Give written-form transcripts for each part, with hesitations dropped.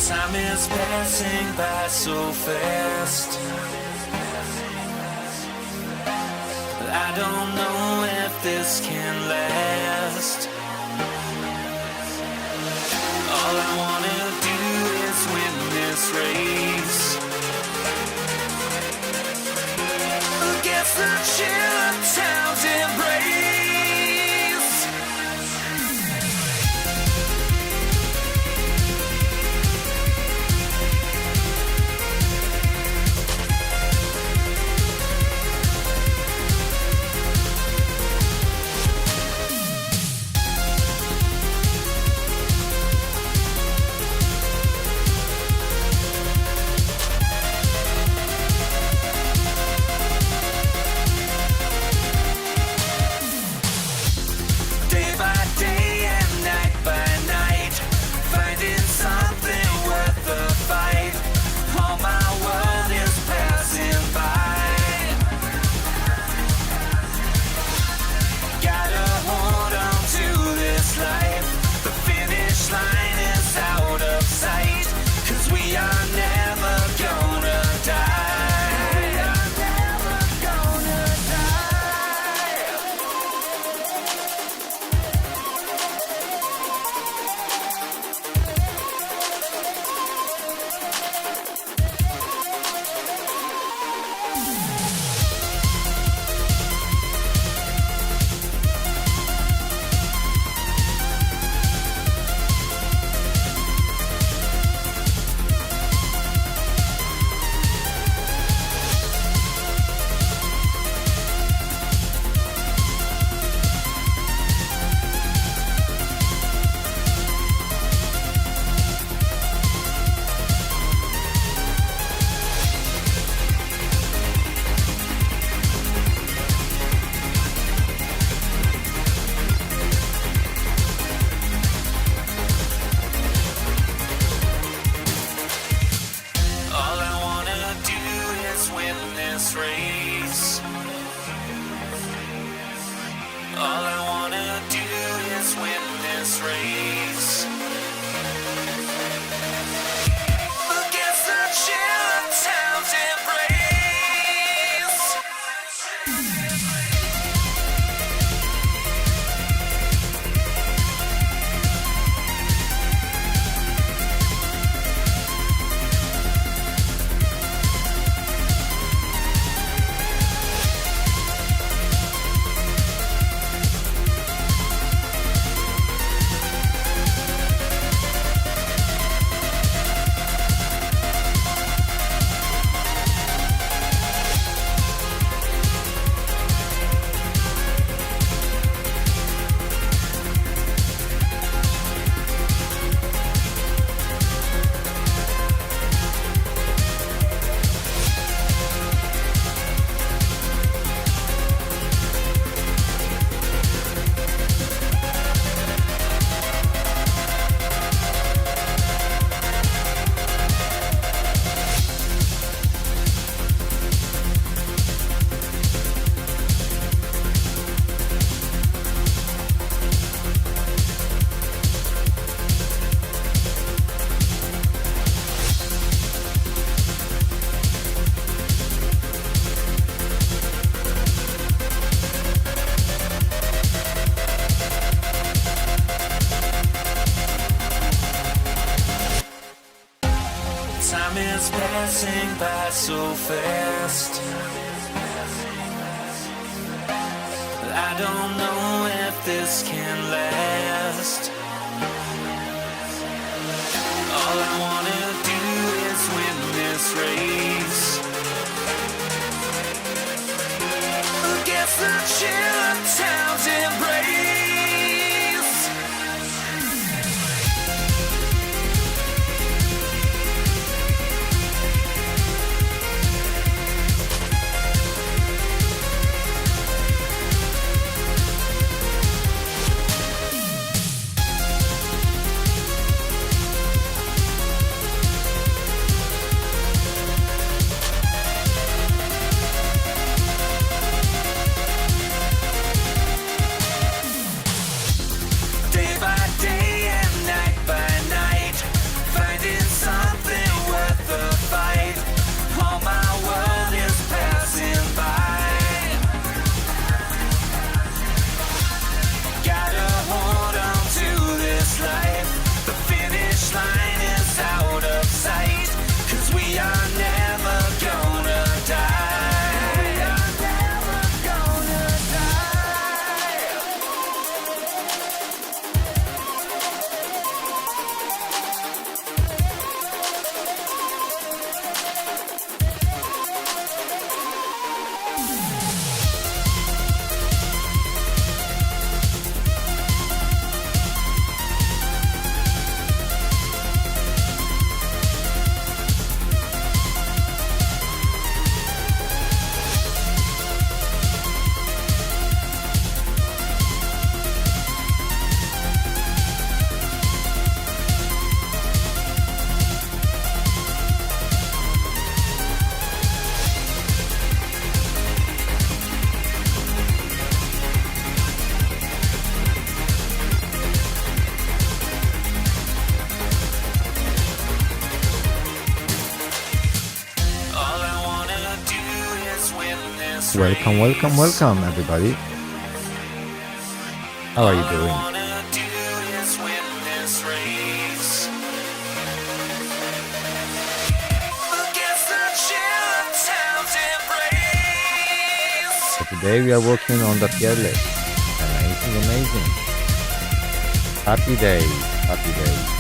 Time is passing by so fast. I don't know if this can last. All I wanna do is win this race. Against the chill of town's embrace. Time is passing by so fast. I don't know if this can last. All I wanna do is win this race. Against the chill of town's embrace. Welcome, welcome, welcome, everybody. How are you doing? Wanna do is win this race. Against the chill of town's embrace. So today we are working on the tier list. Amazing, amazing. Happy days, happy days.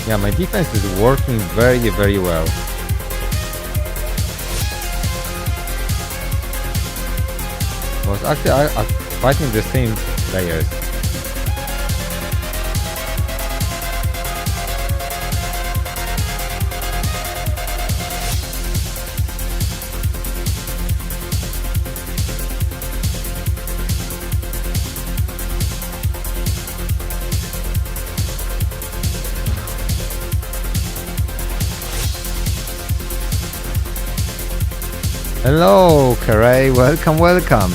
Yeah, my defense is working very, very well. I was actually fighting the same players. Hello, KALR, welcome, welcome.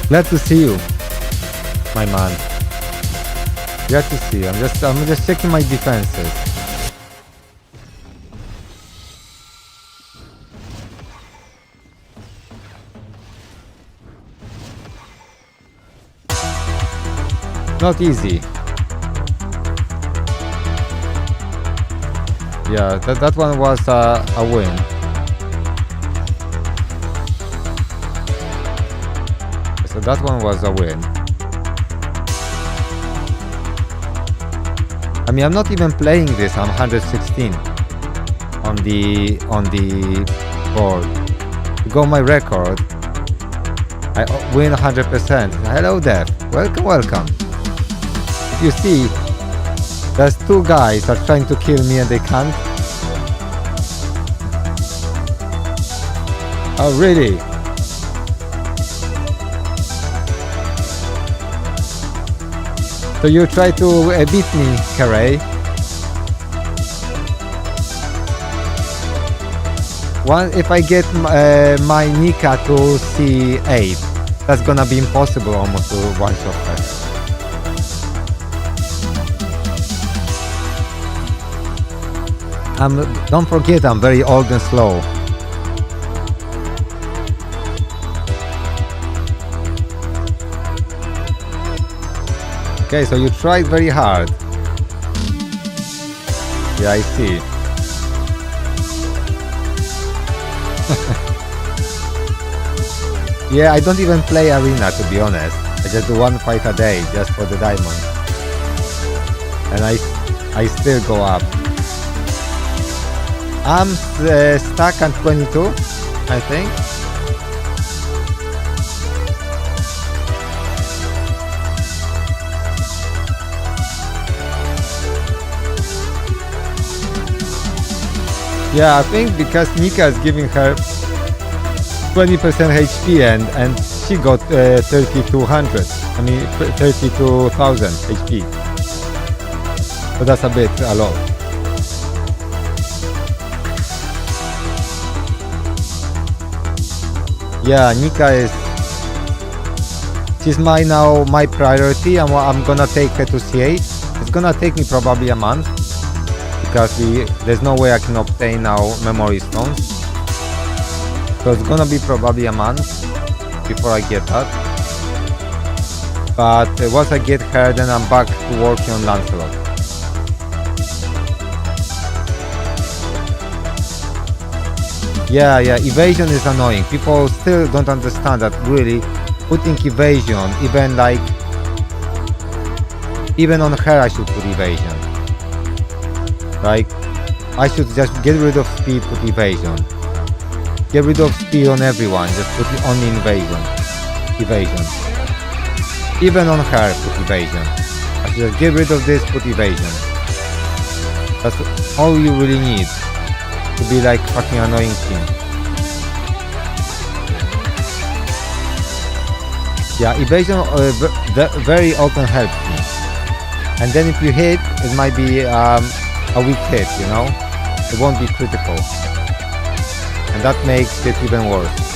Glad to see you, my man. Glad to see you. I'm just checking my defenses. Not easy. Yeah, that one was a win. So that one was a win. I mean, I'm not even playing this. I'm 116 on the board. To go my record, I win 100%. Hello there. Welcome, welcome. If you see, there's two guys are trying to kill me and they can't. Oh, really? So you try to beat me, KALR. If I get my Nika to C8, that's gonna be impossible almost to one-shot her. Don't forget, I'm very old and slow. Okay, so you tried very hard. Yeah, I see. Yeah, I don't even play arena, to be honest. I just do one fight a day just for the diamond. And I still go up. I'm stuck at 22, I think. Yeah, I think because Nika is giving her 20% HP and she got 3200. I mean 32,000 HP. So that's a lot. Yeah, Nika she's my priority. I'm gonna take her to C8. It's gonna take me probably a month. Because there's no way I can obtain now memory stones. So it's gonna be probably a month before I get that. But once I get her, then I'm back to working on Lancelot. Yeah, evasion is annoying. People still don't understand that really putting evasion, even on her I should put evasion. Like, I should just get rid of speed, put evasion. Get rid of speed on everyone, just put it only evasion. Even on her, put evasion. I should just get rid of this, put evasion. That's all you really need to be like fucking annoying team. Yeah, evasion very often helps me. And then if you hit, it might be a weak hit, you know? It won't be critical. And that makes it even worse.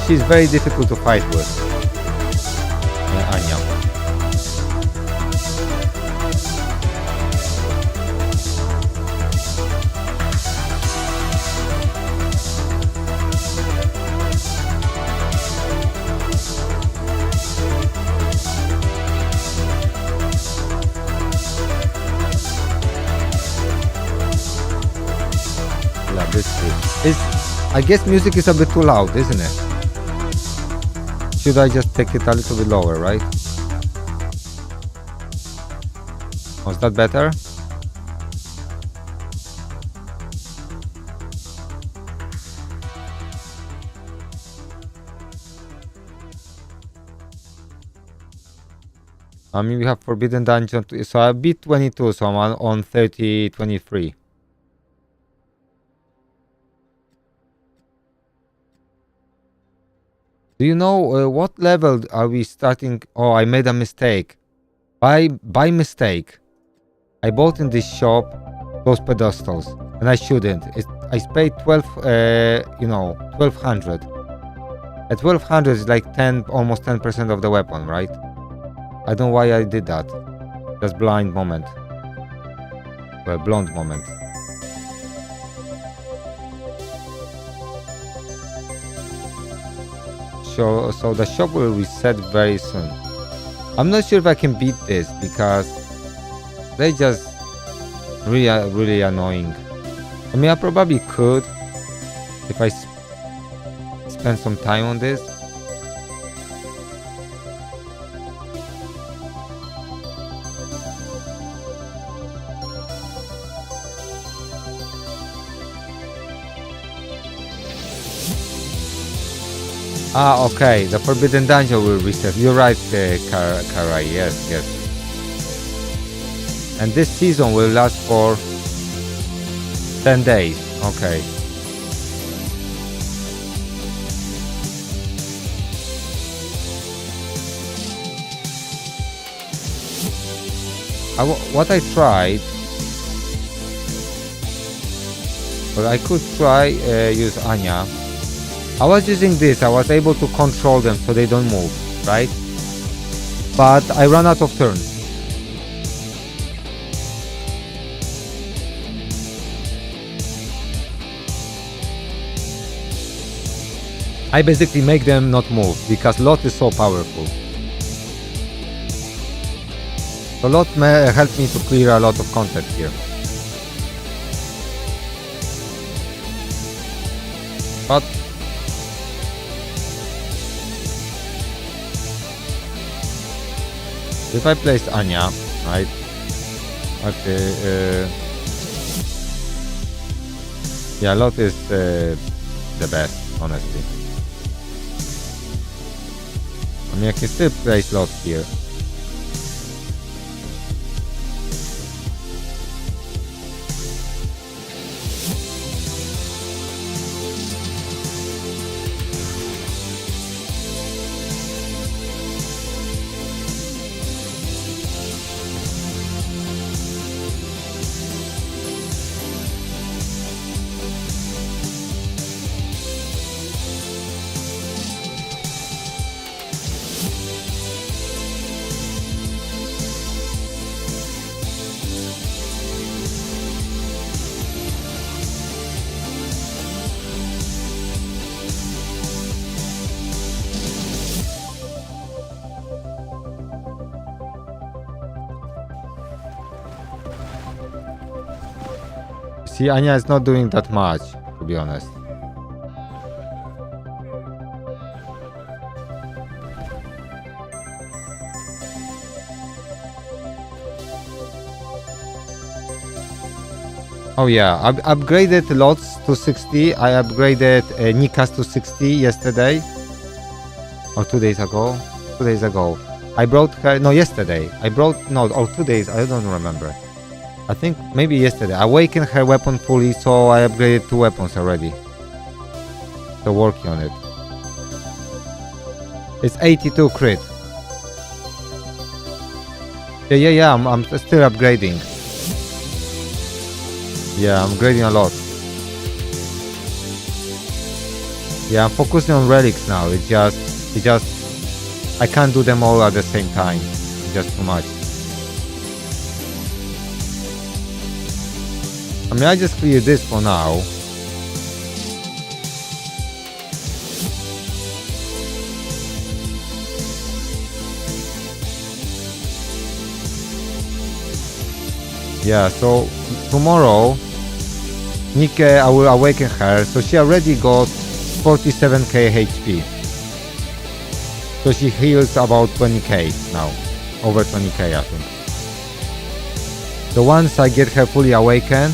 She's very difficult to fight with. Anya. Yeah, this is. I guess music is a bit too loud, isn't it? Should I just take it a little bit lower, right? Was that better? I mean, we have Forbidden Dungeon, so I beat 22, so I'm on 30, 23. Do you know what level are we starting? Oh, I made a mistake. By mistake, I bought in this shop those pedestals, and I shouldn't. I paid 1200. At 1200 is like almost 10% of the weapon, right? I don't know why I did that. Just blind moment. Well, blonde moment. So the shop will reset very soon. I'm not sure if I can beat this because they just really annoying. I mean, I probably could if I spend some time on this. Ah, okay, the Forbidden Dungeon will reset. You're right, Karai, yes. And this season will last for 10 days, okay. What I tried, but I could try use Anya. I was using this, I was able to control them so they don't move, right? But I ran out of turns. I basically make them not move because Lot is so powerful. So Lot helped me to clear a lot of content here. But if I placed Anya, right? Okay, yeah, Lot is the best, honestly. I mean, I can still place Lot here. See, Anya is not doing that much, to be honest. Oh yeah, I upgraded Lots to 60. I upgraded Nikas to 60 yesterday. Or 2 days ago. 2 days ago. I brought her, no, yesterday. Or 2 days, I don't remember. I think maybe yesterday. I awakened her weapon fully, so I upgraded 2 weapons already. So working on it. It's 82 crit. Yeah, I'm still upgrading. Yeah, I'm upgrading a lot. Yeah, I'm focusing on relics now. It just, I can't do them all at the same time. It's just too much. I mean, I just clear this for now. Yeah, so tomorrow, Nikke, I will awaken her. So she already got 47k HP. So she heals about 20k now. Over 20k, I think. So once I get her fully awakened,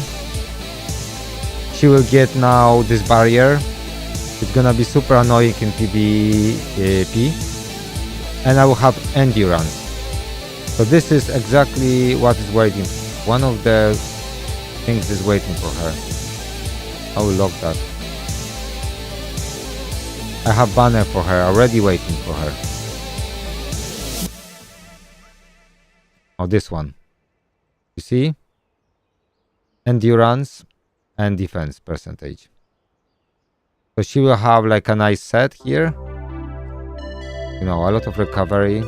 she will get now this barrier. It's gonna be super annoying in PvP. And I will have endurance. So this is exactly what is waiting. One of the things is waiting for her. I will lock that. I have banner for her, already waiting for her. Oh, this one. You see? Endurance and defense percentage. So she will have like a nice set here. You know, a lot of recovery.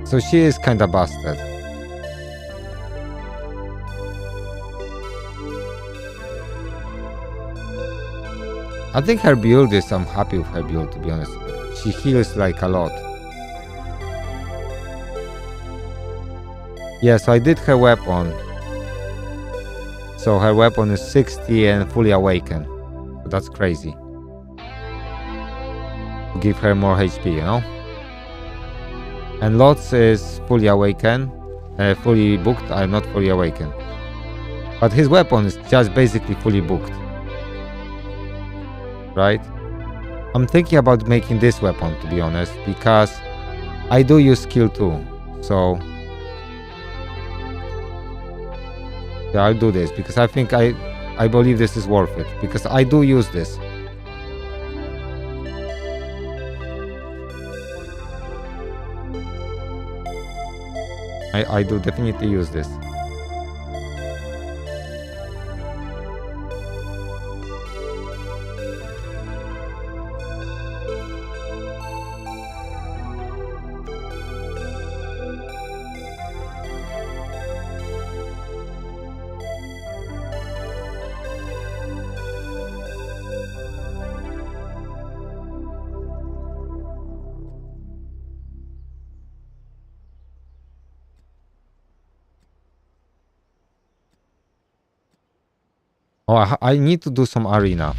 So she is kinda busted. I think her build is, I'm happy with her build, to be honest. She heals like a lot. Yeah, so I did her weapon. So her weapon is 60 and fully awakened. So that's crazy. To give her more HP, you know? And Lots is fully awakened, fully booked. I'm not fully awakened. But his weapon is just basically fully booked. Right? I'm thinking about making this weapon, to be honest, because I do use skill 2. So yeah, I'll do this because I think I believe this is worth it, because I do use this. I do definitely use this. Oh, I need to do some arena.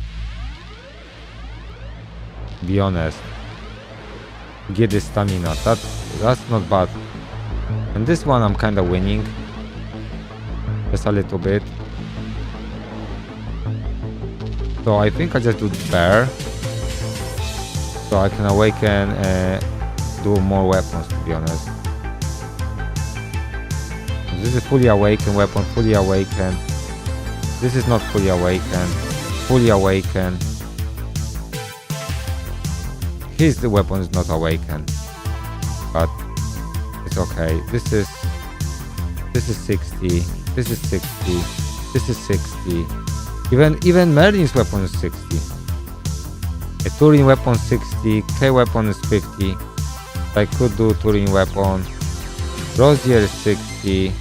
Be honest. Get the stamina. That's not bad. And this one I'm kind of winning. Just a little bit. So I think I just do bear. So I can awaken and do more weapons, to be honest. This is fully awakened weapon, fully awakened. This is not fully awakened. Fully awakened. His weapon is not awakened. But it's okay. This is 60. This is 60. This is 60. Even Merlin's weapon is 60. A Turing weapon 60. K weapon is 50. I could do Turing weapon. Rosier is 60.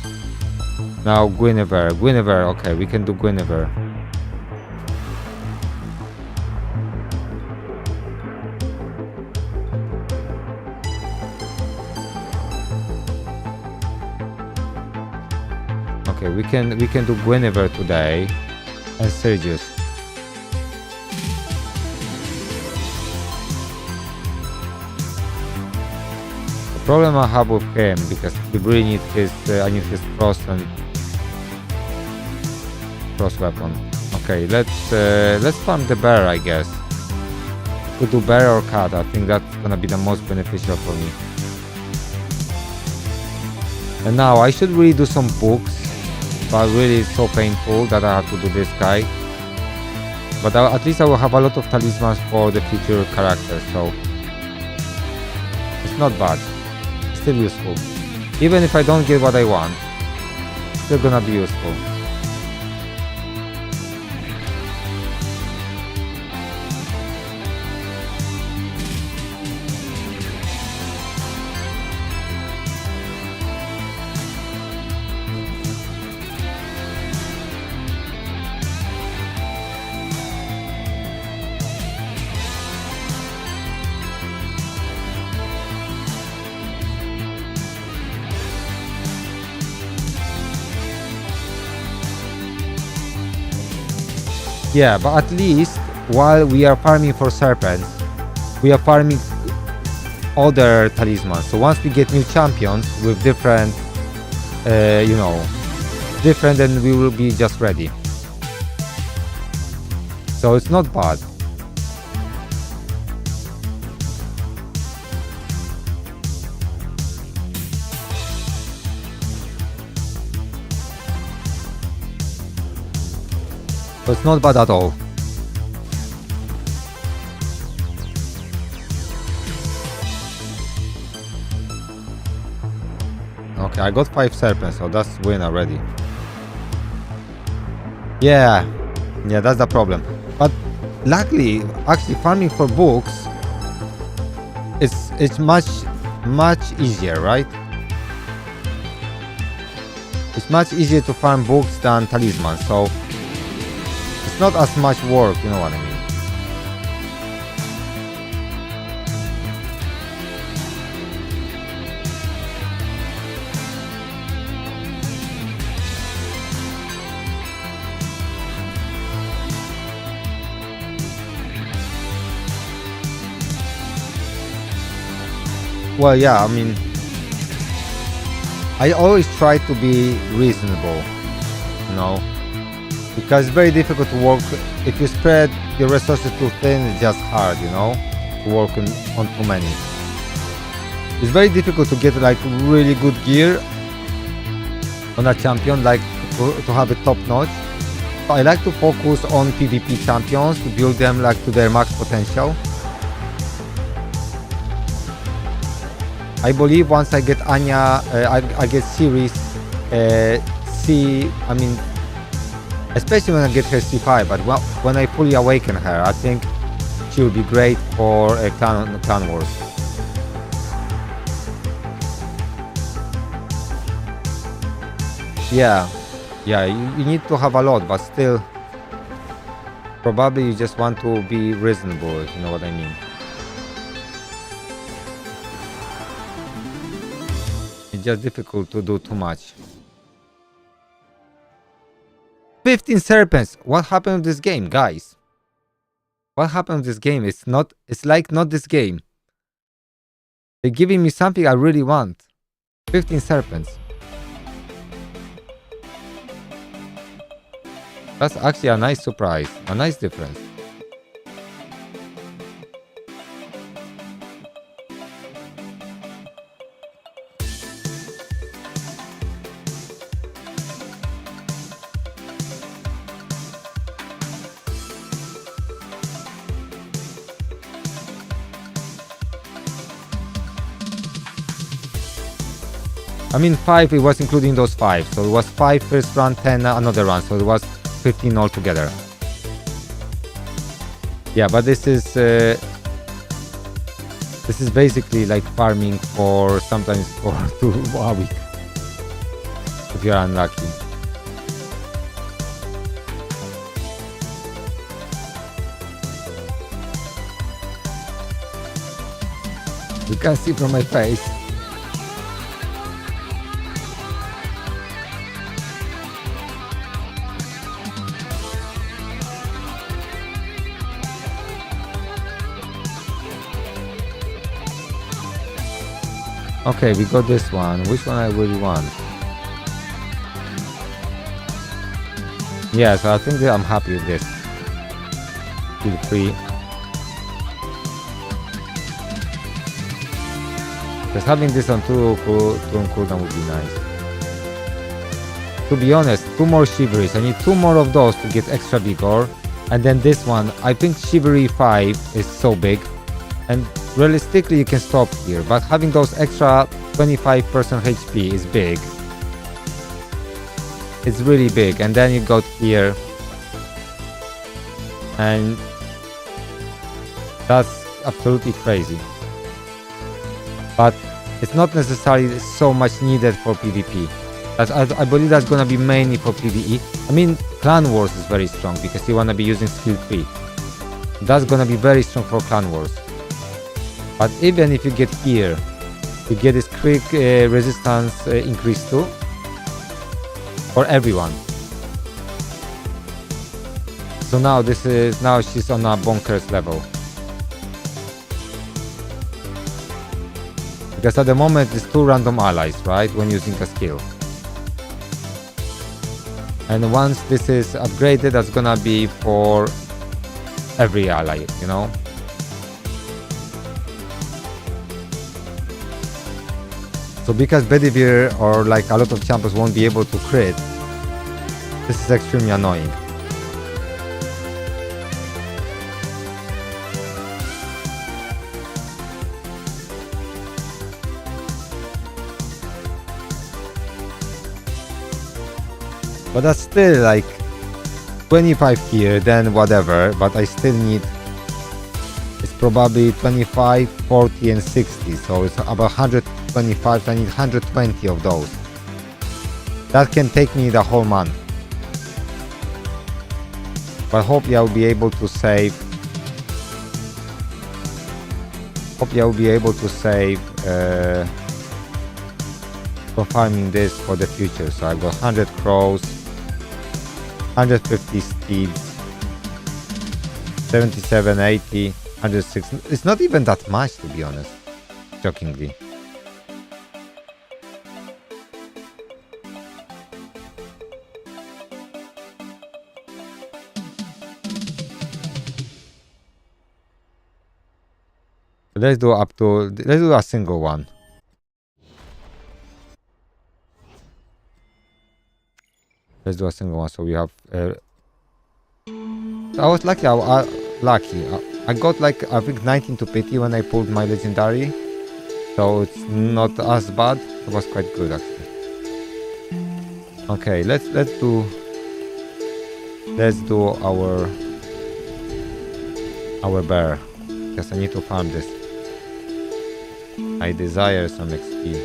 Now Guinevere, okay, we can do Guinevere. Okay, we can do Guinevere today and Sergius. The problem I have with him, because we really need his I need his cross and cross weapon. Okay, let's farm the bear, I guess. Could do bear or cat. I think that's gonna be the most beneficial for me. And now I should really do some books, but really it's so painful that I have to do this guy. But at least I will have a lot of talismans for the future characters, so it's not bad. It's still useful. Even if I don't get what I want, it's still gonna be useful. Yeah, but at least while we are farming for serpents, we are farming other talismans. So once we get new champions with different, different, then we will be just ready. So it's not bad. So it's not bad at all. Okay, I got 5 serpents, so that's win already. Yeah, that's the problem. But luckily, actually farming for books, it's much easier, right? It's much easier to farm books than talismans, so it's not as much work, you know what I mean. Well, yeah, I mean, I always try to be reasonable, you know, because it's very difficult to work. If you spread your resources too thin, it's just hard, you know, to work on too many. It's very difficult to get like really good gear on a champion, like to have it top notch. So I like to focus on PvP champions to build them like to their max potential. I believe once I get Anya, I get series C, I mean, especially when I get her C5, but when I fully awaken her, I think she will be great for a clan wars. Yeah, you need to have a lot, but still, probably you just want to be reasonable, if you know what I mean. It's just difficult to do too much. 15 serpents! What happened to this game, guys? What happened to this game? It's like not this game. They're giving me something I really want. 15 serpents. That's actually a nice surprise, a nice difference. I mean 5, it was including those 5. So it was 5 first run, 10 another run. So it was 15 altogether. Yeah, but this is basically like farming for sometimes for 2 a week. If you're unlucky. You can see from my face. Okay, we got this one. Which one I really want? Yeah, so I think that I'm happy with this. Feel free. Because having this on 2 cooldown would be nice. to be honest, 2 more Shiveries. I need 2 more of those to get extra vigor. And then this one, I think Shivery 5 is so big. And realistically, you can stop here. But having those extra 25% HP is big. It's really big. And then you got here. And that's absolutely crazy. But it's not necessarily so much needed for PvP. I believe that's gonna be mainly for PvE. I mean, Clan Wars is very strong because you wanna be using skill 3. That's gonna be very strong for Clan Wars. But even if you get here, you get this quick resistance increase too for everyone. So now she's on a bonkers level. Because at the moment it's 2 random allies, right, when using a skill. And once this is upgraded, that's gonna be for every ally, you know. So because Bedivere or like a lot of champions won't be able to crit, this is extremely annoying. But that's still like 25 here, then whatever, but I still need, it's probably 25, 40 and 60, so it's about 125, I need 120 of those. That can take me the whole month. But hopefully I'll be able to save, for farming this for the future. So I've got 100 crows, 150 steeds, 77, 80, 106. It's not even that much, to be honest, shockingly. Let's do a single one. Let's do a single one. So we have. I was lucky. I got like I think 19 to pity when I pulled my legendary, so it's not as bad. It was quite good actually. Okay, let's do our bear because I need to farm this. I desire some XP.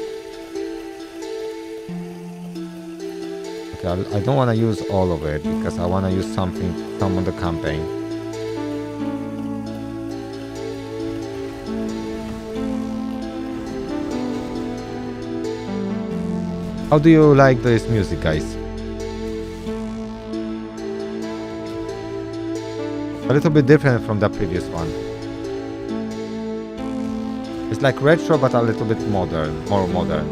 I don't want to use all of it because I want to use some on the campaign. How do you like this music, guys? A little bit different from the previous one. It's like retro but a little bit modern, more modern.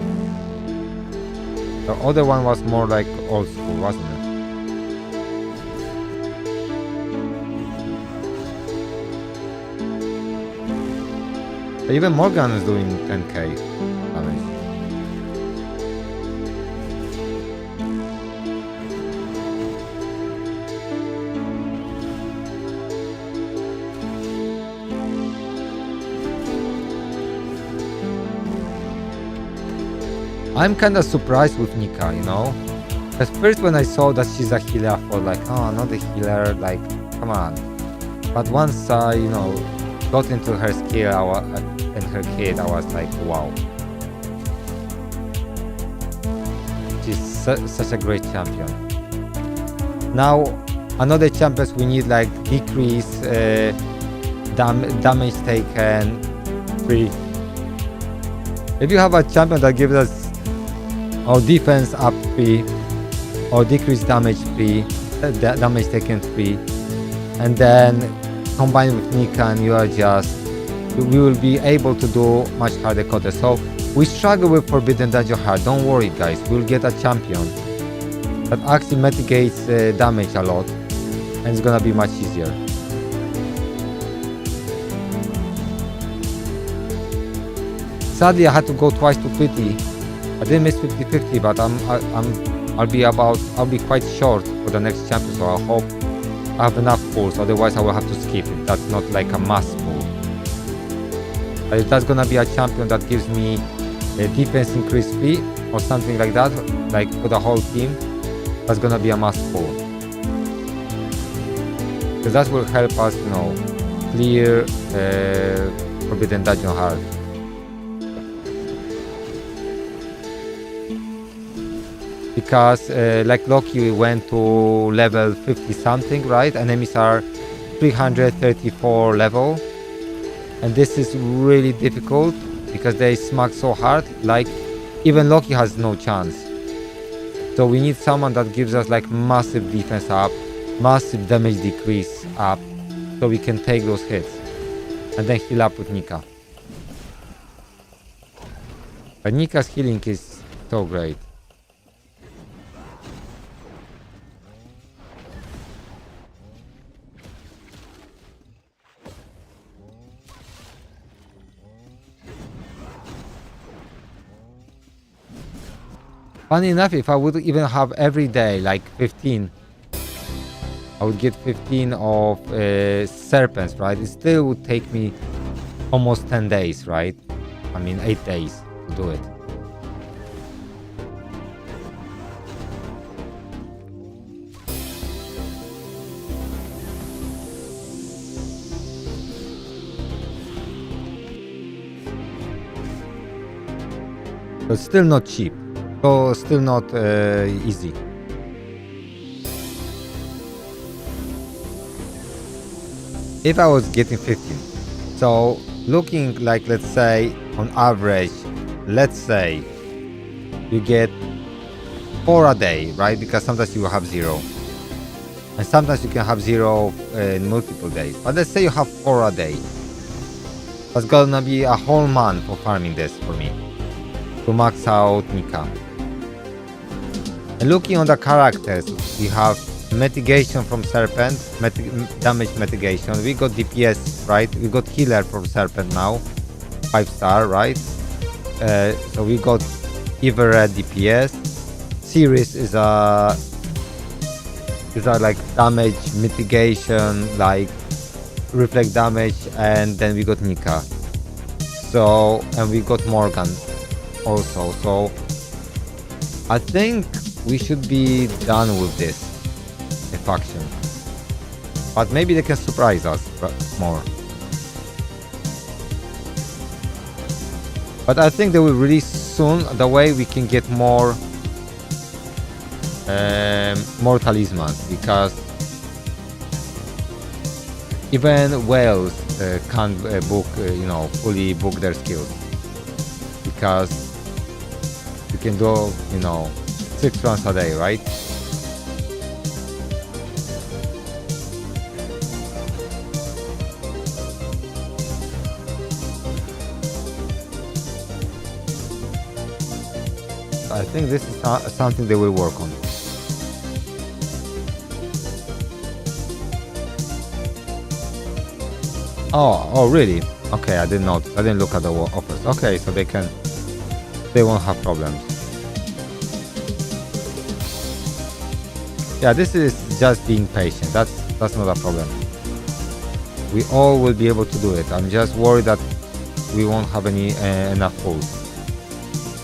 The other one was more like old school, wasn't it? Even Morgan is doing 10k damage. I'm kinda surprised with Nika, you know? At first when I saw that she's a healer, I thought like, oh, not a healer, like, come on. But once I, got into her skill and her kit, I was like, wow. She's such a great champion. Now, another champions we need like decrease damage taken 3. If you have a champion that gives us or defense up 3 or decrease damage 3, damage taken 3, and then combined with Nikan, we will be able to do much harder counter. So we struggle with Forbidden Dungeon hard. Don't worry, guys, we'll get a champion that actually mitigates damage a lot, and it's gonna be much easier. Sadly, I had to go twice to 50. I didn't miss 50-50, but I'll be quite short for the next champion, so I hope I have enough pulls, otherwise I will have to skip it. That's not like a must pull. But if that's gonna be a champion that gives me a defense increase fee or something like that, like for the whole team, that's gonna be a must pull. Because that will help us, you know, clear Forbidden Dungeon hard. Because like Loki, we went to level 50 something, right? Enemies are 334 level, and this is really difficult because they smack so hard, like even Loki has no chance. So we need someone that gives us like massive defense up, massive damage decrease up, so we can take those hits and then heal up with Nika. But Nika's healing is so great. Funny enough, if I would even have every day like 15, I would get 15 of serpents, right? It still would take me almost 10 days, right? I mean 8 days to do it. But still not cheap. So still not easy. If I was getting 15, so looking like, let's say on average, let's say you get 4 a day, right? Because sometimes you will have 0, and sometimes you can have 0 in multiple days. But let's say you have 4 a day. That's gonna be a whole month for farming this for me to max out Nika. And looking on the characters, we have mitigation from Serpent, damage mitigation. We got DPS, right? We got healer from Serpent now, 5-star, right? So we got Everett DPS. Series is a like damage mitigation, like reflect damage, and then we got Nika. So, and we got Morgan also. So I think we should be done with this faction, but maybe they can surprise us more. But I think they will release soon the way we can get more talismans, because even whales can't book, you know, fully book their skills, because you can do, you know, 6 runs a day, right? I think this is something they will work on. Oh, really? Okay, I didn't know. I didn't look at the offers. Okay, so they won't have problems. Yeah, this is just being patient. That's not a problem. We all will be able to do it. I'm just worried that we won't have enough pulls.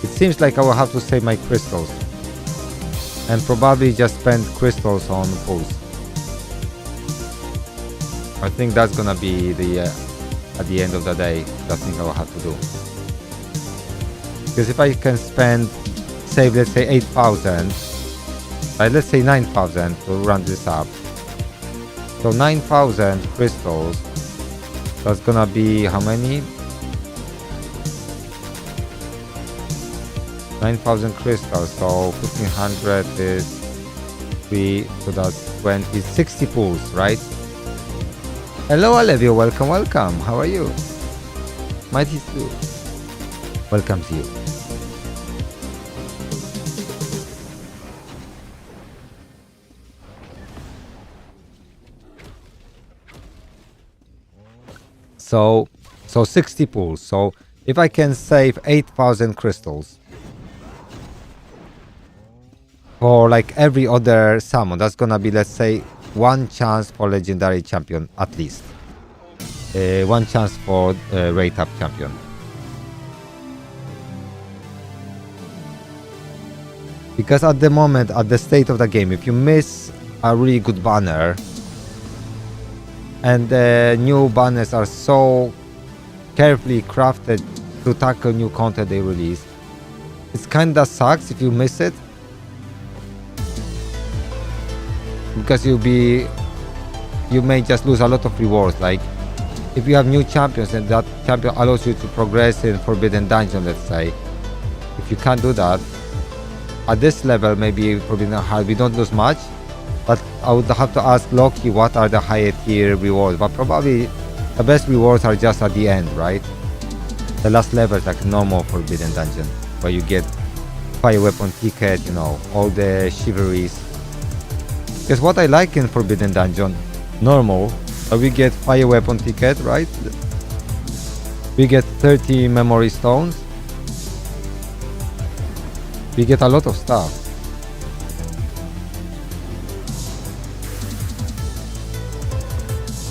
It seems like I will have to save my crystals and probably just spend crystals on pulls. I think that's gonna be the at the end of the day, the thing I will have to do. Because if I can save, let's say 8,000, let's say 9,000 to run this up. So 9,000 crystals, that's gonna be how many? 9,000 crystals, so 1,500 is 3, so that's 20, 60 pools, right? Hello Olivia, welcome. How are you? mightyzootv, welcome to you. So 60 pools. So if I can save 8,000 crystals, for like every other summon. That's gonna be, let's say, one chance for legendary champion at least. One chance for rate up champion. Because at the moment, at the state of the game, if you miss a really good banner, and the new banners are so carefully crafted to tackle new content they release, it kinda sucks if you miss it. Because you may just lose a lot of rewards. Like if you have new champions and that champion allows you to progress in Forbidden Dungeon, let's say, if you can't do that at this level, maybe Forbidden Heart, we don't lose much. But I would have to ask Loki what are the higher tier rewards. But probably the best rewards are just at the end, right? The last level is like normal Forbidden Dungeon, where you get fire weapon ticket, you know, all the chivalries. Because what I like in Forbidden Dungeon, normal, we get fire weapon ticket, right? We get 30 memory stones. We get a lot of stuff.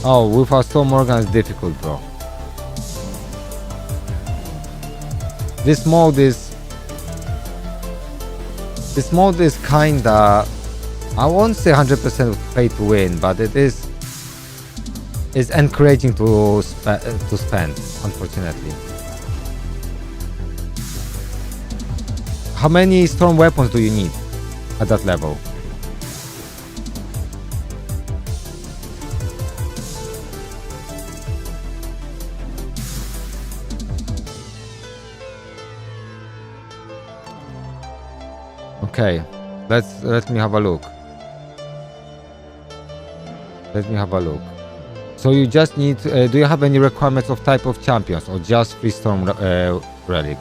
Oh, without Storm Morgan is difficult, bro. This mode is kinda, I won't say 100% pay to win, but it's encouraging to spend, unfortunately. How many storm weapons do you need at that level? Okay, let me have a look. So you just need. Do you have any requirements of type of champions, or just free storm relics?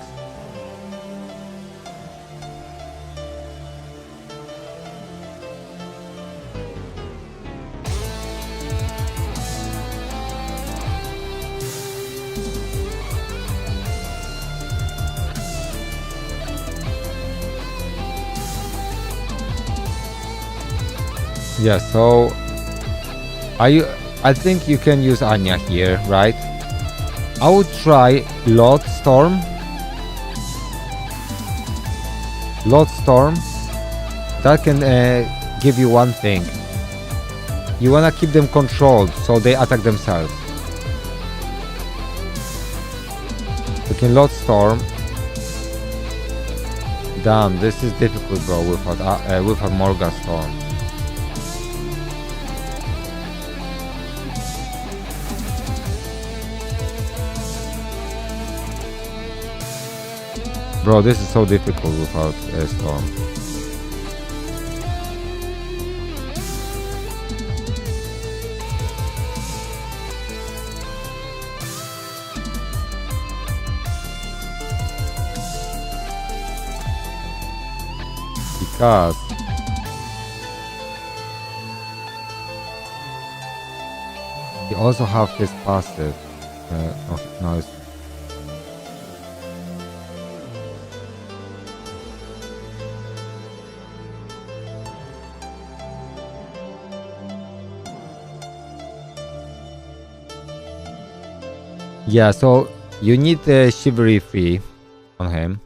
Yeah, so I think you can use Anya here, right? I would try Lot Storm. That can give you one thing. You wanna keep them controlled so they attack themselves. You can Lot Storm. Damn, this is difficult, bro, without Morgan Storm. Bro, this is so difficult without Storm. Because you also have his passive. No, it's yeah, so you need the chivalry free on him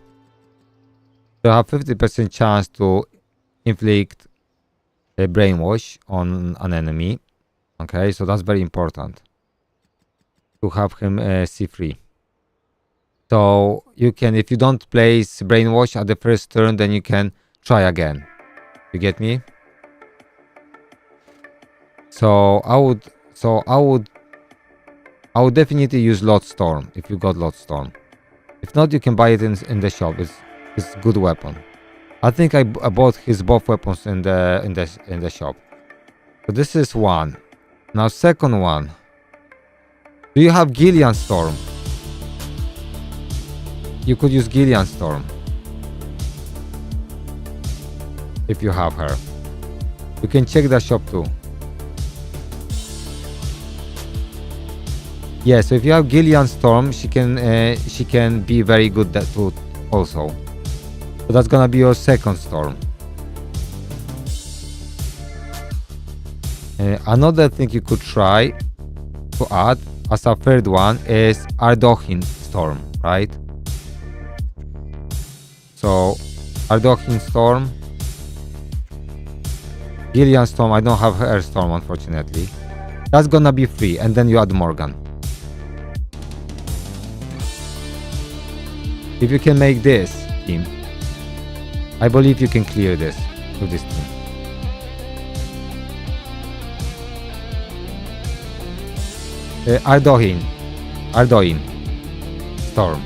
to have 50% chance to inflict a brainwash on an enemy. Okay, so that's very important to have him C3. So you can, if you don't place brainwash at the first turn, then you can try again. You get me? So I would definitely use Lot Storm if you got Lot Storm. If not, you can buy it in the shop. It's a good weapon. I think I bought his both weapons in the shop. So this is one. Now second one. Do you have Gillian Storm? You could use Gillian Storm if you have her. You can check the shop too. Yeah, so if you have Gillian Storm, she can be very good that too also. So that's gonna be your second Storm. Another thing you could try to add as a third one is Ardochin Storm, right? So Ardochin Storm, Gillian Storm. I don't have her Storm, unfortunately. That's gonna be free, and then you add Morgan. If you can make this team, I believe you can clear this with this team. Ardoin Storm,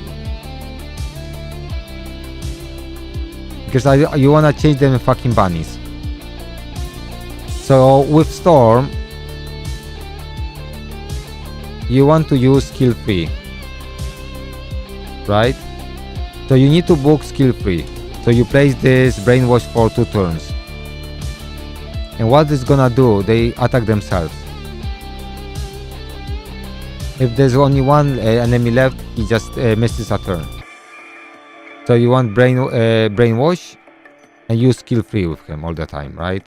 because you wanna change them in fucking bunnies. So with Storm, you want to use skill free, right? So you need to book skill free. So you place this brainwash for 2 turns. And what it's gonna do, they attack themselves. If there's only one enemy left, he just misses a turn. So you want brainwash and use skill free with him all the time, right?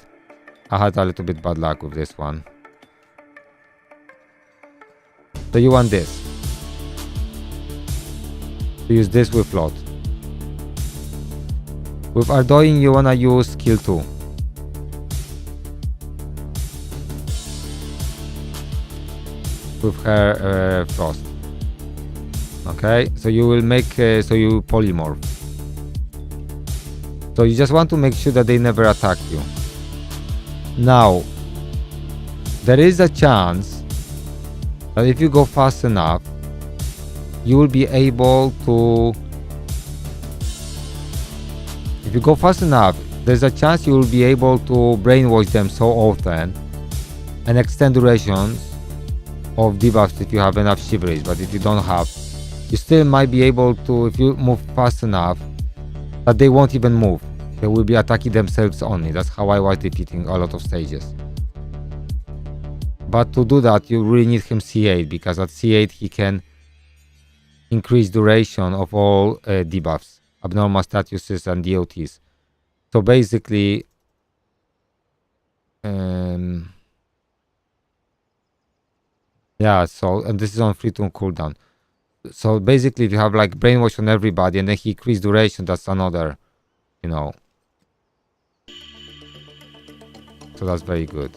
I had a little bit bad luck with this one. So you want this. To use this with Lot. With Ardoin, you wanna use skill 2. With her Frost. Okay, so you will make so you polymorph. So you just want to make sure that they never attack you. Now, there is a chance that if you go fast enough, you will be able to. If you go fast enough, there's a chance you will be able to brainwash them so often and extend durations of debuffs if you have enough chivalries. But if you don't have, you still might be able to, if you move fast enough, that they won't even move. They will be attacking themselves only. That's how I was defeating a lot of stages. But to do that, you really need him C8, because at C8 he can increase duration of all debuffs, abnormal statuses and DOTs. So basically, yeah, so, and this is on 3-turn cooldown. So basically, if you have like brainwash on everybody and then he increase duration, that's another, you know. So that's very good.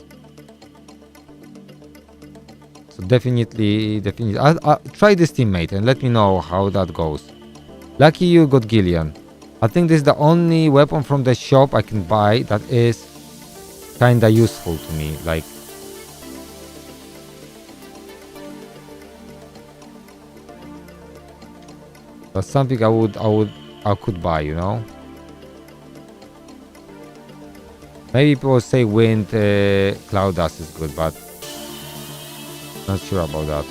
So definitely, I'll try this teammate and let me know how that goes. Lucky you got Gillian. I think this is the only weapon from the shop I can buy that is kinda useful to me. Like, that's something I could buy, you know. Maybe people say wind cloud dust is good, but not sure about that.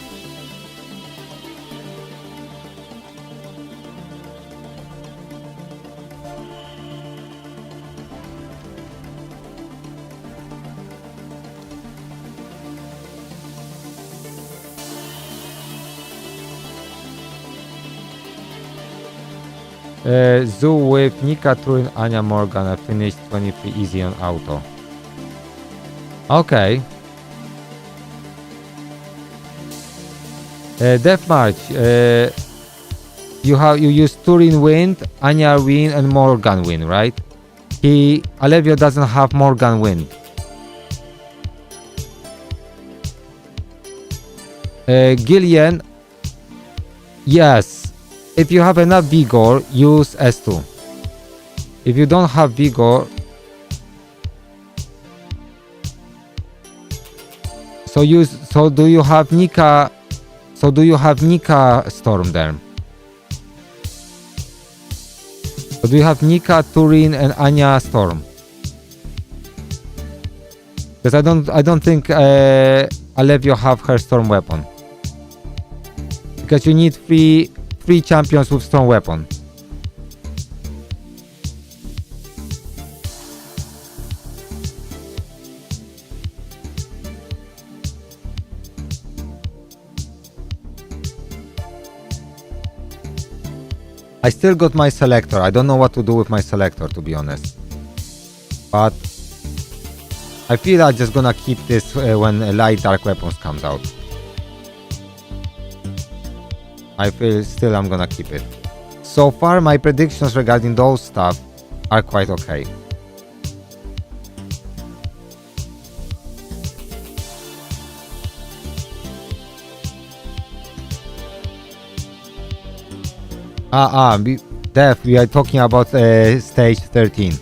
Zoo with Nika, Turin, Anya, Morgan. I finished 23 easy on auto. Okay. Death March. You use Turin Wind, Anya Wind, and Morgan Wind, right? Alevio doesn't have Morgan Wind. Gillian. Yes. If you have enough vigor, use S2. If you don't have vigor, so do you have Nika? So do you have Nika Storm there? So do you have Nika, Turin, and Anya Storm? Because I don't think Alevio have her Storm weapon. Because you need three champions with Storm weapon. I still got my selector. I don't know what to do with my selector, to be honest. But I feel I'm just gonna keep this when light dark weapons comes out. I feel still I'm gonna keep it. So far my predictions regarding those stuff are quite okay. Def, we are talking about stage 13.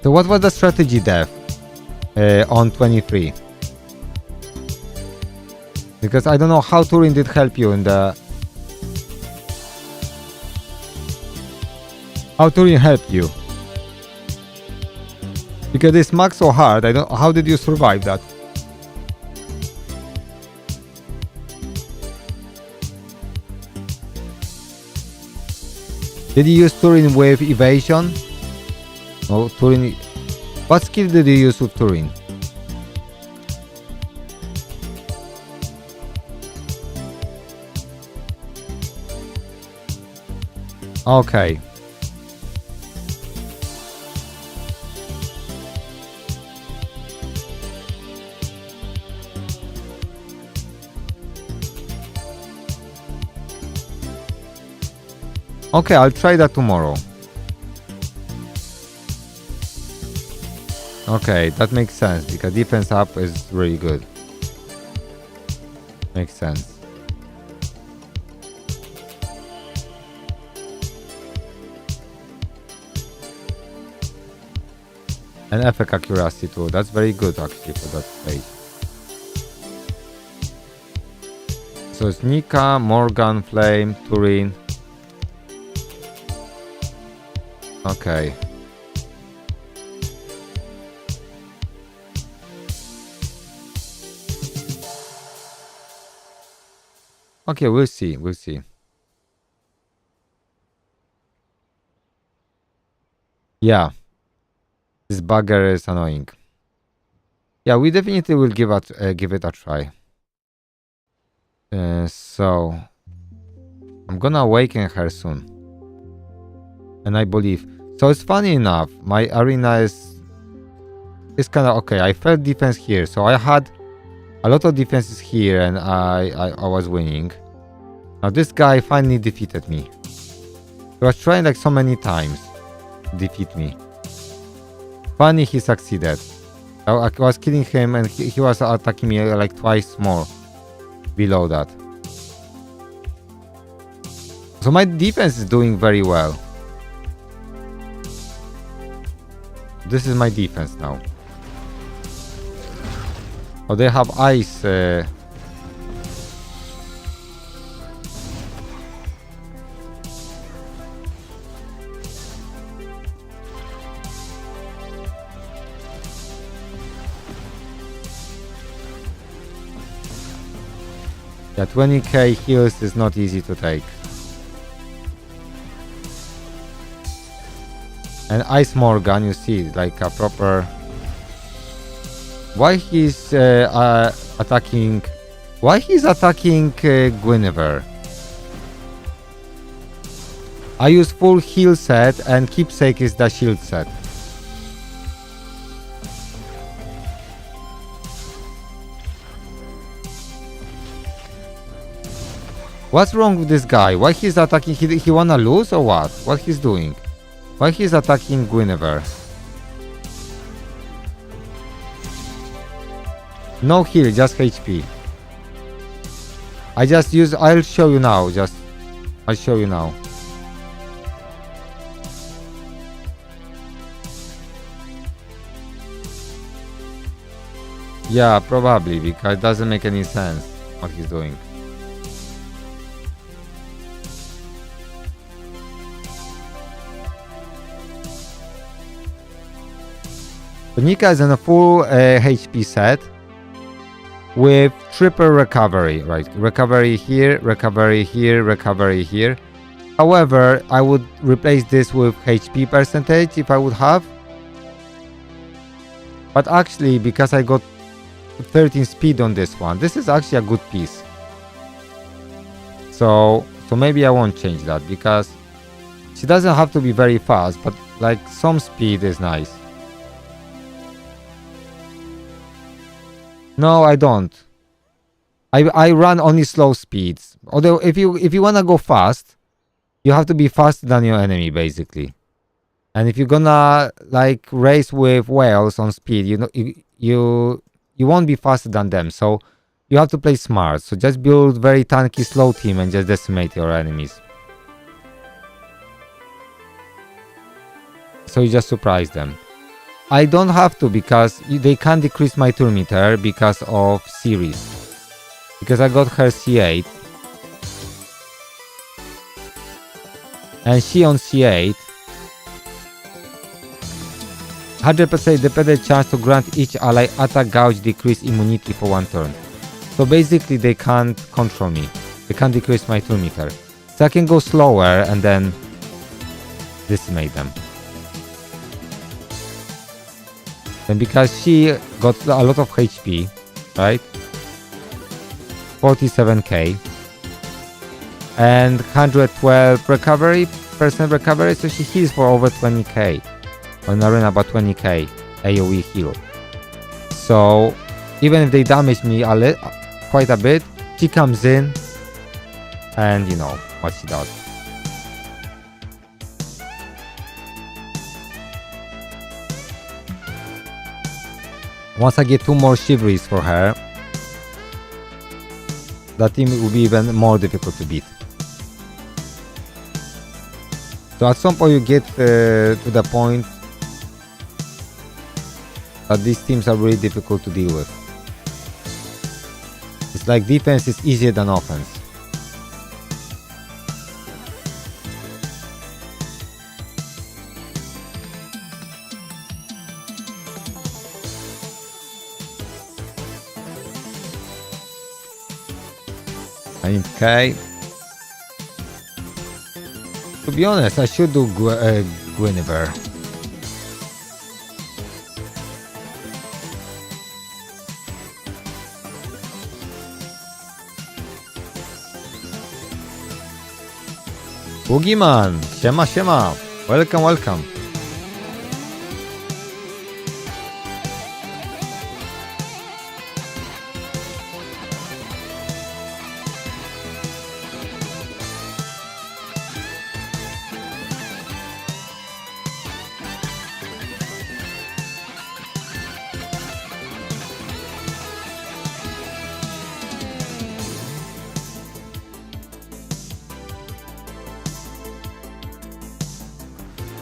So what was the strategy, Def, on 23? Because I don't know how Turin did help you in the... How Turin helped you? Because this max so hard, I don't... How did you survive that? Did you use Turin with evasion? No, Turin... What skill did you use with Turin? Okay. Okay, I'll try that tomorrow. Okay, that makes sense because defense up is really good. Makes sense. And effect accuracy too. That's very good actually for that stage. So it's Nika, Morgan, Flame, Turin. Okay. Okay, we'll see. We'll see. Yeah. This bugger is annoying. Yeah, we definitely will give it a try. So I'm gonna awaken her soon. And I believe. So it's funny enough, my arena is kind of okay. I felt defense here, so I had a lot of defenses here, and I was winning. Now this guy finally defeated me. He was trying like so many times to defeat me. Finally he succeeded. I was killing him, and he was attacking me like twice more below that. So my defense is doing very well. This is my defense now. Oh, they have ice. Yeah, 20k heals is not easy to take. And Ice Morgan, you see, like a proper... Why he's attacking... Why he's attacking Guinevere? I use full heal set and Keepsake is the shield set. What's wrong with this guy? Why he's attacking? He wanna lose or what? What he's doing? Why he's attacking Guinevere? No heal, just HP. I'll show you now, I'll show you now. Yeah, probably, because it doesn't make any sense what he's doing. So Nika is in a full HP set with triple recovery, right? Recovery here, recovery here, recovery here. However, I would replace this with HP percentage if I would have. But actually, because I got 13 speed on this one. This is actually a good piece. So maybe I won't change that, because she doesn't have to be very fast, but like some speed is nice. No, I don't. I run only slow speeds. Although if you wanna go fast, you have to be faster than your enemy basically. And if you're gonna like race with whales on speed, you know you won't be faster than them. So you have to play smart. So just build very tanky slow team and just decimate your enemies. So you just surprise them. I don't have to, because they can't decrease my turn meter because of series. Because I got her C8. And she on C8. 100% the better chance to grant each ally attack gauge decrease immunity for 1 turn. So basically they can't control me. They can't decrease my turn meter. So I can go slower and then decimate them. And because she got a lot of HP, right? 47k. And 112 percent recovery, so she heals for over 20k. On arena about 20k AoE heal. So even if they damage me quite a bit, she comes in and you know what she does. Once I get 2 more chivalries for her, that team will be even more difficult to beat. So at some point you get to the point that these teams are really difficult to deal with. It's like defense is easier than offense. Okay. To be honest, I should do Guinevere. Boogeyman, siema siema, welcome welcome.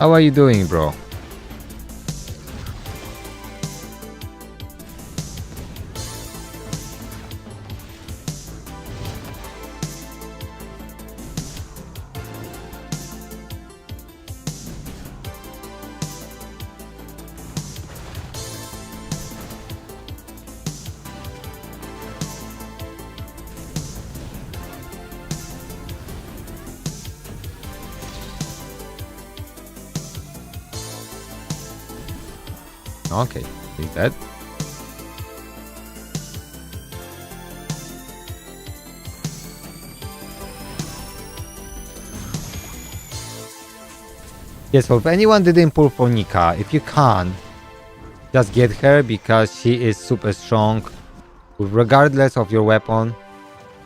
How are you doing, bro? Okay, he's dead. Yes, so if anyone didn't pull for Nika, if you can't, just get her, because she is super strong. Regardless of your weapon,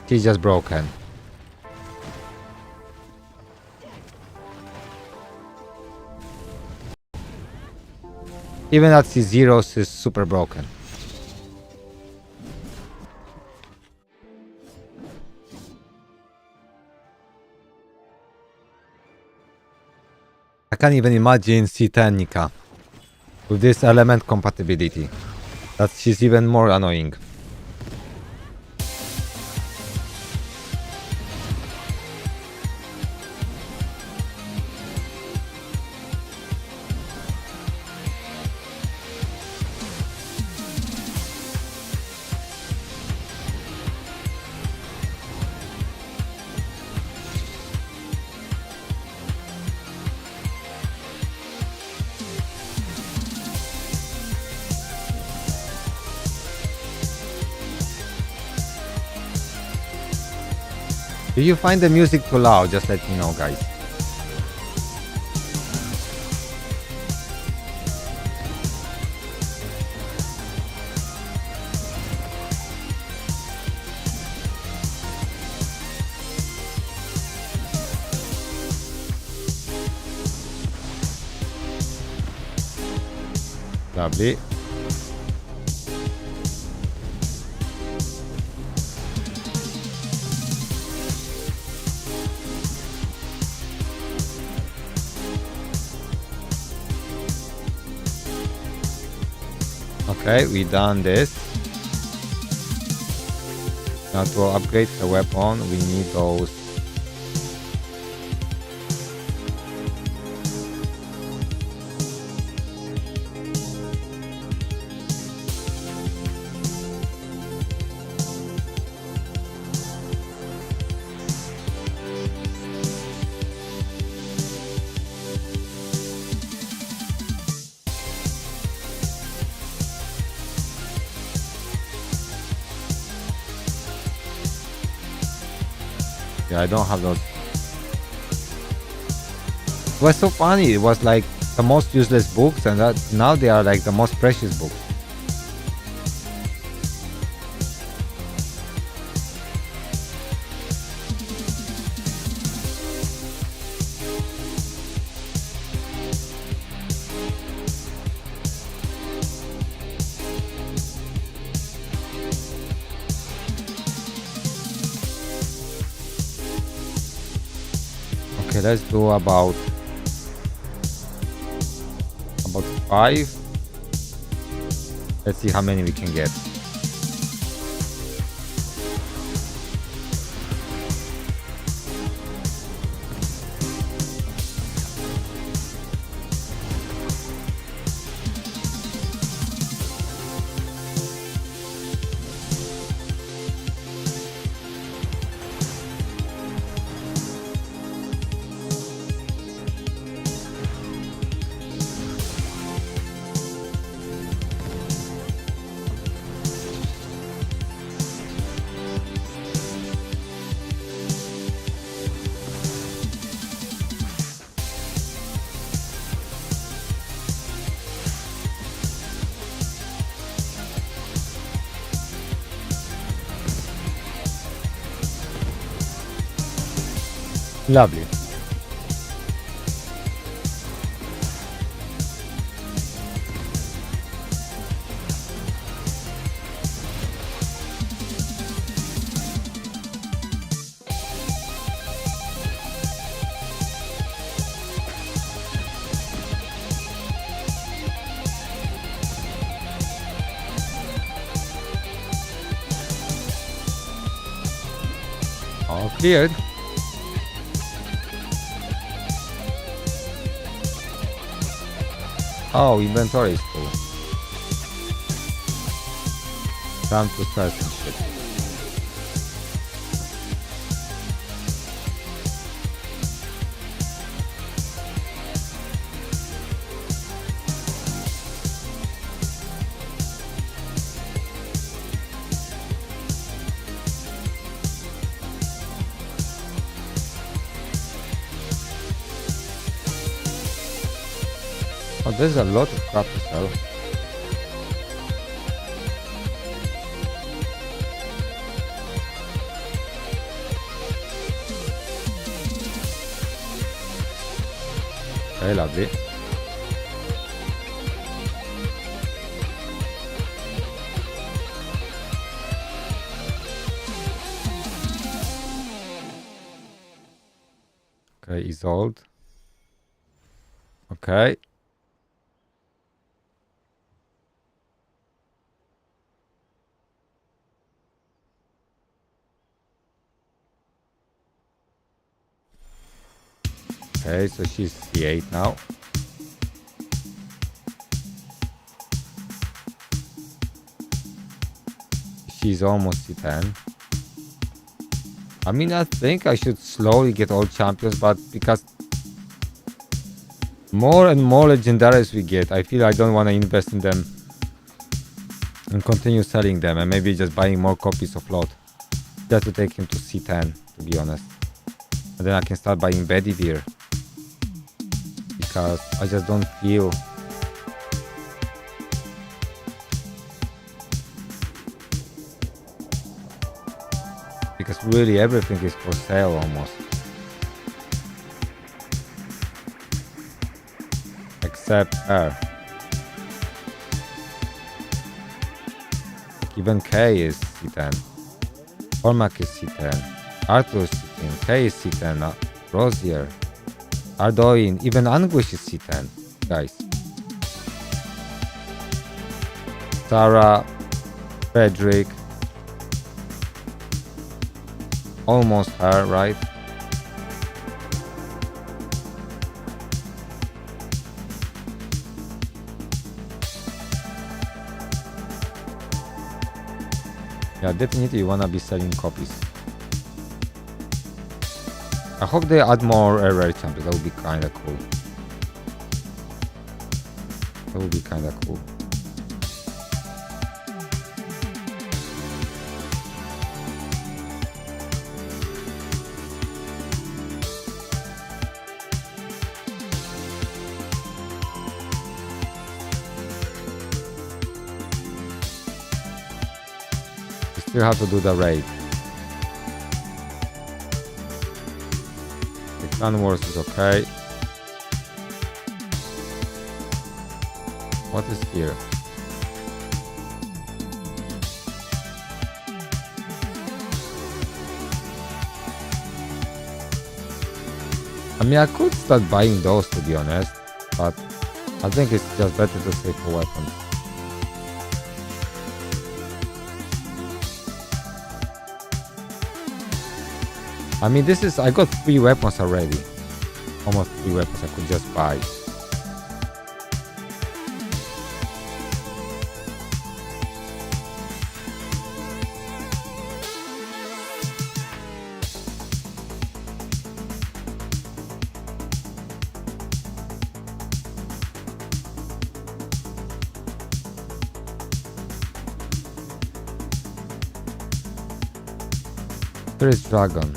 she's just broken. Even at C0, she's super broken. I can't even imagine C10 Nika with this element compatibility. That she's even more annoying. If you find the music too loud, just let me know, guys. Lovely. Okay, we done this. Now to upgrade the weapon, we need those. Yeah, I don't have those. It was so funny. It was like the most useless books, and that now they are like the most precious books. Okay, let's do about 5. Let's see how many we can get. Lovely. All cleared. Oh, inventory is full. Time to start some shit. Oh, there's a lot of crap to sell. Very lovely. Okay, Isolde. Okay. Okay, so she's C8 now. She's almost C10. I mean, I think I should slowly get all champions, but because more and more legendaries we get, I feel I don't want to invest in them and continue selling them and maybe just buying more copies of Lot just to take him to C10. to be honest. And then I can start buying Bedivere. Because I just don't feel... Because really everything is for sale almost. Except her. Even K is C10. Cormac is C10. Arthur is C10. K is C10. Rosier. Ardoin. Even Anguish is C10. Guys. Sarah. Frederick. Almost her, right? Yeah, definitely you wanna be selling copies. I hope they add more rare champions. That would be kinda cool. That would be kinda cool. Still have to do the raid. The clan wars is okay. What is here? I mean, I could start buying those to be honest, but I think it's just better to save for weapons. I mean, this is... I got 3 weapons already. Almost 3 weapons I could just buy. There is dragon.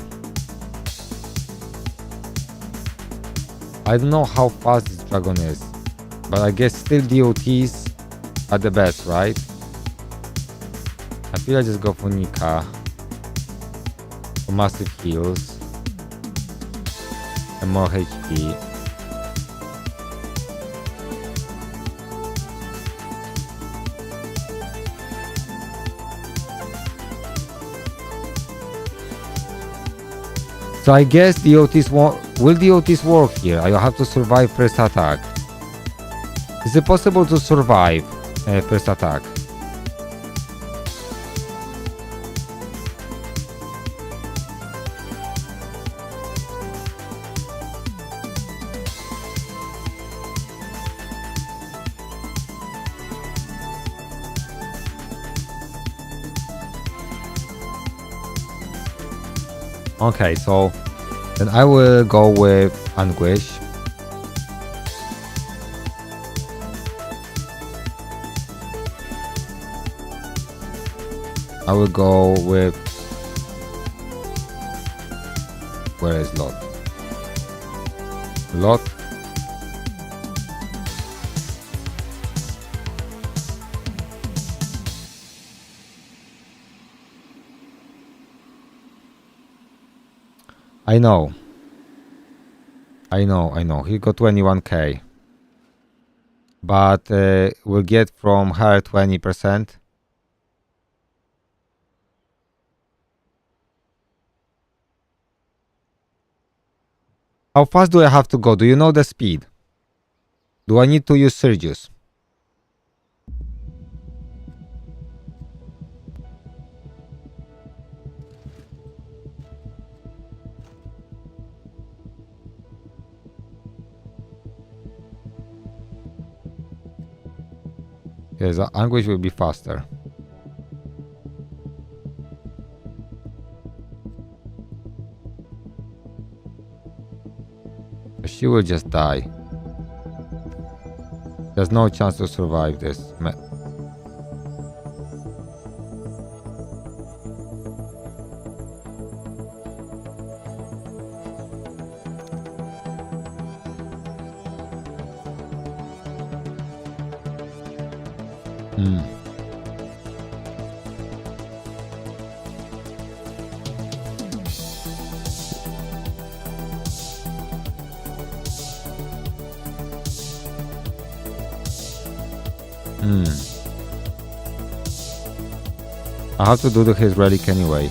I don't know how fast this dragon is, but I guess still DOTs are the best, right? I feel I just go for Nika for massive heals and more HP. So I guess DOTs will DOTs work here? I have to survive first attack. Is it possible to survive first attack? Okay, so then I will go with Anguish. I will go with... Where is Lot? Lot. I know. He got 21k. But we'll get from her 20%. How fast do I have to go? Do you know the speed? Do I need to use Sergius? Yes, Anguish will be faster. She will just die. There's no chance to survive this. Hmm. I have to do his relic anyway.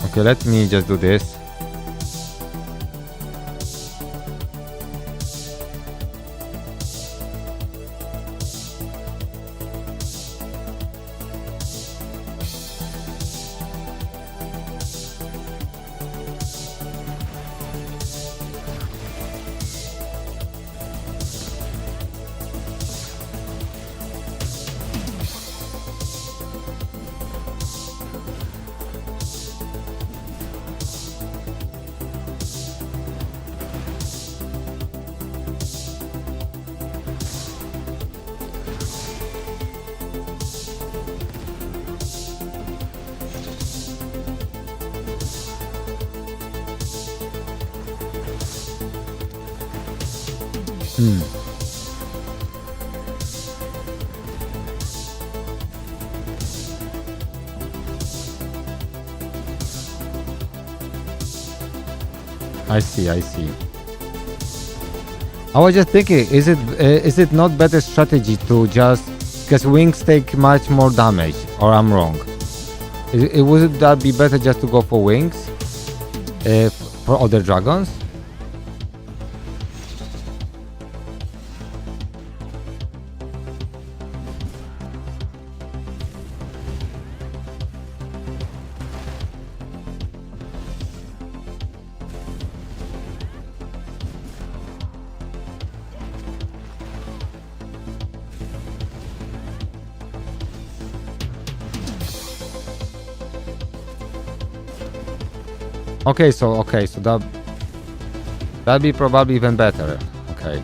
Okay, let me just do this. I see. I was just thinking, is it not better strategy to just, because wings take much more damage, or I'm wrong? Would that be better just to go for wings for other dragons? Okay, so that'd be probably even better. Okay.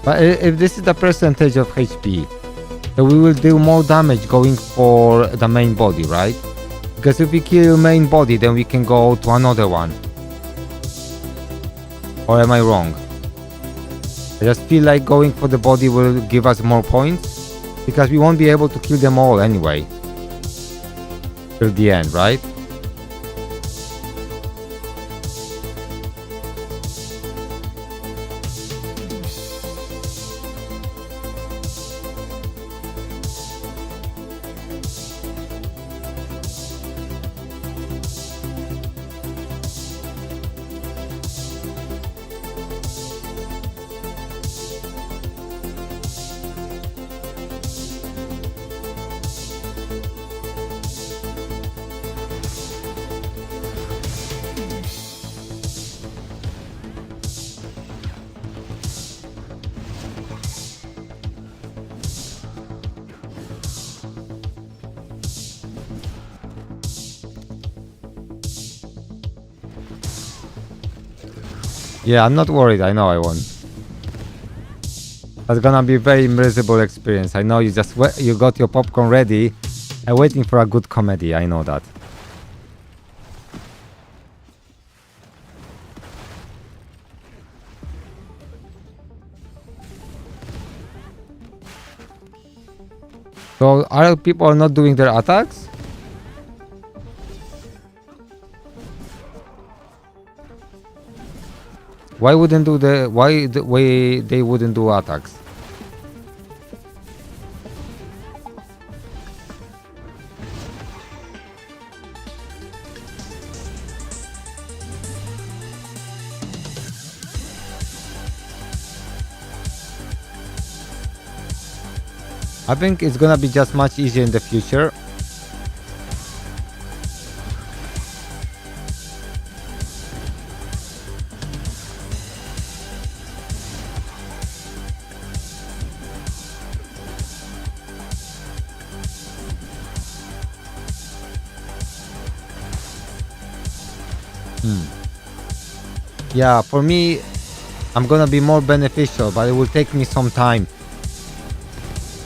But if this is the percentage of HP, then we will do more damage going for the main body, right? Because if we kill main body, then we can go to another one. Or am I wrong? I just feel like going for the body will give us more points, because we won't be able to kill them all anyway till the end, right? Yeah, I'm not worried. I know I won. That's gonna be a very miserable experience. I know you just you got your popcorn ready and waiting for a good comedy. I know that. So are people not doing their attacks? Why wouldn't do why the way they wouldn't do attacks? I think it's gonna be just much easier in the future. Yeah, for me, I'm gonna be more beneficial, but it will take me some time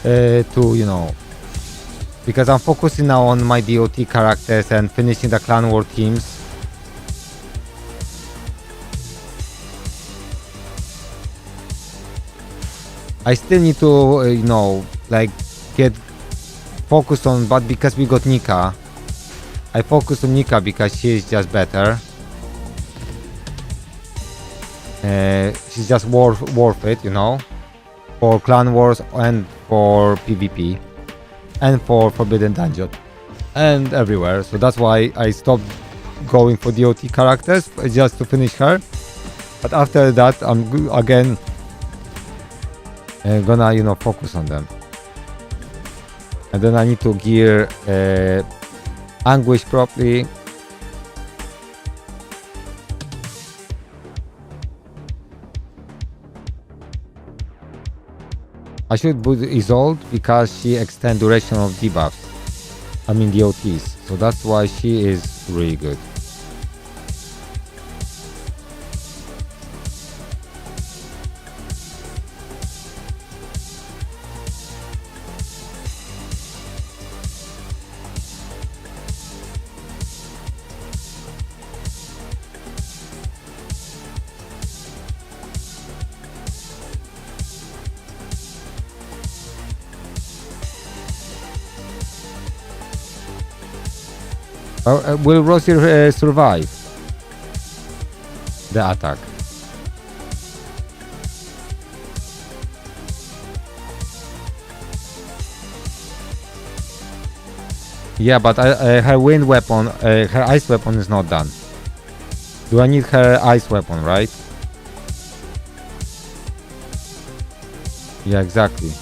to, because I'm focusing now on my DOT characters and finishing the clan war teams. I still need to, like get focused on, but because we got Nika, I focus on Nika because she is just better. She's just worth it, for clan wars and for PvP and for Forbidden Dungeon and everywhere. So that's why I stopped going for DOT characters just to finish her. But after that, I'm again gonna focus on them. And then I need to gear Anguish properly. I should put Isolde because she extends duration of debuffs. I mean DOTs. So that's why she is really good. Will Rosir survive the attack? Yeah, but her wind weapon, her ice weapon is not done. Do I need her ice weapon, right? Yeah, exactly.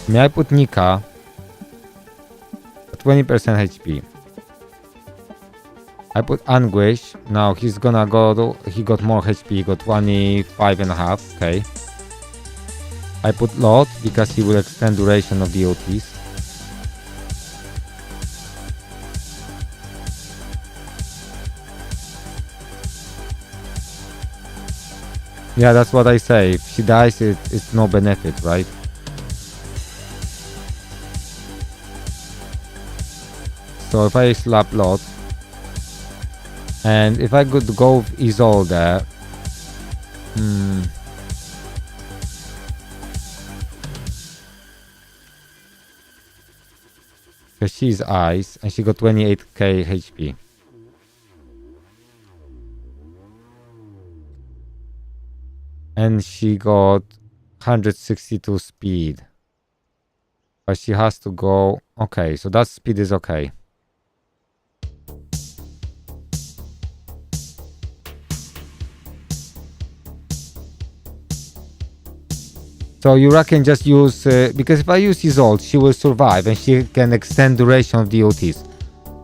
May I put Nika? 20% HP. I put Anguish. Now he's gonna go. He got more HP. He got 25.5. Okay. I put Lot because he will extend duration of DOTs. Yeah, that's what I say. If she dies, it's no benefit, right? So if I slap Lot, and if I could go with Isolde, because she's ice and she got 28k HP. And she got 162 speed. But she has to go. Okay, so that speed is okay. So you reckon just use, because if I use Isolde, she will survive and she can extend duration of DOTs.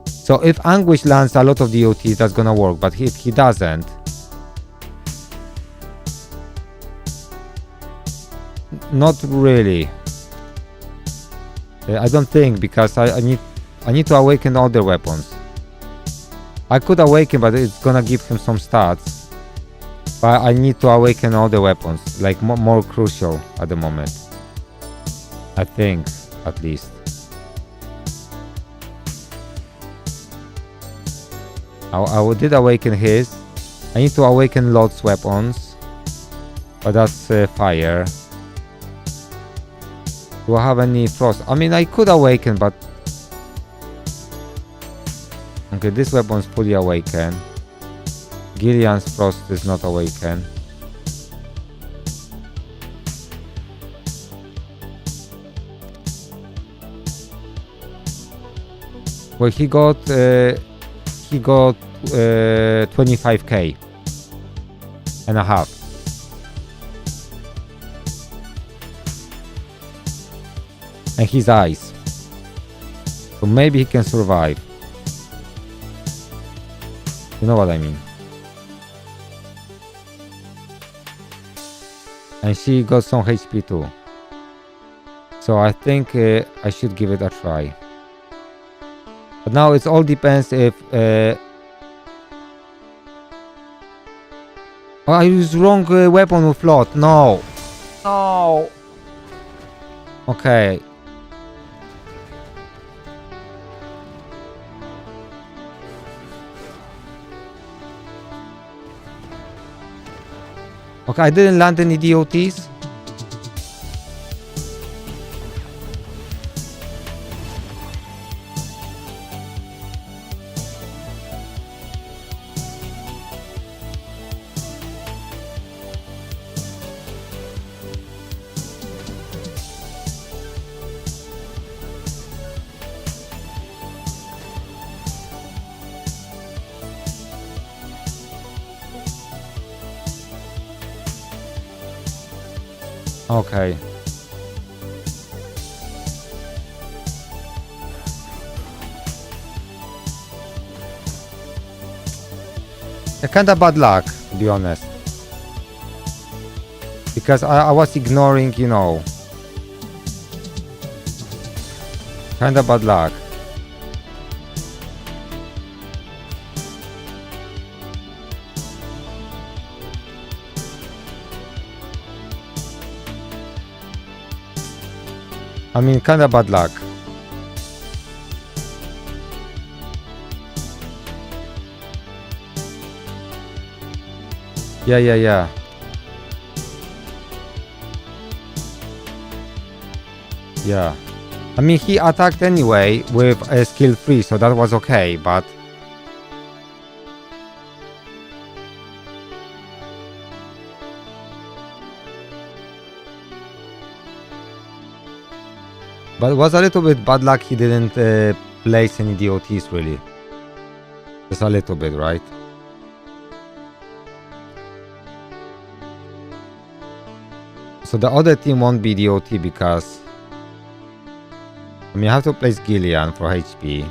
So if Anguish lands a lot of DOTs, that's gonna work, but if he doesn't, not really. I don't think, because I need to awaken all their weapons. I could awaken, but it's gonna give him some stats. But I need to awaken all the weapons, like more crucial at the moment. I think, at least. I did awaken his. I need to awaken Lot's weapons. But that's fire. Do I have any frost? I mean, I could awaken, but... Okay, this weapon's fully awakened. Gillian's frost is not awakened. Well, he got 25k and a half. And he's ice. So maybe he can survive. You know what I mean? And she got some HP too. So I think I should give it a try. But now it all depends if Oh, I used wrong weapon with float. No. No. Okay. Okay, I didn't land any DOTs. Okay. Kinda bad luck, to be honest. Because I was ignoring, you know. Kinda bad luck. I mean, kinda bad luck. Yeah. Yeah. I mean, he attacked anyway with a skill 3, so that was okay, but... But it was a little bit bad luck he didn't place any DOTs, really. Just a little bit, right? So the other team won't be DOT because... I mean, I have to place Gillian for HP.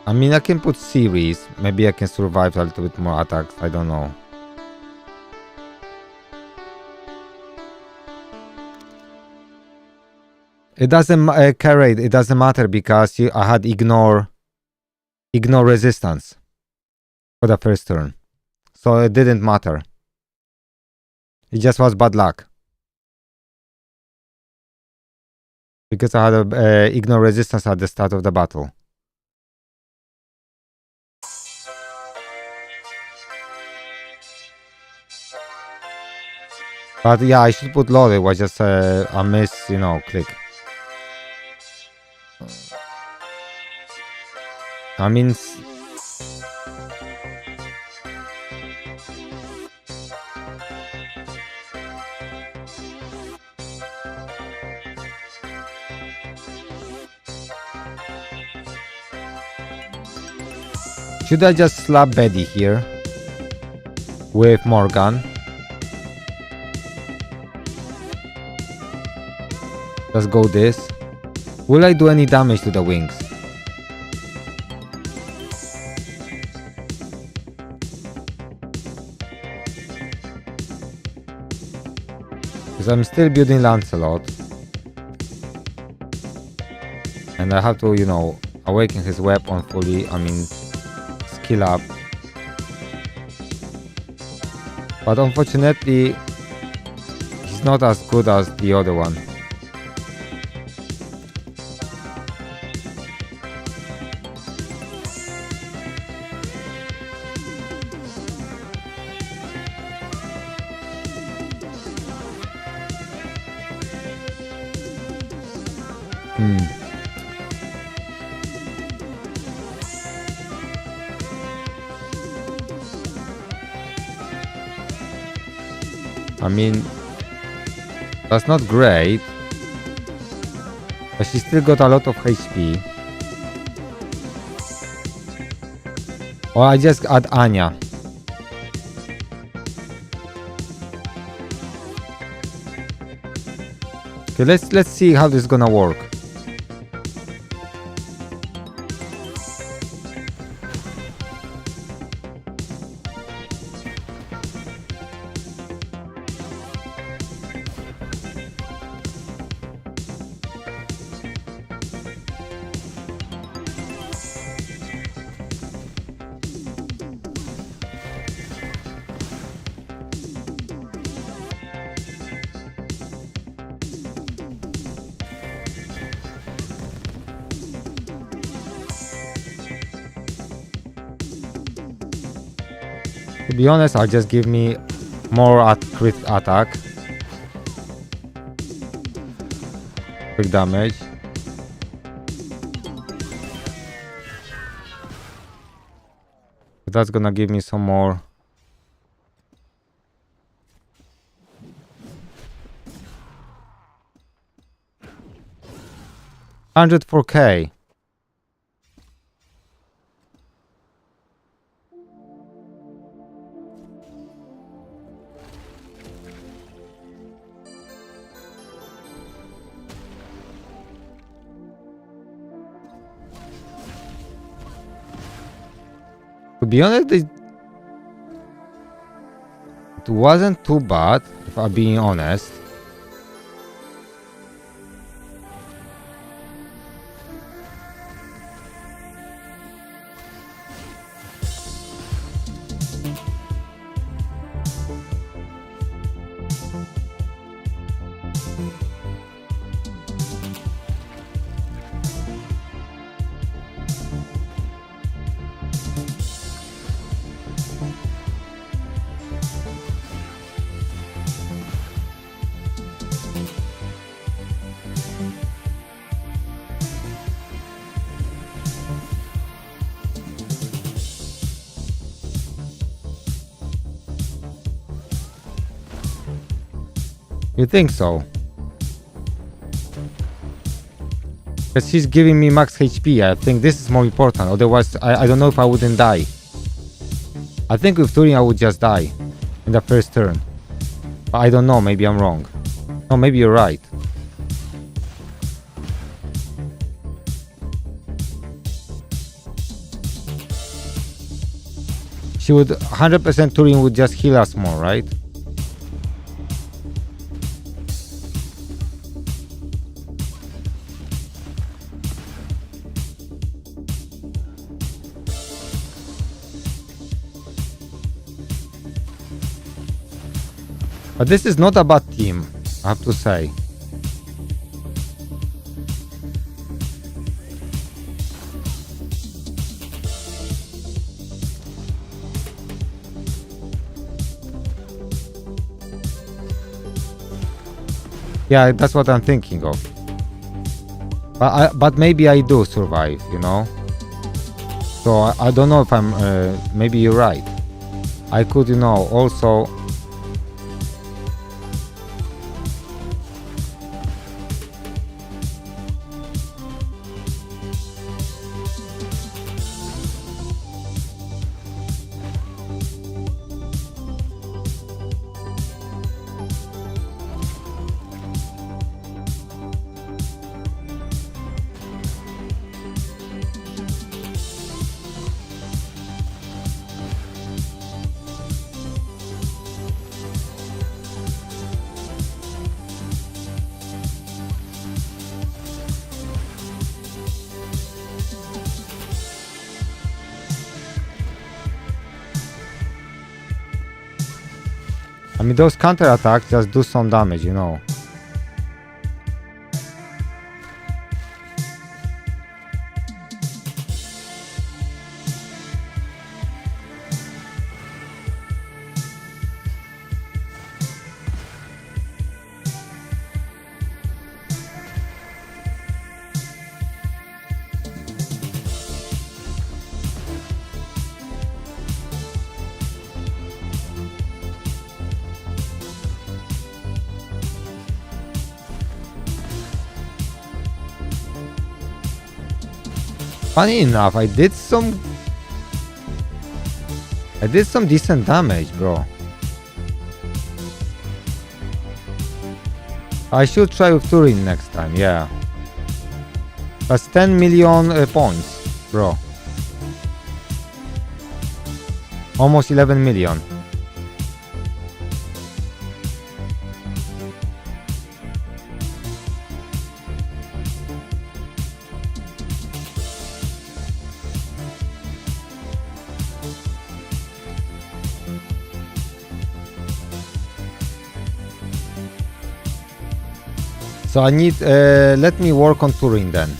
I mean, I can put series. Maybe I can survive a little bit more attacks. I don't know. It doesn't carry. It doesn't matter because I had ignore resistance for the first turn, so it didn't matter. It just was bad luck because I had a ignore resistance at the start of the battle. But yeah, I should put load. It was just a miss, you know, click. I mean, should I just slap Betty here with Morgan? Let's go this. Will I do any damage to the wings? Because I'm still building Lancelot. And I have to, you know, awaken his weapon fully. I mean, skill up. But unfortunately, he's not as good as the other one. I mean, that's not great, but she still got a lot of HP. Or I just add Anya. Okay, let's see how this is gonna work. To be honest, I'll just give me more at crit attack. Quick damage. That's gonna give me some more. $104K. To be honest, it wasn't too bad, if I'm being honest. You think so? Because he's giving me max HP. I think this is more important. Otherwise, I don't know if I wouldn't die. I think with Turing I would just die in the first turn. But I don't know. Maybe I'm wrong. No, maybe you're right. She would 100% Turing would just heal us more, right? But this is not a bad team, I have to say. Yeah, that's what I'm thinking of. But maybe I do survive, you know? So I don't know if I'm... maybe you're right. I could, you know, also... I mean, those counter attacks just do some damage, you know. Funny enough, I did some decent damage, bro. I should try with Turing next time, yeah. That's 10 million points, bro. Almost 11 million. So I need, let me work on Turing then,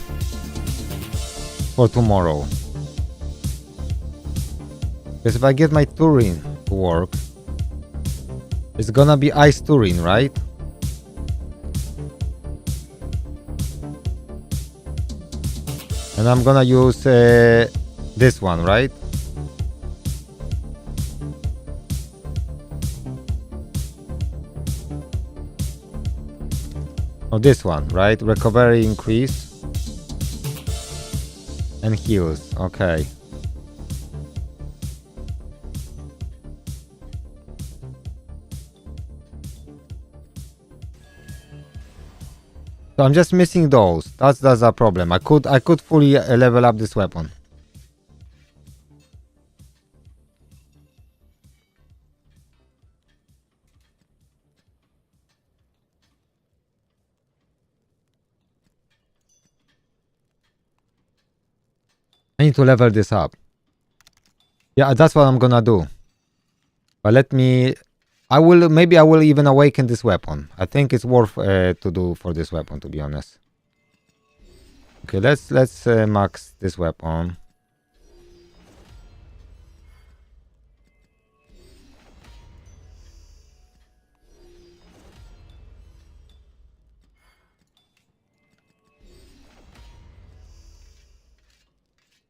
for tomorrow. Because if I get my Turing to work. It's gonna be ice touring, right? And I'm gonna use this one, right? Oh, this one, right? Recovery increase and heals. Okay. So I'm just missing those. That's a problem. I could fully level up this weapon. I need to level this up. Yeah, that's what I'm gonna do. But maybe I will even awaken this weapon. I think it's worth to do for this weapon, to be honest. Okay, let's max this weapon.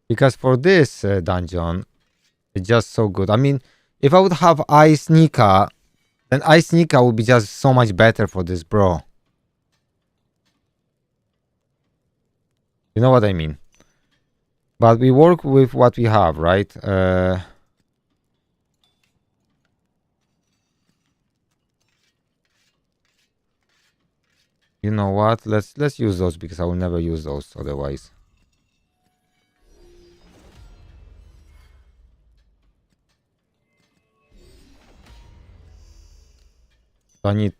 Because for this dungeon, it's just so good. I mean, if I would have Ice Nika, then Ice Nika would be just so much better for this, bro. You know what I mean? But we work with what we have, right? You know what? Let's use those because I will never use those otherwise. So I need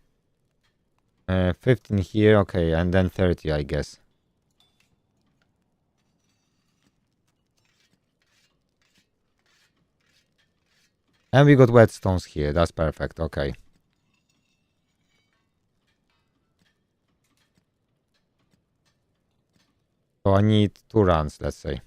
15 here, okay, and then 30, I guess. And we got whetstones here. That's perfect. Okay. So I need 2 runs, let's say.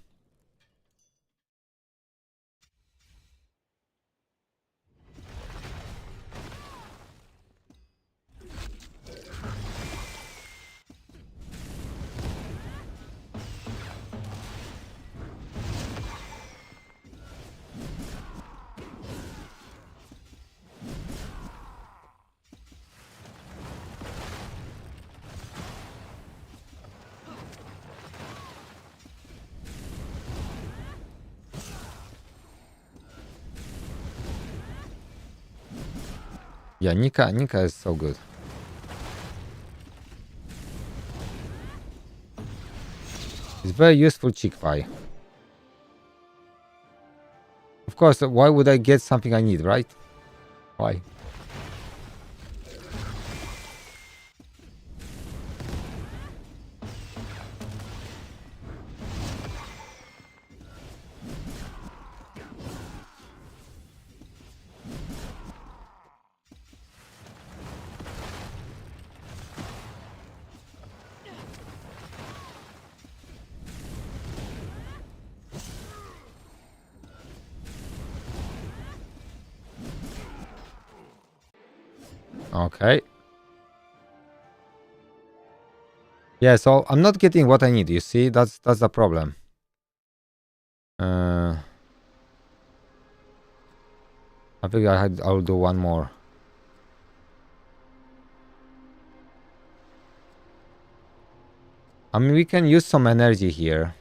Yeah, Nika is so good. It's very useful chick fire. Of course, why would I get something I need, right? Why? Okay. Yeah, so I'm not getting what I need, you see? That's the problem. I think I'll do one more. I mean, we can use some energy here.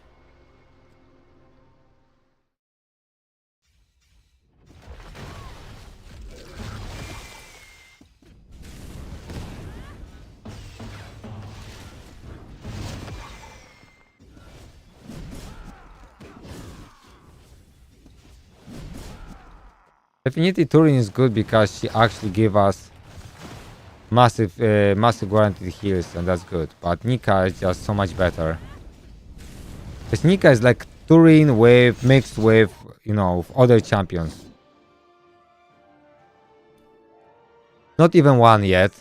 Definitely Turin is good because she actually gave us massive guaranteed heals, and that's good. But Nika is just so much better. Because Nika is like Turin with mixed with, you know, other champions. Not even one yet.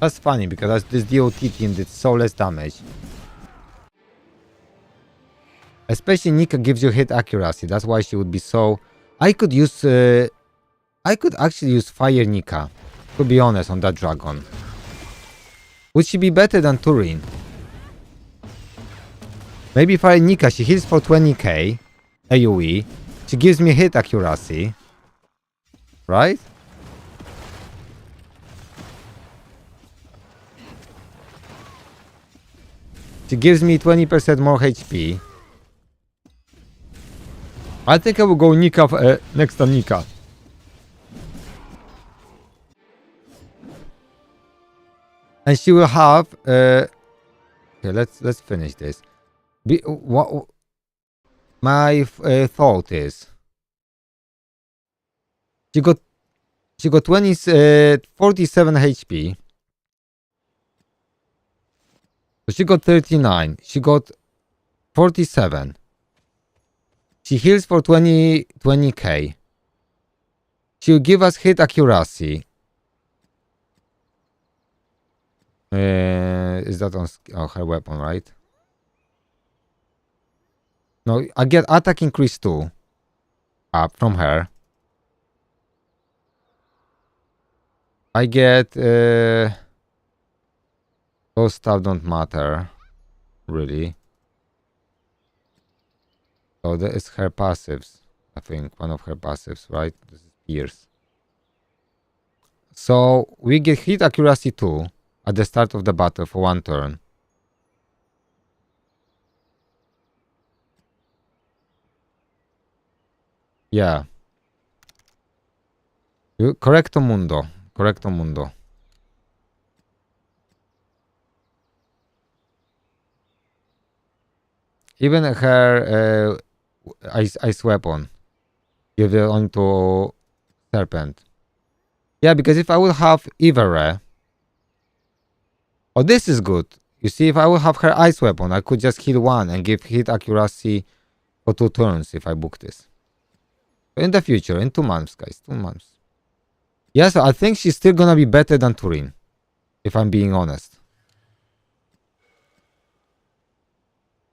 That's funny because this DOT team did so less damage. Especially Nika gives you hit accuracy. That's why she would be so... I could use... I could actually use Fire Nika, to be honest, on that dragon. Would she be better than Turin? Maybe Fire Nika, she hits for 20k AoE. She gives me hit accuracy. Right? She gives me 20% more HP. I think I will go Nika next to Nika. And she will have... okay, let's finish this. My thought is... She got 47 HP. So she got 39. She got 47. She heals for 20k. She'll give us hit accuracy. Is that on her weapon, right? No, I get attack increase 2 up from her. I get those stuff don't matter really. So that is her passives. I think one of her passives, right? This is Pierce. So we get hit accuracy 2 at the start of the battle for 1 turn. Yeah. Correcto mundo. Correcto mundo. Even her ice weapon. Give it onto Serpent. Yeah, because if I would have Ivere... Oh, this is good. You see, if I would have her ice weapon, I could just heal 1 and give hit accuracy for 2 turns if I book this. In the future, in 2 months, guys. 2 months. Yeah, so I think she's still gonna be better than Turin. If I'm being honest.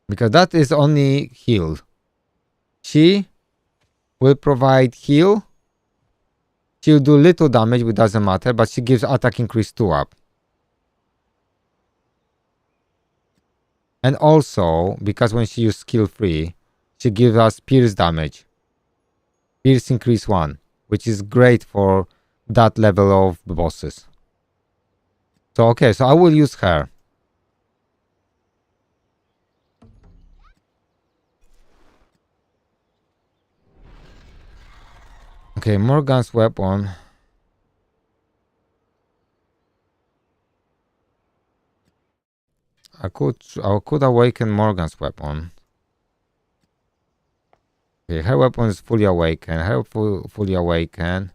Because that is only heal. She will provide heal. She'll do little damage, which doesn't matter, but she gives attack increase 2 up. And also, because when she uses skill 3, she gives us pierce damage. Pierce increase 1, which is great for that level of bosses. So, okay, so I will use her. Okay, Morgan's weapon. I could awaken Morgan's weapon. Okay, her weapon is fully awakened. Her fully awakened.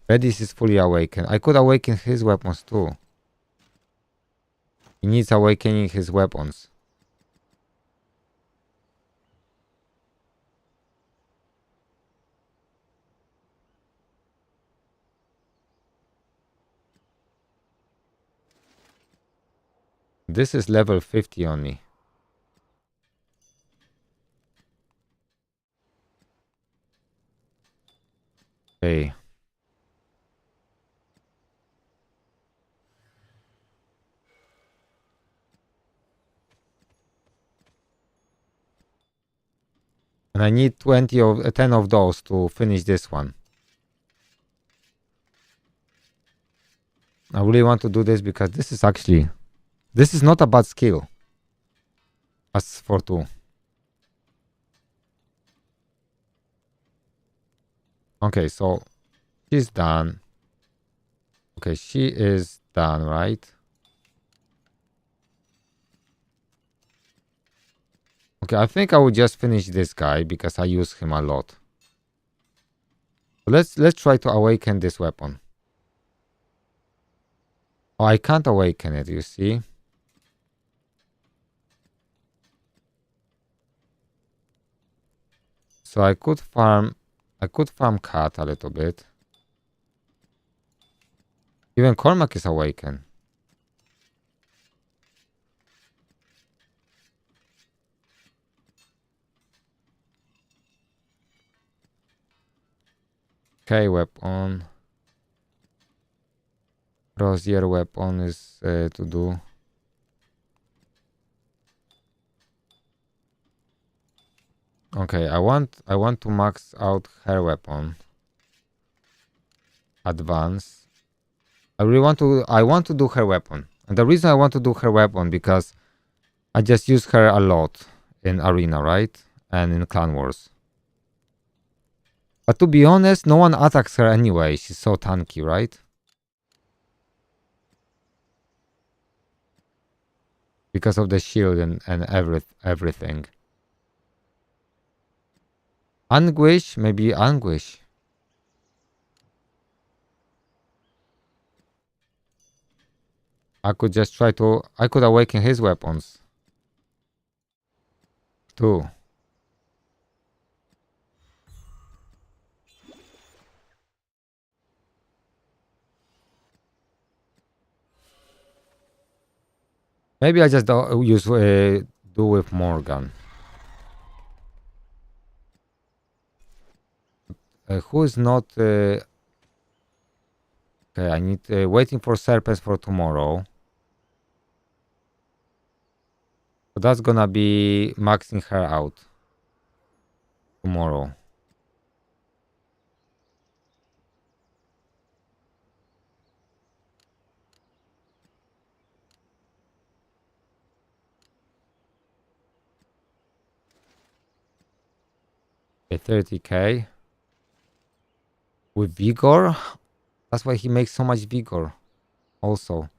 Redis is fully awakened. I could awaken his weapons too. He needs awakening his weapons. This is level 50 only. Okay. And I need 10 of those to finish this one. I really want to do this because this is actually... This is not a bad skill. As for 2. Okay, so she's done. Okay, she is done, right? Okay, I think I will just finish this guy because I use him a lot. Let's try to awaken this weapon. Oh, I can't awaken it, you see? So I could farm Cat a little bit. Even Cormac is awakened. Okay, weapon. Crozier weapon is to do. Okay, I want to max out her weapon. Advance. I want to do her weapon. And the reason I want to do her weapon because I just use her a lot in arena, right? And in clan wars. But to be honest, no one attacks her anyway. She's so tanky, right? Because of the shield and everything. Anguish? Maybe Anguish. I could just try to... I could awaken his weapons. Too. Maybe I just use do with Morgan. Who is not... okay, I need... waiting for Serpents for tomorrow. So that's gonna be maxing her out. Tomorrow. Okay, 30k. With Vigor? That's why he makes so much Vigor. Also.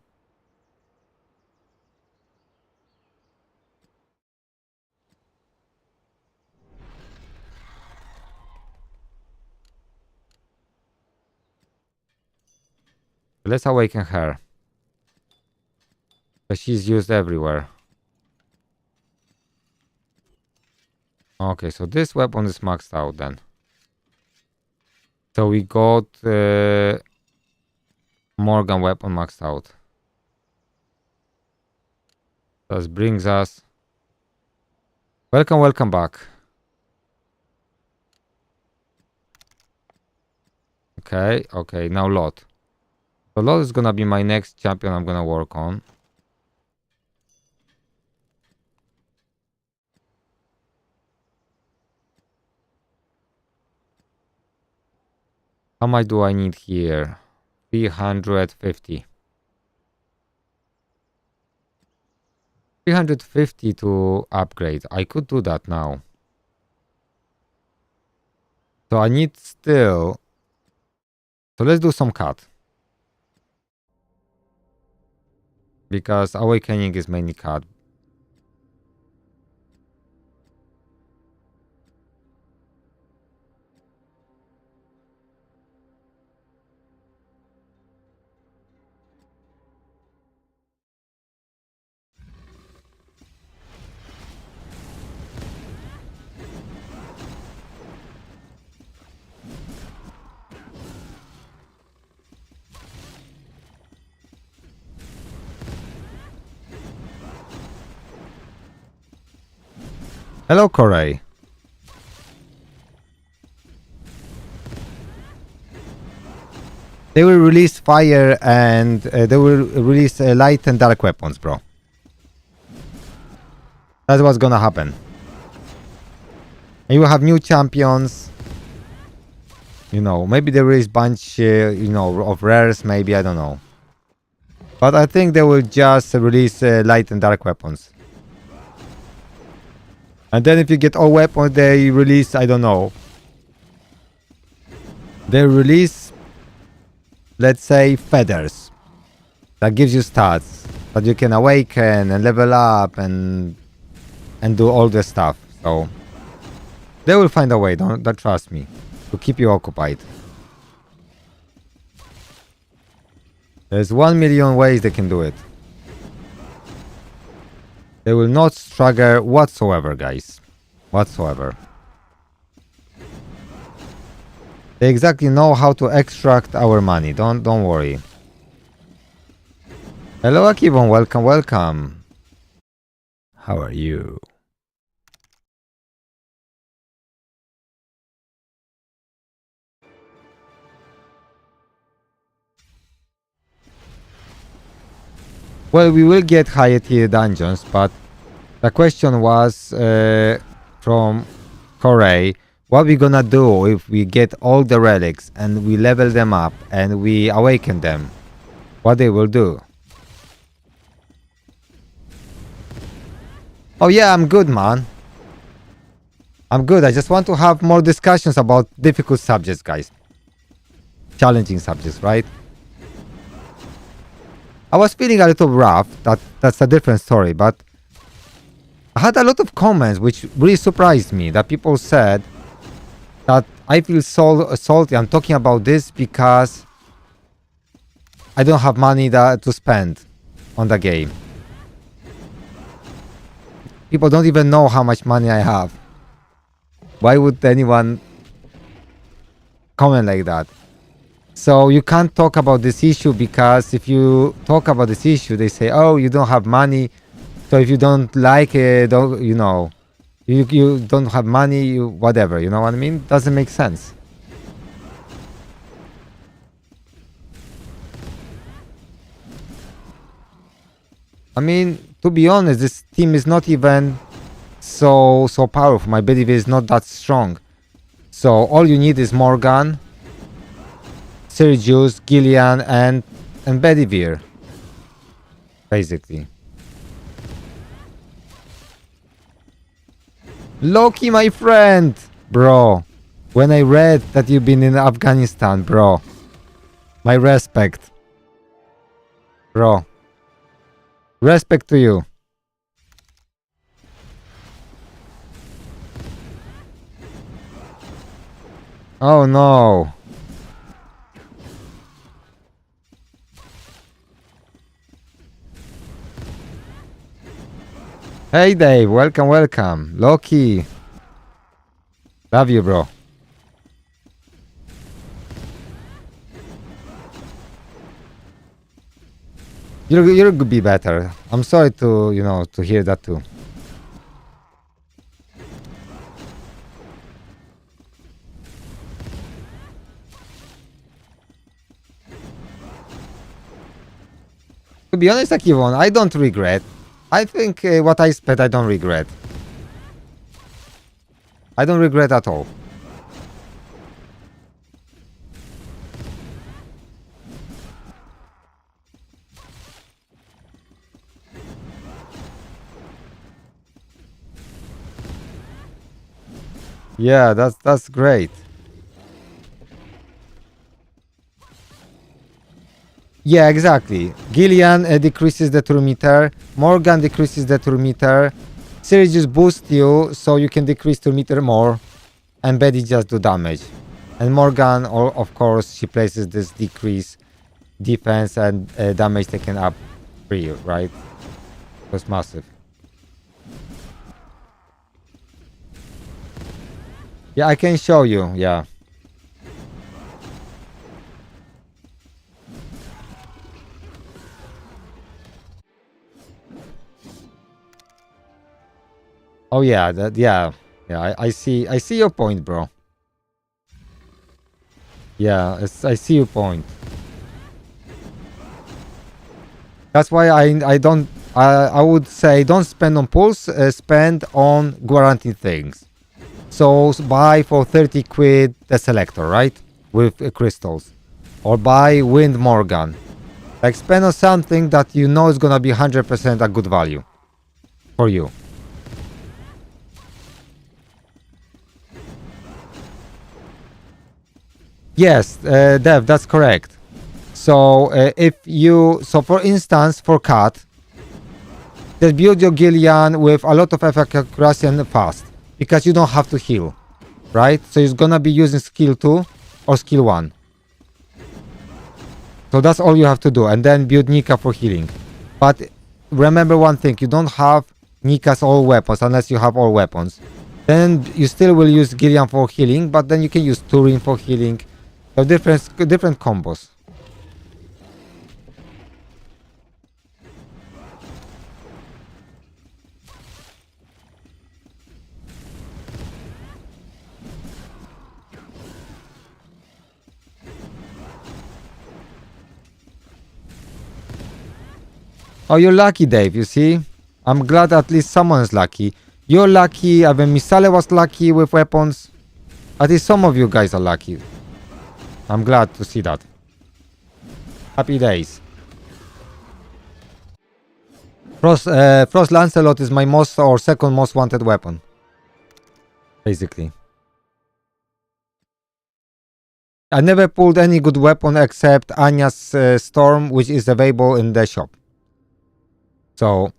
Let's awaken her. But she's used everywhere. Okay, so this weapon is maxed out then. So we got Morgan weapon maxed out. That brings us... Welcome back. Okay, now Lot. So Lot is gonna be my next champion I'm gonna work on. How much do I need here? 350. 350 to upgrade. I could do that now. So I need still... So let's do some cut. Because awakening is mainly cut. Hello, Corey. They will release fire and they will release light and dark weapons, bro. That's what's gonna happen. And you will have new champions. You know, maybe they release bunch, of rares, maybe, I don't know. But I think they will just release light and dark weapons. And then if you get all weapons, they release, I don't know. They release, let's say, feathers. That gives you stats. That you can awaken and level up and do all the stuff. So they will find a way, don't trust me, to keep you occupied. There's 1 million ways they can do it. They will not struggle whatsoever, guys. Whatsoever. They exactly know how to extract our money. Don't worry. Hello, Akibon. Welcome. How are you? Well, we will get higher tier dungeons, but the question was from Corey, what we gonna do if we get all the relics and we level them up and we awaken them? What they will do? Oh yeah, I'm good, man. I'm good. I just want to have more discussions about difficult subjects, guys. Challenging subjects, right? I was feeling a little rough. That's a different story, but I had a lot of comments which really surprised me, that people said that I feel so salty. I'm talking about this because I don't have money to spend on the game. People don't even know how much money I have. Why would anyone comment like that? So you can't talk about this issue, because if you talk about this issue, they say, oh, you don't have money. So if you don't like it, you don't have money, whatever, you know what I mean? Doesn't make sense. I mean, to be honest, this team is not even so powerful. My belief is not that strong. So all you need is Morgan, Sirius, Gillian, and Bedivere, basically. Loki, my friend, bro. When I read that you've been in Afghanistan, bro, my respect, bro. Respect to you. Oh no. Hey Dave, welcome, welcome. Loki. Love you, bro. You could be better. I'm sorry to hear that too. To be honest, Akivon, I don't regret. I think what I spent, I don't regret. I don't regret at all. Yeah, that's great. Yeah, exactly. Gillian decreases the turn meter. Morgan decreases the turn meter. Sirius just boosts you so you can decrease turn meter more. And Betty just do damage. And Morgan, of course, she places this decrease defense and damage taken up for you, right? That's massive. Yeah, I can show you, yeah. Oh yeah, I see your point, bro. Yeah, I see your point. That's why I don't I would say don't spend on pulls, spend on guaranteed things. So buy for 30 quid the selector, right? With crystals. Or buy Wind Morgan. Like spend on something that you know is gonna be 100% a good value for you. Yes, Dev, that's correct. So for instance, for Cat, just build your Gillian with a lot of accuracy and fast, because you don't have to heal, right? So it's gonna be using skill 2 or skill 1. So that's all you have to do, and then build Nika for healing. But remember one thing, you don't have Nika's all weapons unless you have all weapons. Then you still will use Gillian for healing, but then you can use Turin for healing. So different combos. Oh, you're lucky, Dave, you see? I'm glad at least someone's lucky. You're lucky, even Misale was lucky with weapons. At least some of you guys are lucky. I'm glad to see that. Happy days. Frost Lancelot is my most or second most wanted weapon. Basically. I never pulled any good weapon except Anya's Storm, which is available in the shop. So...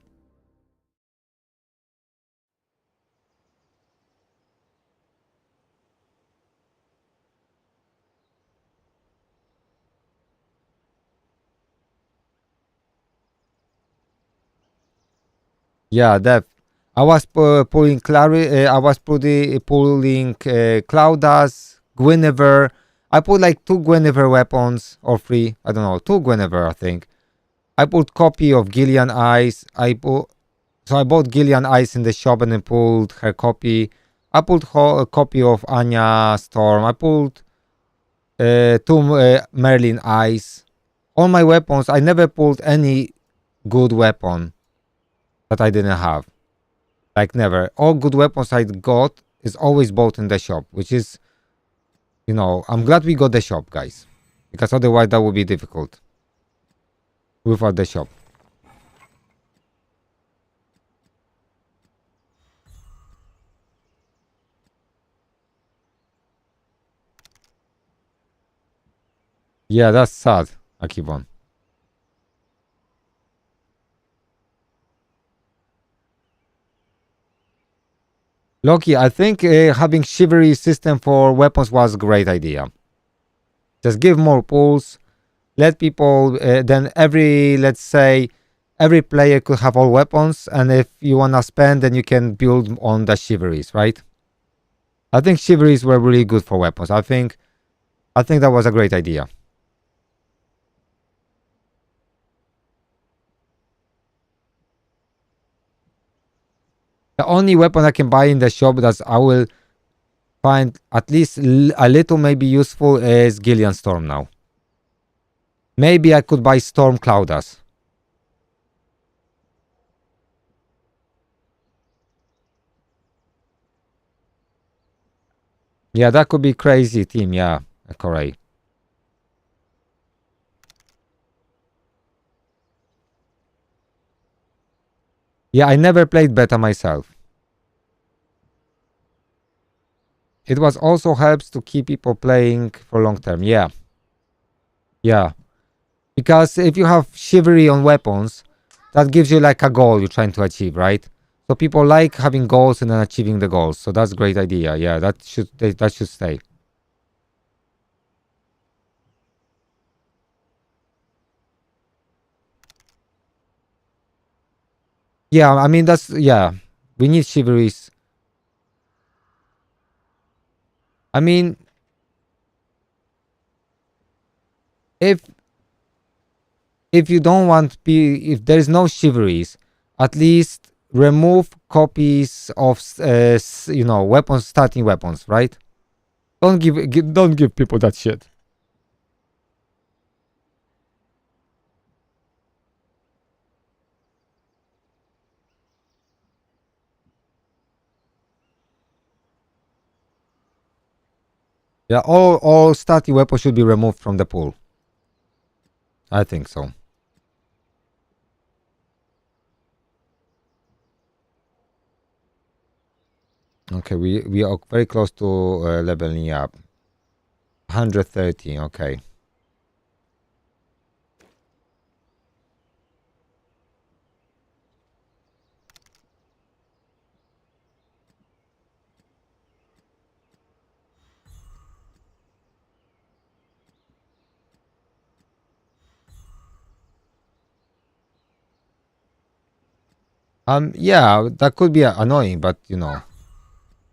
yeah, that I was pulling Cloudas, Guinevere. I put like 2 Guinevere weapons or 3. I don't know, 2 Guinevere, I think. I pulled copy of Gillian Eyes. So I bought Gillian Eyes in the shop and then pulled her copy. I pulled a copy of Anya Storm. I pulled 2 Merlin Eyes. All my weapons, I never pulled any good weapon that I didn't have. Like never. All good weapons I got is always bought in the shop, which is, you know, I'm glad we got the shop, guys. Because otherwise that would be difficult. Without the shop. Yeah, that's sad, Akibon. Loki, I think having chivalry system for weapons was a great idea. Just give more pulls, let people, then let's say, every player could have all weapons, and if you wanna spend, then you can build on the chivalries, right? I think chivalries were really good for weapons. I think that was a great idea. The only weapon I can buy in the shop that I will find at least a little maybe useful is Gillian Storm now. Maybe I could buy Storm Cloudas. Yeah, that could be crazy team, yeah, correct. Yeah, I never played beta myself. It was also helps to keep people playing for long term, yeah. Yeah. Because if you have chivalry on weapons, that gives you like a goal you're trying to achieve, right? So people like having goals and then achieving the goals. So that's a great idea. Yeah, that should stay. Yeah, I mean we need chivalries. I mean, if you don't want if there is no chivalries, at least remove copies of weapons, starting weapons, right? Don't give people that shit. Yeah, all starting weapons should be removed from the pool. I think so. Okay, we are very close to leveling up. 130, okay. Yeah, that could be annoying, but you know,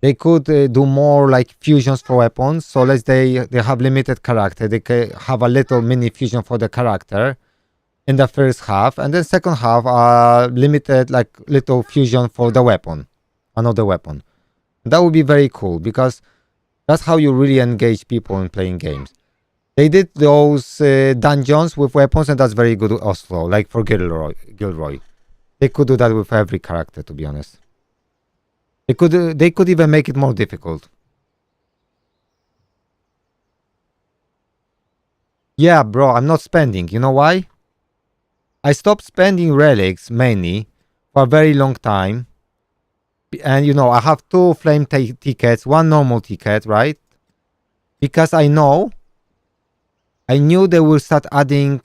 they could do more like fusions for weapons. So let's they have limited character. They can have a little mini fusion for the character in the first half, and then second half limited like little fusion for the weapon, another weapon. That would be very cool because that's how you really engage people in playing games. They did those dungeons with weapons, and that's very good also, like for Gilroy. They could do that with every character, to be honest. They could even make it more difficult. Yeah, bro, I'm not spending. You know why? I stopped spending relics mainly for a very long time. And you know, I have two flame tickets, one normal ticket, right? Because I knew they will start adding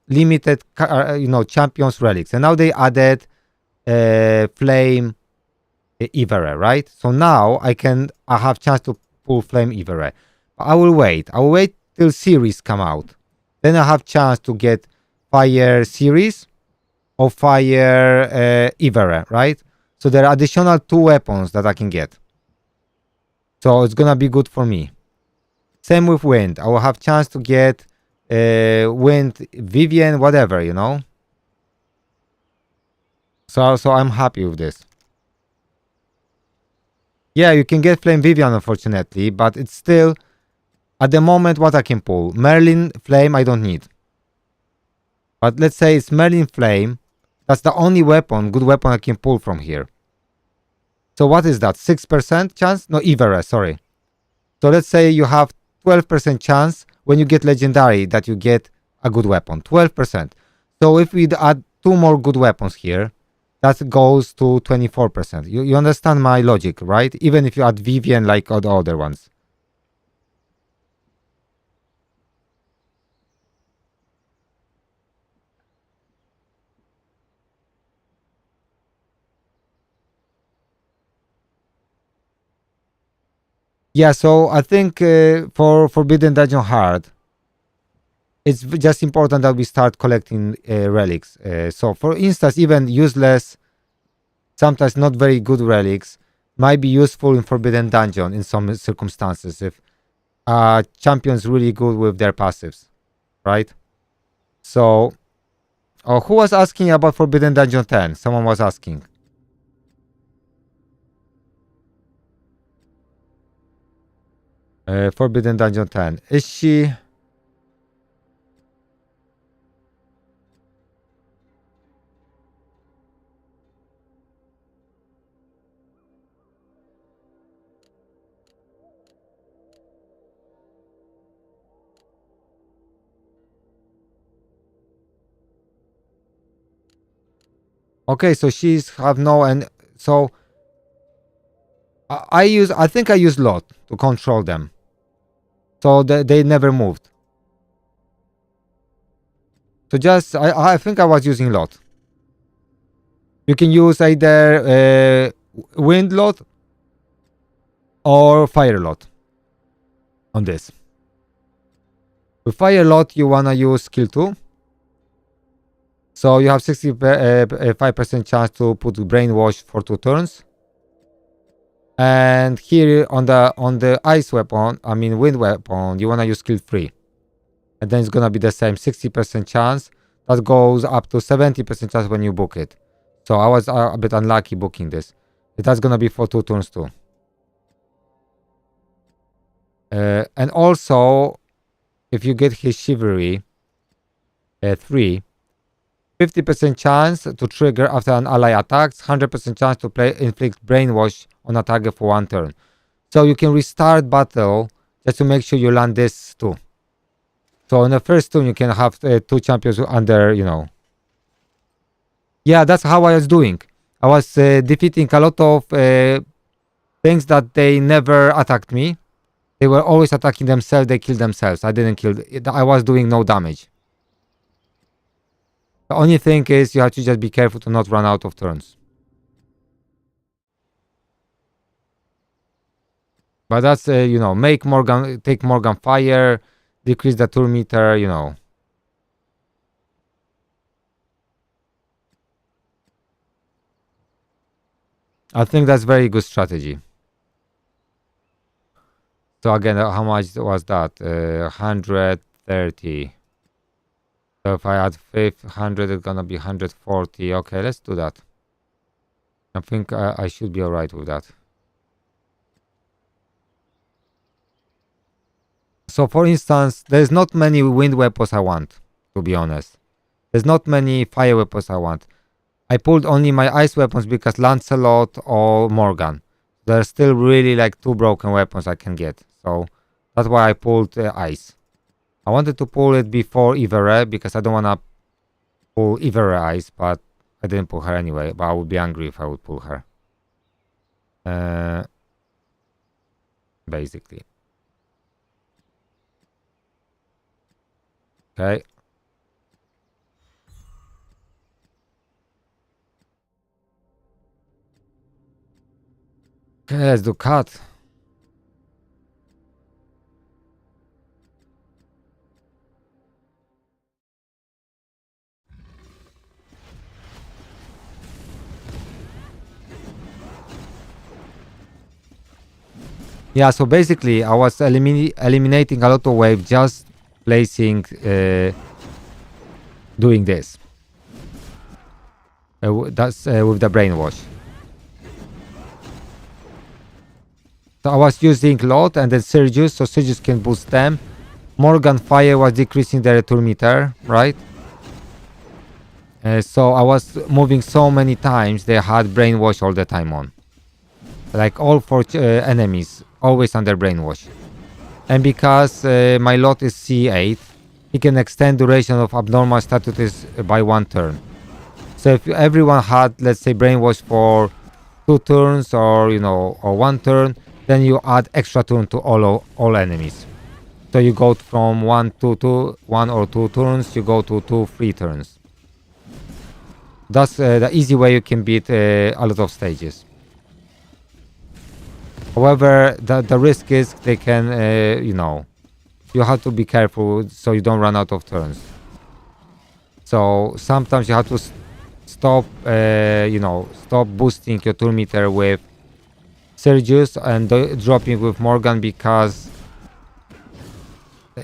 limited, champions relics, and now they added flame Ivere, right? So now I have chance to pull flame Ivere. I will wait. I will wait till series come out. Then I have chance to get fire series or fire Ivere, right? So there are additional two weapons that I can get. So it's gonna be good for me. Same with wind. I will have chance to get wind Vivian, whatever, you know. So I'm happy with this. Yeah, you can get flame Vivian, unfortunately, but it's still at the moment what I can pull. Merlin flame I don't need. But let's say it's Merlin flame. That's the only weapon, good weapon I can pull from here. So what is that? 6% chance? No, Ivere, sorry. So let's say you have 12% chance when you get legendary that you get a good weapon. 12%. So if we add two more good weapons here, that goes to 24%. You understand my logic, right? Even if you add Vivian like all the other ones. Yeah, so I think for Forbidden Dungeon Hard, it's just important that we start collecting relics. So for instance, even useless, sometimes not very good relics might be useful in Forbidden Dungeon in some circumstances if champion's really good with their passives, right? So, who was asking about Forbidden Dungeon 10? Someone was asking. Forbidden Dungeon 10. Is she... Okay, so she's have no... and so... I think I use lot to control them. So they never moved. So just, I think I was using lot. You can use either wind lot or fire lot on this. With fire lot, you wanna use skill 2. So you have 65% chance to put brainwash for 2 turns. And here on the ice weapon, I mean wind weapon, you wanna use skill 3. And then it's gonna be the same 60% chance. That goes up to 70% chance when you book it. So I was a bit unlucky booking this. That's gonna be for 2 turns too. And also, if you get his chivalry 3, 50% chance to trigger after an ally attacks, 100% chance to inflict brainwash on a target for 1 turn. So you can restart battle just to make sure you land this too. So in the first turn you can have 2 champions under, you know. Yeah, that's how I was doing. I was defeating a lot of things that they never attacked me. They were always attacking themselves, they killed themselves. I didn't kill, I was doing no damage. The only thing is you have to just be careful to not run out of turns. But that's, make Morgan, take Morgan fire, decrease the turn meter, you know. I think that's very good strategy. So again, how much was that? 130. So if I add 500, it's gonna be 140. Okay, let's do that. I think I should be alright with that. So for instance, there's not many wind weapons I want, to be honest. There's not many fire weapons I want. I pulled only my ice weapons because Lancelot or Morgan. There's still really like 2 broken weapons I can get. So that's why I pulled ice. I wanted to pull it before Ivere because I don't want to pull Ivere ice, but I didn't pull her anyway. But I would be angry if I would pull her. Basically. Okay. Okay, let's do cut. Yeah, so basically I was eliminating a lot of waves just placing, doing this. That's with the brainwash. So I was using Lot and then Sergius, so Sergius can boost them. Morgan Fire was decreasing the return meter, right? So I was moving so many times they had brainwash all the time on. Like all 4 enemies, always under brainwash. And because my Lot is C8, he can extend duration of abnormal statuses by 1 turn. So if everyone had, let's say, brainwash for 2 turns or, or 1 turn, then you add extra turn to all enemies. So you go from 1 to 2, 1 or 2 turns, you go to 2, 3 turns. That's the easy way you can beat a lot of stages. However, the risk is they can, you have to be careful so you don't run out of turns. So sometimes you have to stop, stop boosting your turn meter with Sergius and dropping with Morgan because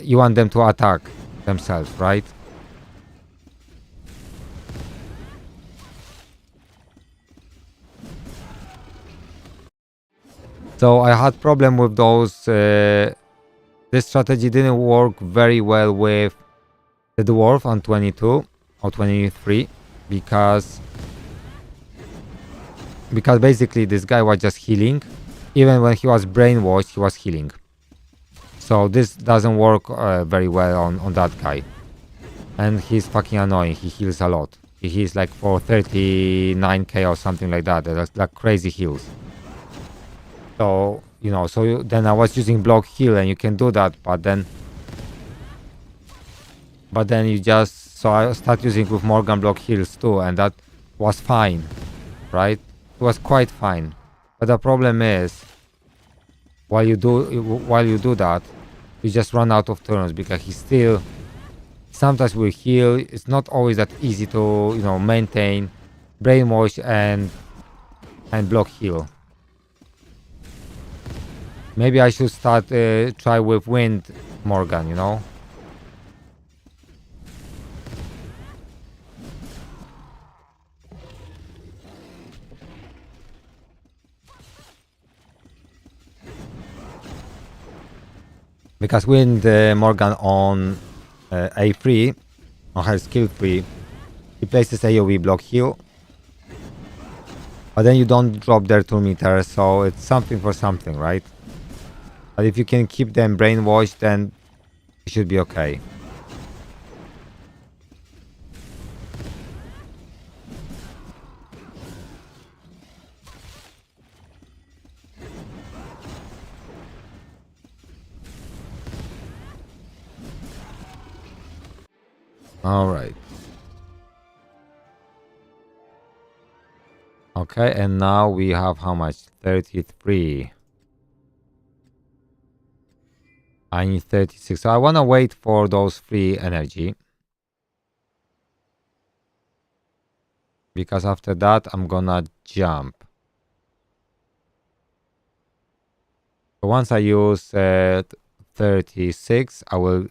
you want them to attack themselves, right? So I had problem with those. This strategy didn't work very well with the dwarf on 22 or 23 because basically this guy was just healing. Even when he was brainwashed, he was healing. So this doesn't work very well on that guy. And he's fucking annoying. He heals a lot. He heals like for 39k or something like that. That's like crazy heals. So, then I was using block heal and you can do that, but then you just, so I start using with Morgan block heals too, and that was fine, right? It was quite fine. But the problem is, while you do that, you just run out of turns because he still sometimes will heal. It's not always that easy to, maintain brainwash and block heal. Maybe I should start try with wind Morgan, Because wind Morgan on A3, on her skill 3, he places AoE block heal. But then you don't drop their 2 meter, so it's something for something, right? But if you can keep them brainwashed, then it should be okay. All right. Okay, and now we have how much? 33. I need 36. So I want to wait for those free energy. Because after that, I'm gonna jump. So once I use 36, I will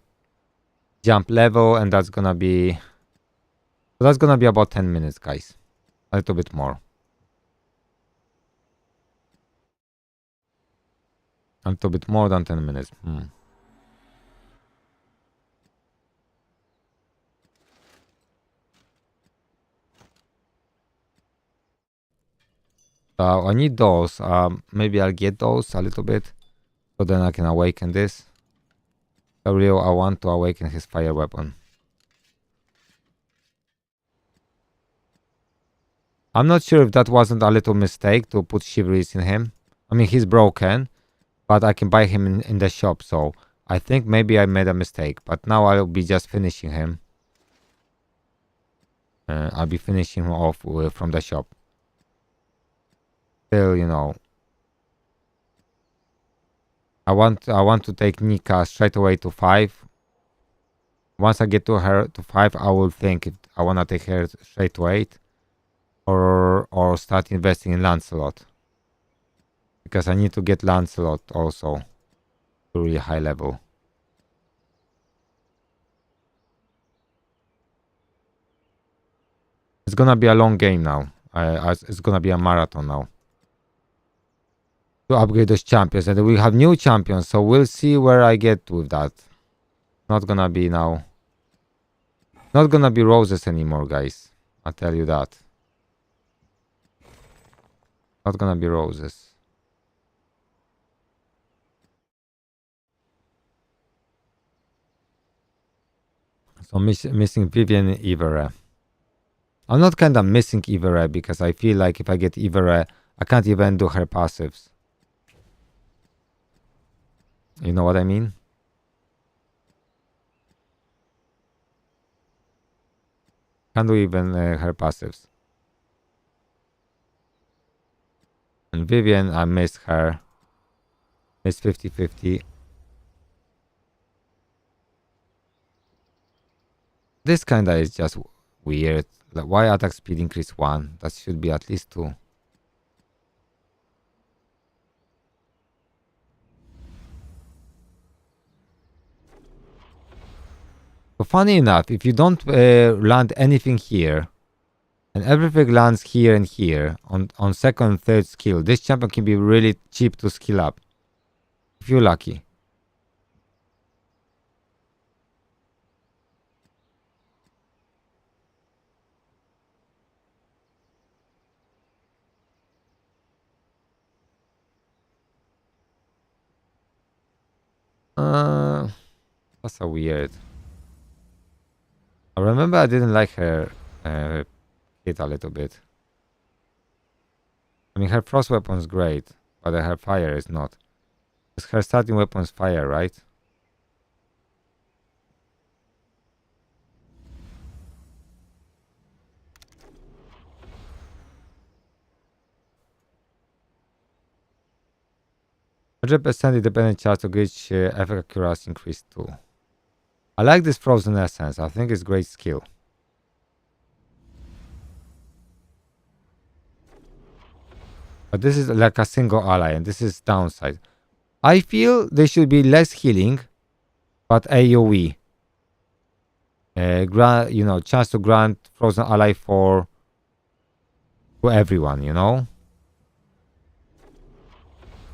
jump level, and that's gonna be about 10 minutes, guys. A little bit more. A little bit more than 10 minutes. I need those. Maybe I'll get those a little bit. So then I can awaken this. So really, I want to awaken his fire weapon. I'm not sure if that wasn't a little mistake to put shiveries in him. I mean, he's broken, but I can buy him in the shop. So I think maybe I made a mistake. But now I'll be just finishing him. I'll be finishing him off from the shop. Still, you know, I want to take Nika straight away to 5. Once I get to her to 5, I will think if I want to take her straight to 8. Or start investing in Lancelot. Because I need to get Lancelot also to really high level. It's gonna be a long game now. It's gonna be a marathon now. To upgrade those champions. And we have new champions, so we'll see where I get with that. Not gonna be now. Not gonna be roses anymore, guys. I'll tell you that. Not gonna be roses. So missing Vivian and Ivere. I'm not kind of missing Ivere because I feel like if I get Ivere, I can't even do her passives. You know what I mean? Can't do even her passives. And Vivian, I missed her. Missed 50-50. This kinda is just weird. Like, why attack speed increase 1? That should be at least 2. So funny enough, if you don't land anything here, and everything lands here and here on second and third skill, this champion can be really cheap to skill up. If you're lucky. That's so weird. I remember I didn't like her hit a little bit. I mean, her frost weapon is great, but her fire is not. Because her starting weapon is fire, right? %, independent chance to gauge effect accuracy increased too. I like this frozen essence. I think it's great skill. But this is like a single ally, and this is downside. I feel there should be less healing, but AoE. Chance to grant frozen ally to everyone. You know.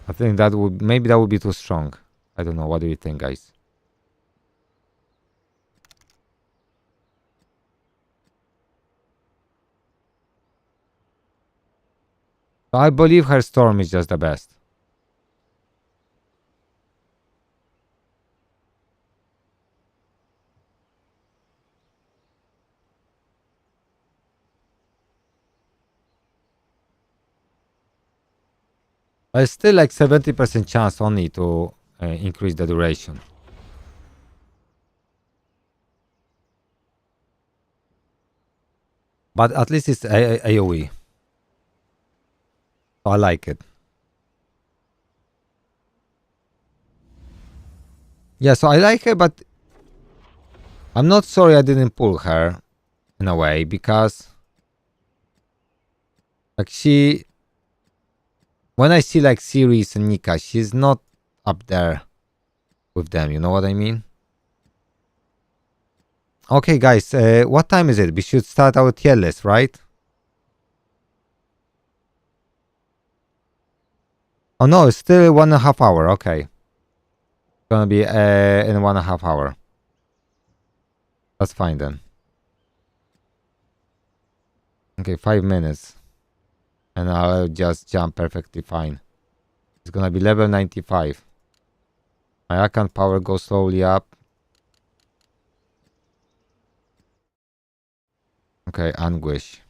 I think that would be too strong. I don't know. What do you think, guys? I believe her storm is just the best. But it's still like 70% chance only to increase the duration. But at least it's AoE. So I like it. Yeah, so I like her, but I'm not sorry I didn't pull her in a way, because like when I see like Ceres and Nika, she's not up there with them, you know what I mean? Okay, guys, what time is it? We should start our tier list, right? Oh no, it's still 1.5 hours. Okay. Gonna be in 1.5 hours. That's fine then. Okay, 5 minutes. And I'll just jump perfectly fine. It's gonna be level 95. My account power goes slowly up. Okay, Anguish.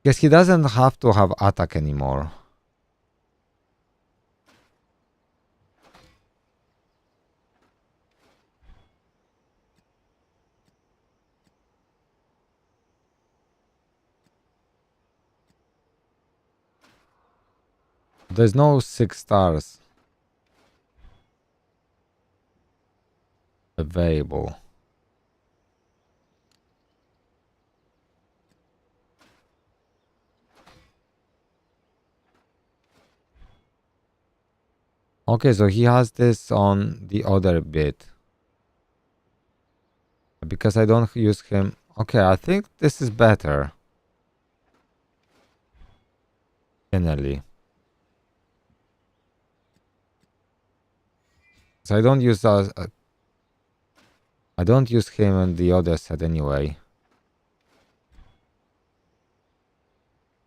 Guess he doesn't have to have attack anymore. There's no 6 stars available. Okay, so he has this on the other bit. Because I don't use him. Okay, I think this is better. Generally. So I don't use I don't use him on the other set anyway.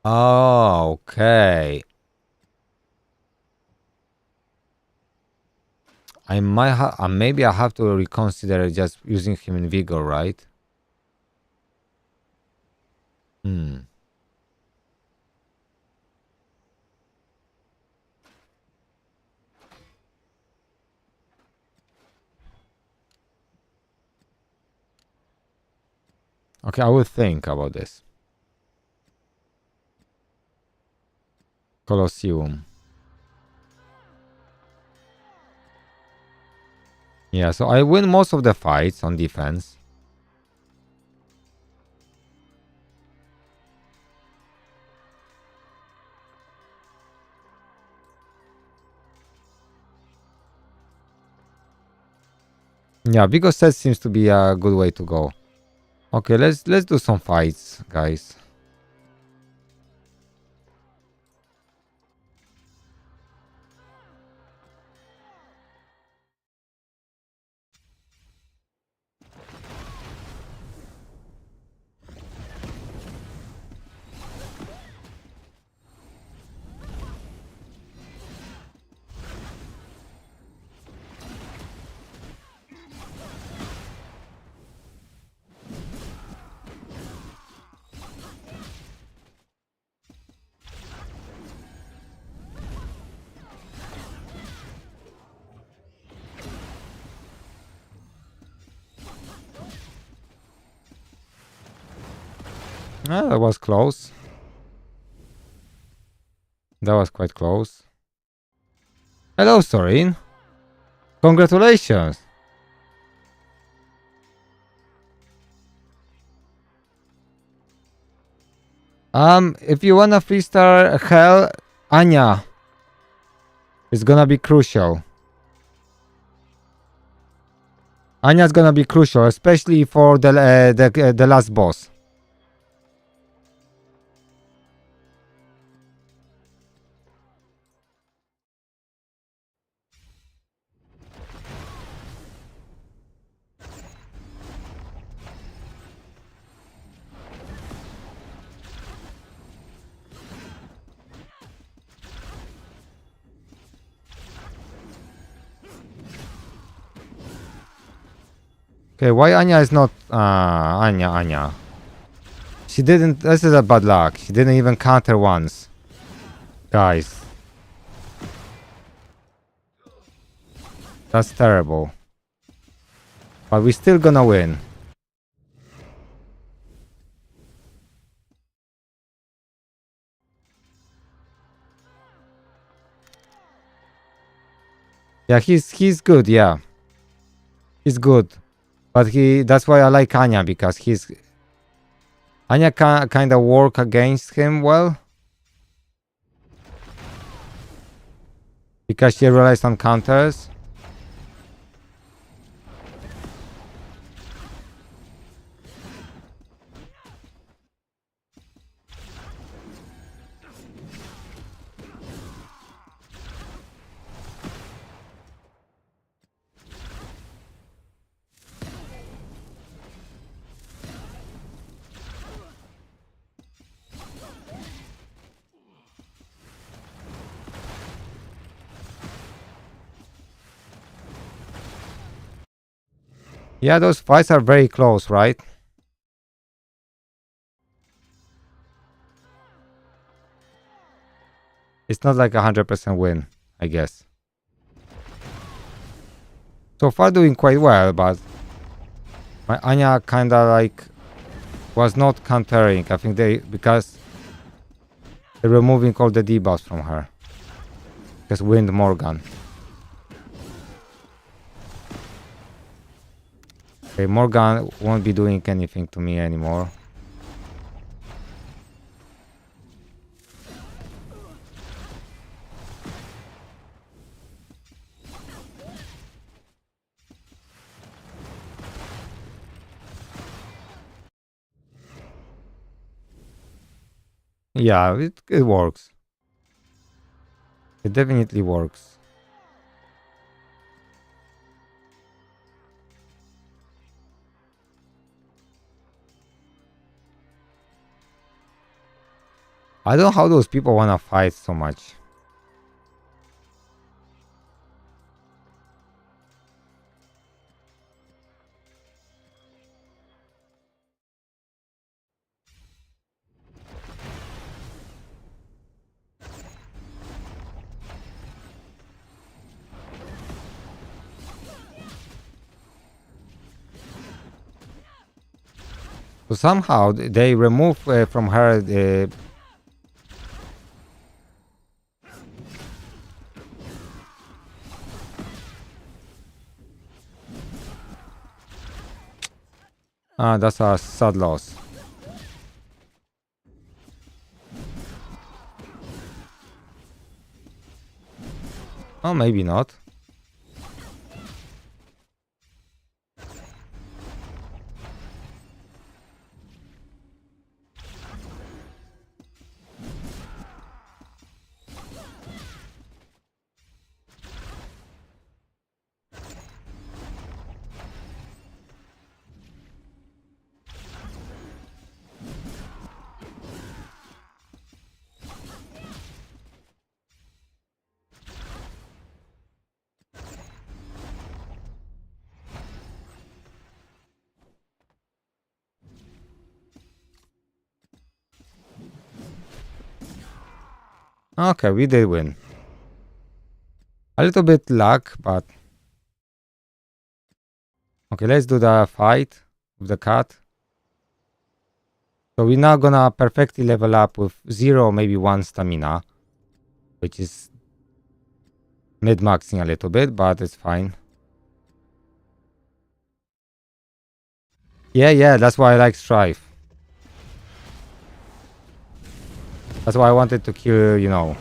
Oh, okay. I might have, maybe I have to reconsider just using him in Vigor, right? Okay, I will think about this. Colosseum. Yeah, so I win most of the fights on defense. Yeah, Vigor set seems to be a good way to go. Okay, let's do some fights, guys. That was close. That was quite close. Hello, Sorin. Congratulations. If you wanna 3-star hell, Anya, it's gonna be crucial. Anya's gonna be crucial, especially for the last boss. Okay, why Anya is not Anya? She didn't. This is a bad luck. She didn't even counter once, guys. That's terrible. But we're still gonna win. Yeah, he's good. Yeah, he's good. But that's why I like Anya, because Anya kind of work against him well. Because she relies on counters. Yeah, those fights are very close, right? It's not like 100% win, I guess. So far doing quite well, but my Anya kinda like was not countering. I think because they're removing all the debuffs from her. Just Wind Morgan. Okay, Morgan won't be doing anything to me anymore. Yeah, it works. It definitely works. I don't know how those people wanna fight so much. So somehow they remove from her the that's a sad loss. Oh, maybe not. Okay, we did win. A little bit luck, but okay, let's do the fight with the cat. So we're now gonna perfectly level up with 0, maybe 1 stamina, which is mid-maxing a little bit, but it's fine. Yeah, that's why I like Strife. That's why I wanted to kill, you know.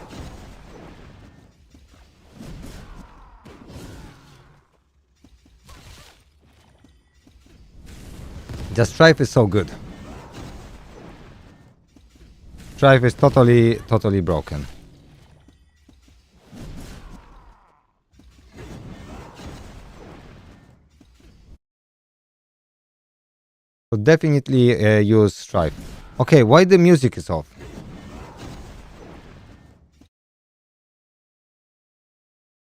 The Strife is so good. Strife is totally broken. So definitely use Strife. Okay, why the music is off?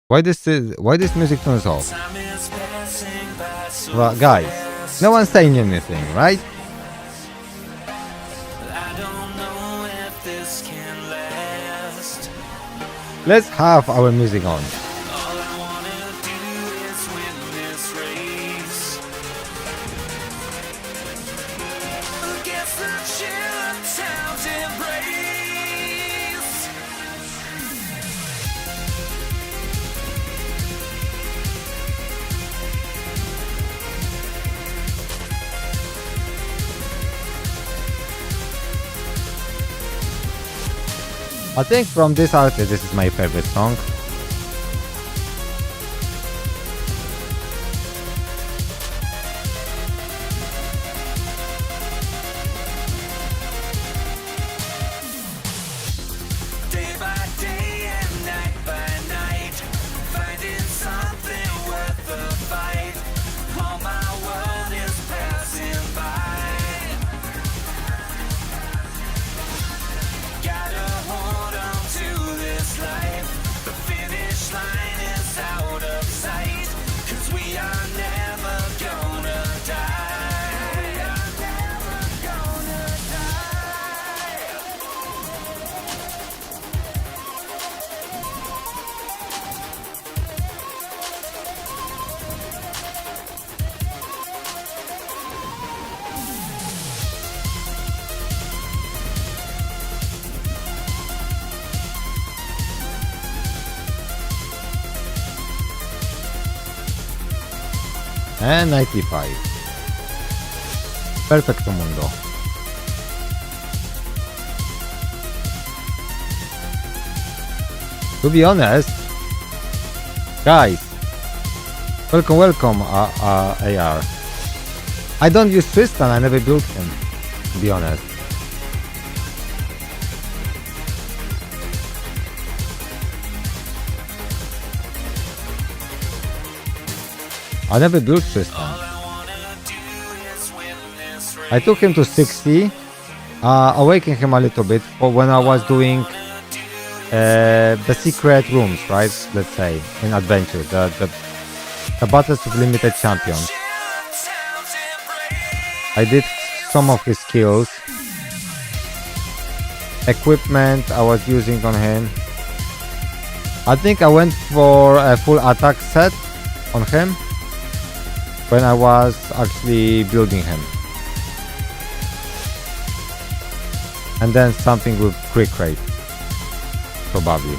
Why this music tone is off? Time is passing by so Well, guys, no one's saying anything, right? I don't know if this can last. Let's have our music on. All I wanna do is win this race. Against the chill of time's embrace. I think from this artist, this is my favorite song. Day by day and night by night, finding something worth the fight. All my world is passing by. Gotta hold on to this life. The And 95. Perfecto mundo. To be honest, guys, welcome, AR. I don't use Tristan, I never built him, to be honest. I never built Tristan. I took him to 60, awakened him a little bit for when I was doing the secret rooms, right? Let's say in adventure, the battles of limited champions. I did some of his skills. Equipment I was using on him. I think I went for a full attack set on him when I was actually building him. And then something with quick rate. Probably,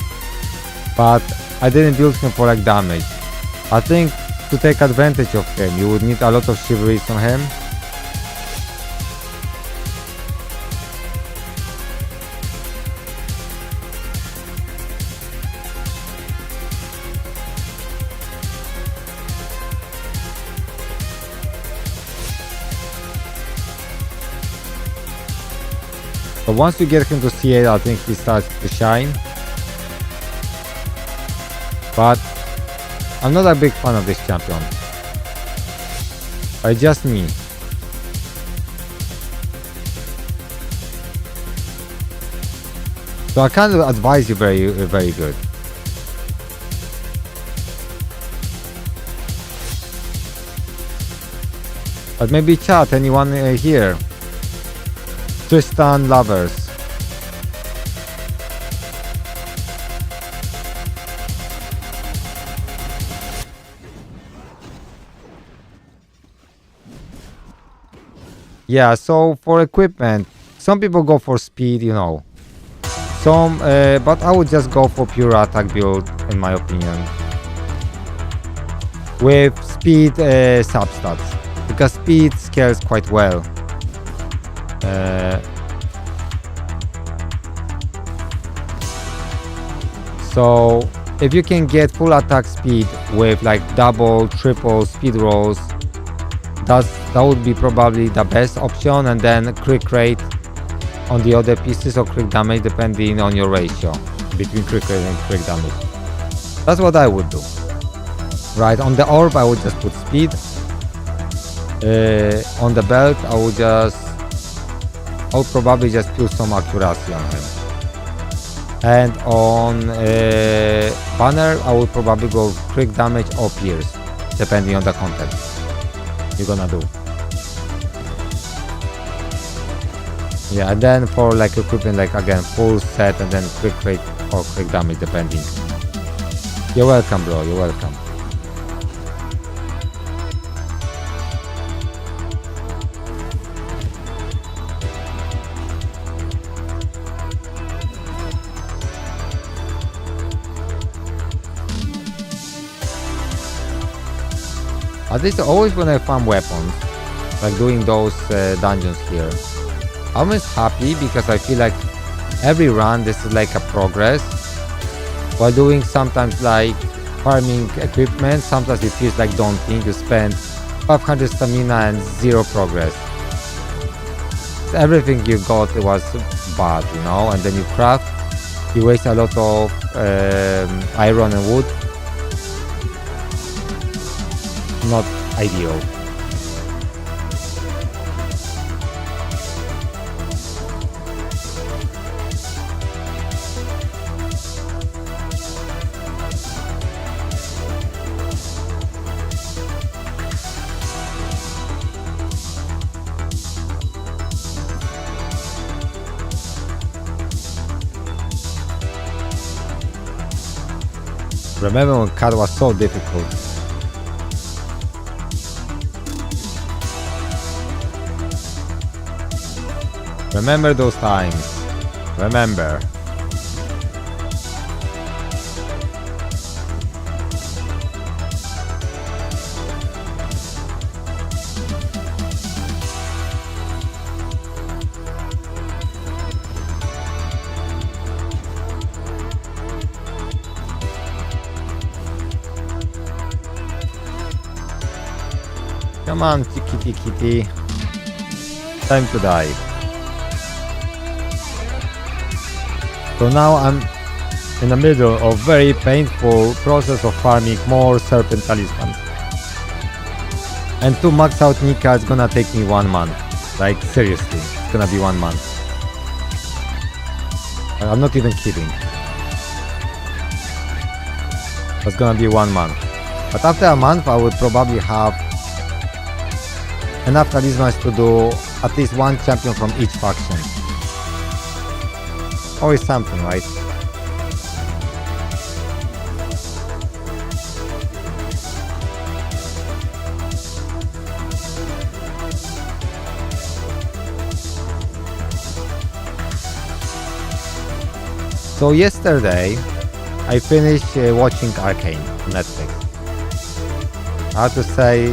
but I didn't build him for like damage. I think to take advantage of him you would need a lot of chivalries on him. But once you get him to C8, I think he starts to shine. But I'm not a big fan of this champion. It's just me. So I can't advise you very good. But maybe chat, anyone here? Tristan lovers. Yeah, so for equipment, some people go for speed, you know. Some, but I would just go for pure attack build, in my opinion. With speed substats, because speed scales quite well. So if you can get full attack speed with like double, triple speed rolls, that would be probably the best option, and then crit rate on the other pieces, or crit damage depending on your ratio between crit rate and crit damage. That's what I would do. Right, on the orb I would just put speed. On the belt I would probably just put some accuracy on him. And on banner I would probably go crit damage or pierce, depending on the content you're gonna do. Yeah, and then for like equipment, like again full set and then quick rate or quick damage depending. You're welcome, bro, you're welcome. At least always when I farm weapons, like doing those dungeons here, I'm always happy because I feel like every run this is like a progress. While doing sometimes like farming equipment, sometimes it feels like daunting to spend 500 stamina and 0 progress. Everything you got was bad, you know, and then you craft, you waste a lot of iron and wood. Not ideal. Remember when CAD was so difficult? Remember those times. Remember. Come on, kitty kitty. Time to die. So now I'm in the middle of very painful process of farming more serpent talismans. And to max out Nika is gonna take me 1 month. Like seriously, it's gonna be 1 month. I'm not even kidding. It's gonna be 1 month. But after a month I would probably have enough talismans to do at least 1 champion from each faction. Always something, right? So yesterday I finished watching Arcane on Netflix. I have to say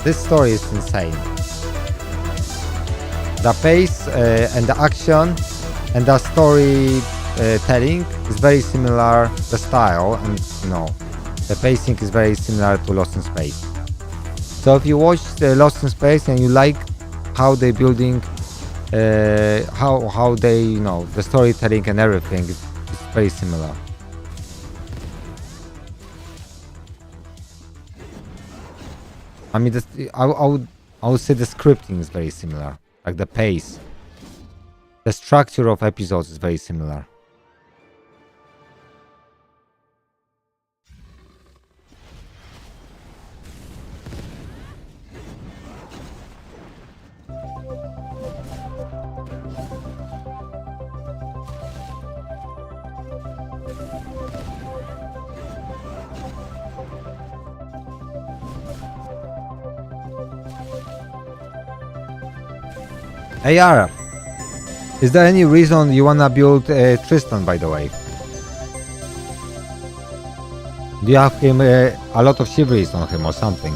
this story is insane. The pace and the action and the story telling is very similar. The style and the pacing is very similar to Lost in Space. So if you watch Lost in Space and you like how they building, how they the storytelling and everything is very similar. I mean, I would say the scripting is very similar, like the pace. The structure of episodes is very similar. AR, is there any reason you wanna build Tristan, by the way? Do you have him a lot of chivalries on him or something?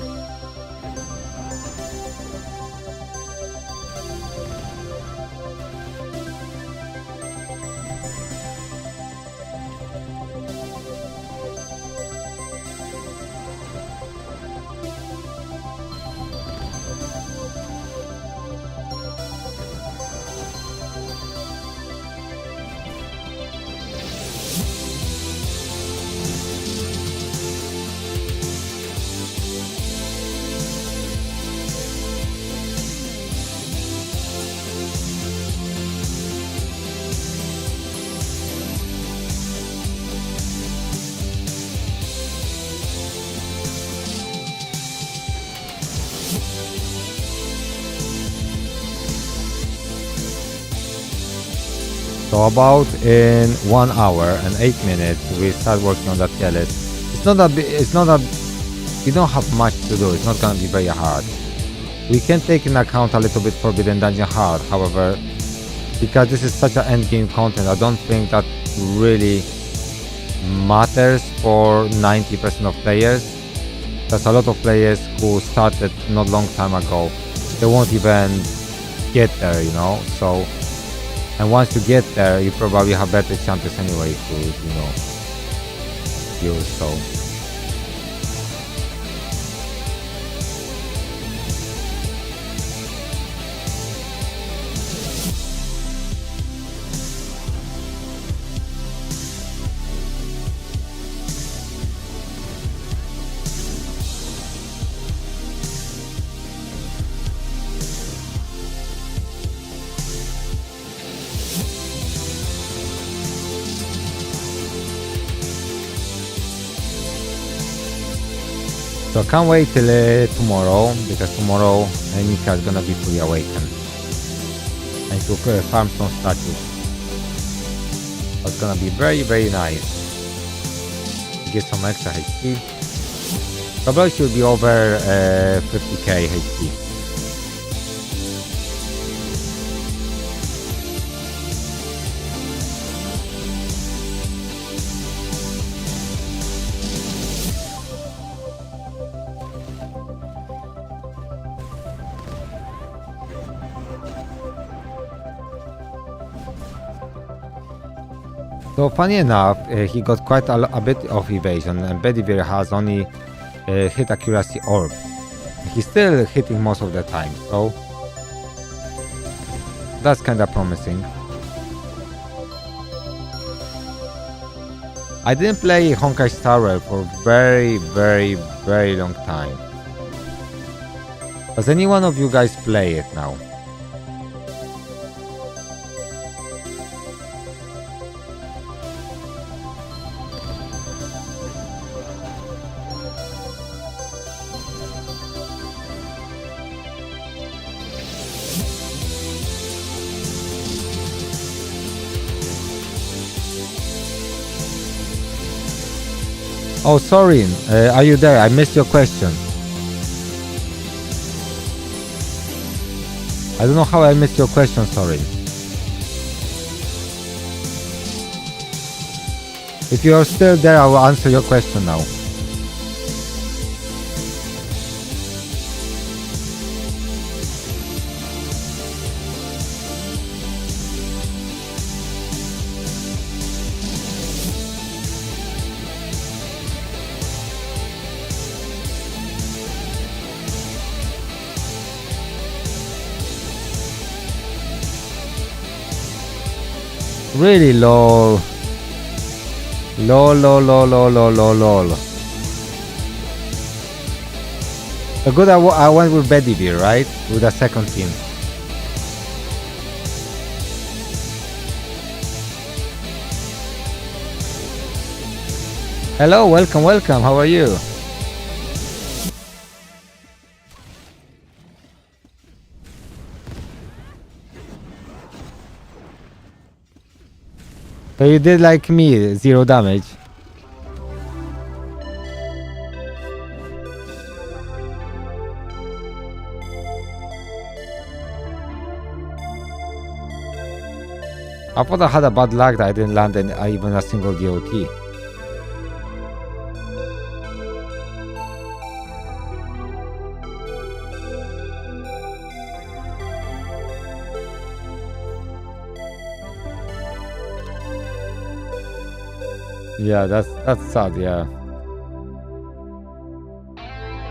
So about in 1 hour and 8 minutes we start working on that tier list. It's not a we don't have much to do. It's not gonna be very hard. We can take into account a little bit Forbidden Dungeon hard, however, because this is such an endgame content, I don't think that really matters for 90% of players. There's a lot of players who started not long time ago. They won't even get there, so. And once you get there, you probably have better chances anyway to, use, so. So I can't wait till tomorrow, because tomorrow Nika is gonna be fully awakened. And to farm some statues. It's gonna be very, very nice. Get some extra HP. Probably should be over 50k HP. So funny enough, he got quite a bit of evasion, and Bedivere has only hit accuracy orb. He's still hitting most of the time, so that's kinda promising. I didn't play Honkai Star Rail for very long time. Does any one of you guys play it now? Oh, sorry. Are you there? I missed your question. I don't know how I missed your question, sorry. If you are still there, I will answer your question now. Really, lol. Lol. So good, I went with Bedivere, right? With the second team. Hello, welcome. How are you? So you did like me, 0 damage. I thought I had a bad luck that I didn't land even a single DOT. Yeah, that's sad, yeah.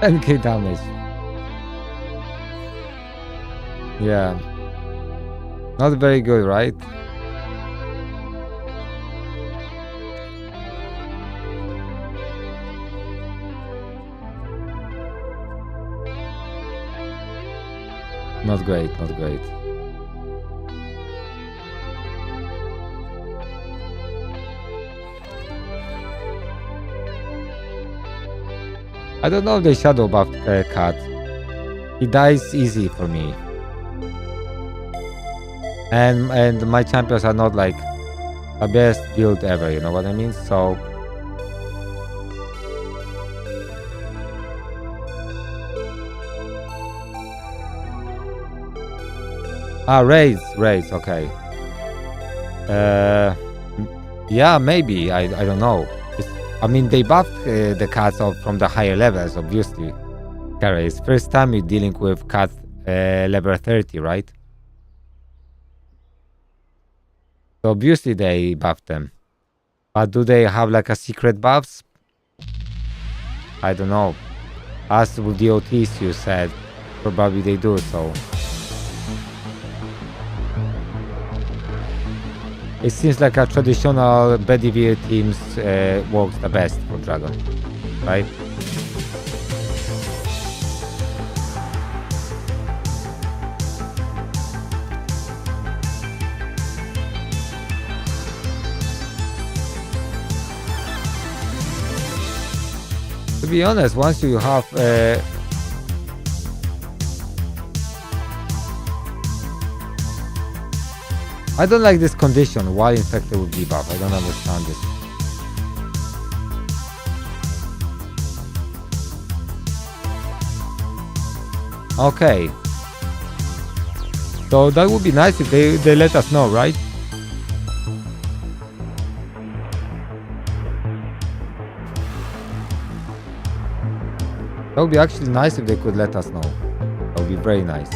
10k damage. Yeah. Not very good, right? Not great. I don't know if they shadow buffed cat. He dies easy for me. And my champions are not like the best build ever, you know what I mean? So raids, okay. Yeah, maybe, I don't know. I mean, they buffed the cats from the higher levels, obviously. Kara, it's first time you're dealing with cats level 30, right? So obviously they buffed them. But do they have like a secret buffs? I don't know. As with DOTs you said, probably they do so. It seems like a traditional Bedivere teams works the best for Dragon, right? To be honest, once you have I don't like this condition, why infected with debuff. I don't understand this. Okay. So that would be nice if they let us know, right? That would be actually nice if they could let us know. That would be very nice.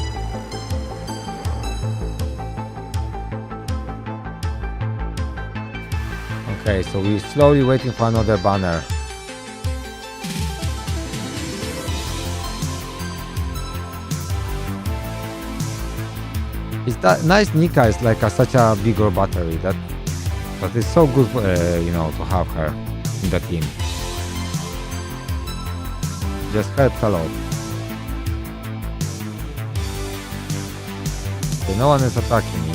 Okay, so we're slowly waiting for another banner. It's that nice Nika is like such a bigger battery that, but it's so good, you know, to have her in the team. Just helps a lot. Okay, no one is attacking me.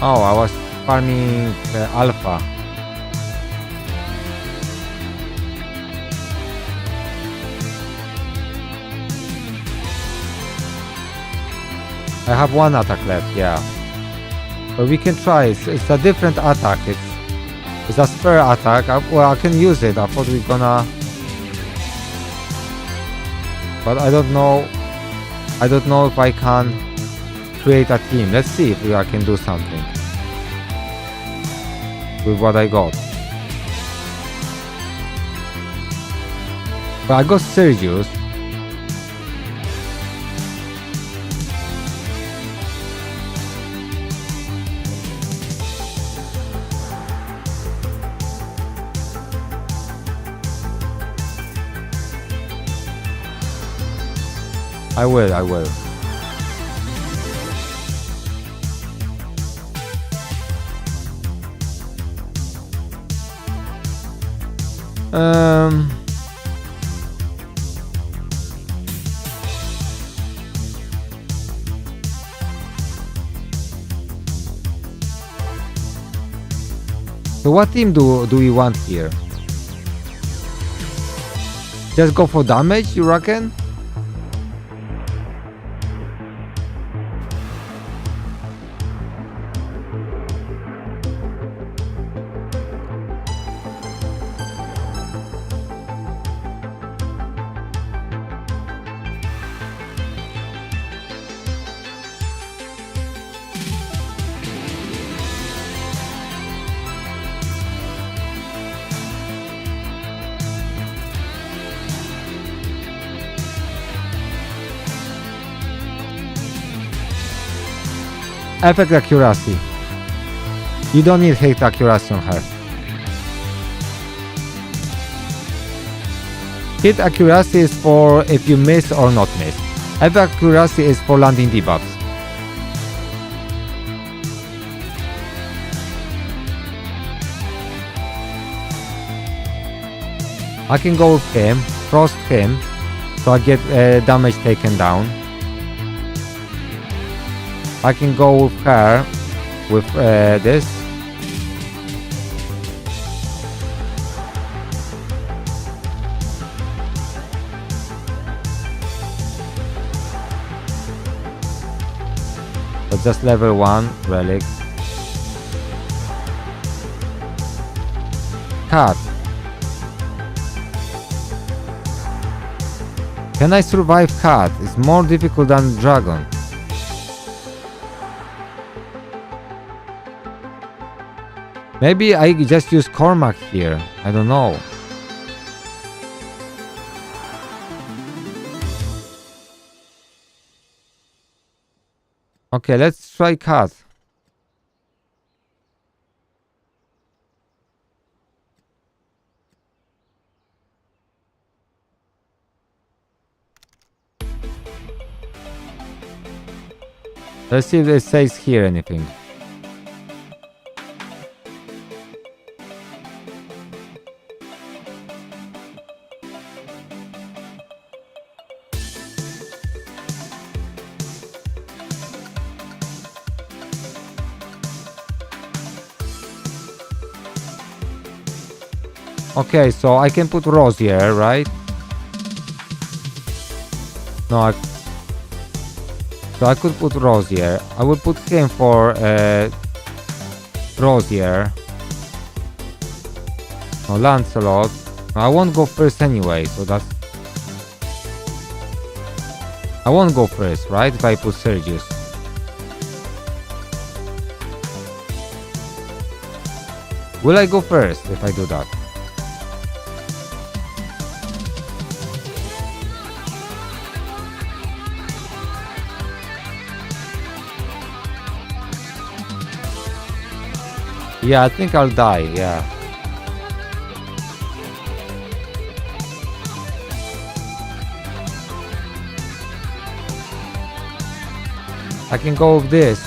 Oh, I was farming alpha. I have one attack left, yeah. But we can try. It's a different attack. It's a spare attack. Well, I can use it. I thought we're gonna... But I don't know. I don't know if I can create a team. Let's see if I can do something with what I got. But I got Sergius. I will. So what team do we want here? Just go for damage, you reckon? Effect accuracy. You don't need hit accuracy on her. Hit accuracy is for if you miss or not miss. Effect accuracy is for landing debuffs. I can go with him, frost him, so I get damage taken down. I can go with her with this. So just level 1 relic. Cat. Can I survive cat? It's more difficult than dragon. Maybe I just use Cormac here. I don't know. Okay, let's try cat. Let's see if it says here anything. Okay, so I can put Rosier, right? No, so I could put Rosier. I would put him for Rosier. No, Lancelot. No, I won't go first anyway, so that's... I won't go first, right? If I put Sergius. Will I go first if I do that? Yeah, I think I'll die, yeah. I can go with this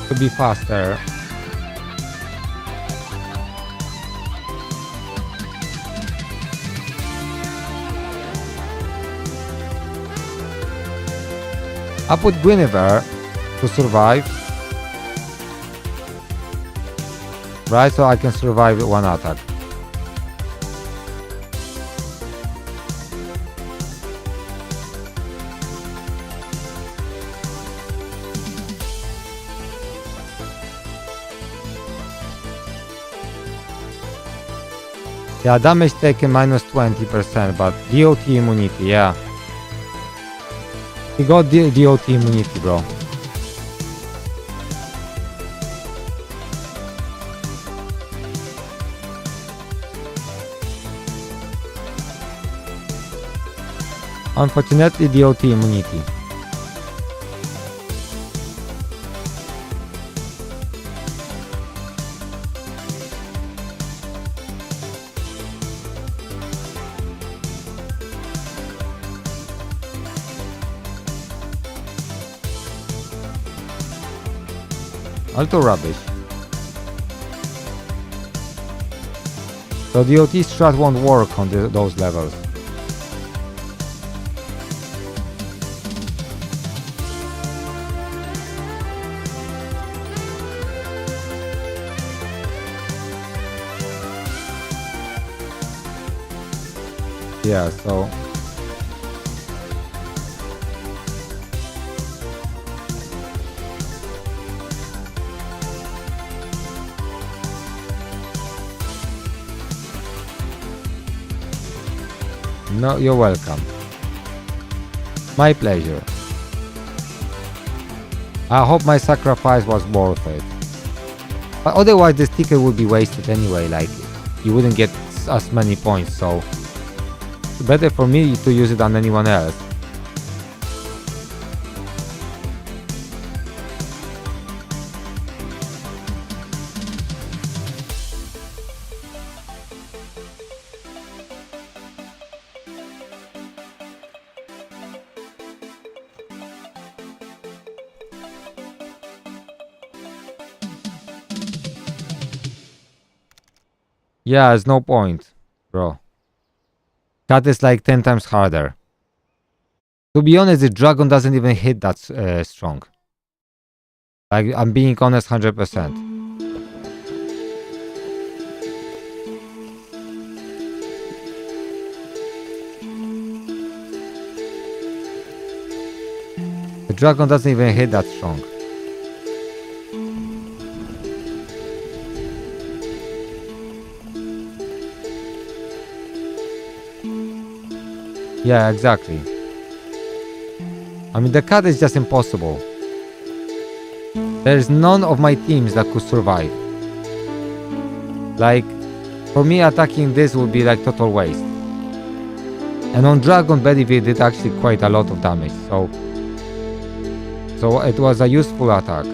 to be faster. I put Guinevere to survive. Right, so I can survive one attack. Yeah, damage taken minus 20%, but DOT immunity, yeah. He got DOT immunity, bro. Unfortunately, DOT immunity. Also rubbish. So DOT strat won't work on those levels. Yeah, so no, you're welcome. My pleasure. I hope my sacrifice was worth it. But otherwise this ticket would be wasted anyway, like you wouldn't get as many points, so better for me to use it than anyone else. Yeah, there's no point, bro. Cat is like 10 times harder. To be honest, the dragon doesn't even hit that strong. Like, I'm being honest 100%. The dragon doesn't even hit that strong. Yeah, exactly. I mean, the cat is just impossible. There's none of my teams that could survive. Like, for me, attacking this would be like total waste. And on Dragon, Bedivere did actually quite a lot of damage, so it was a useful attack.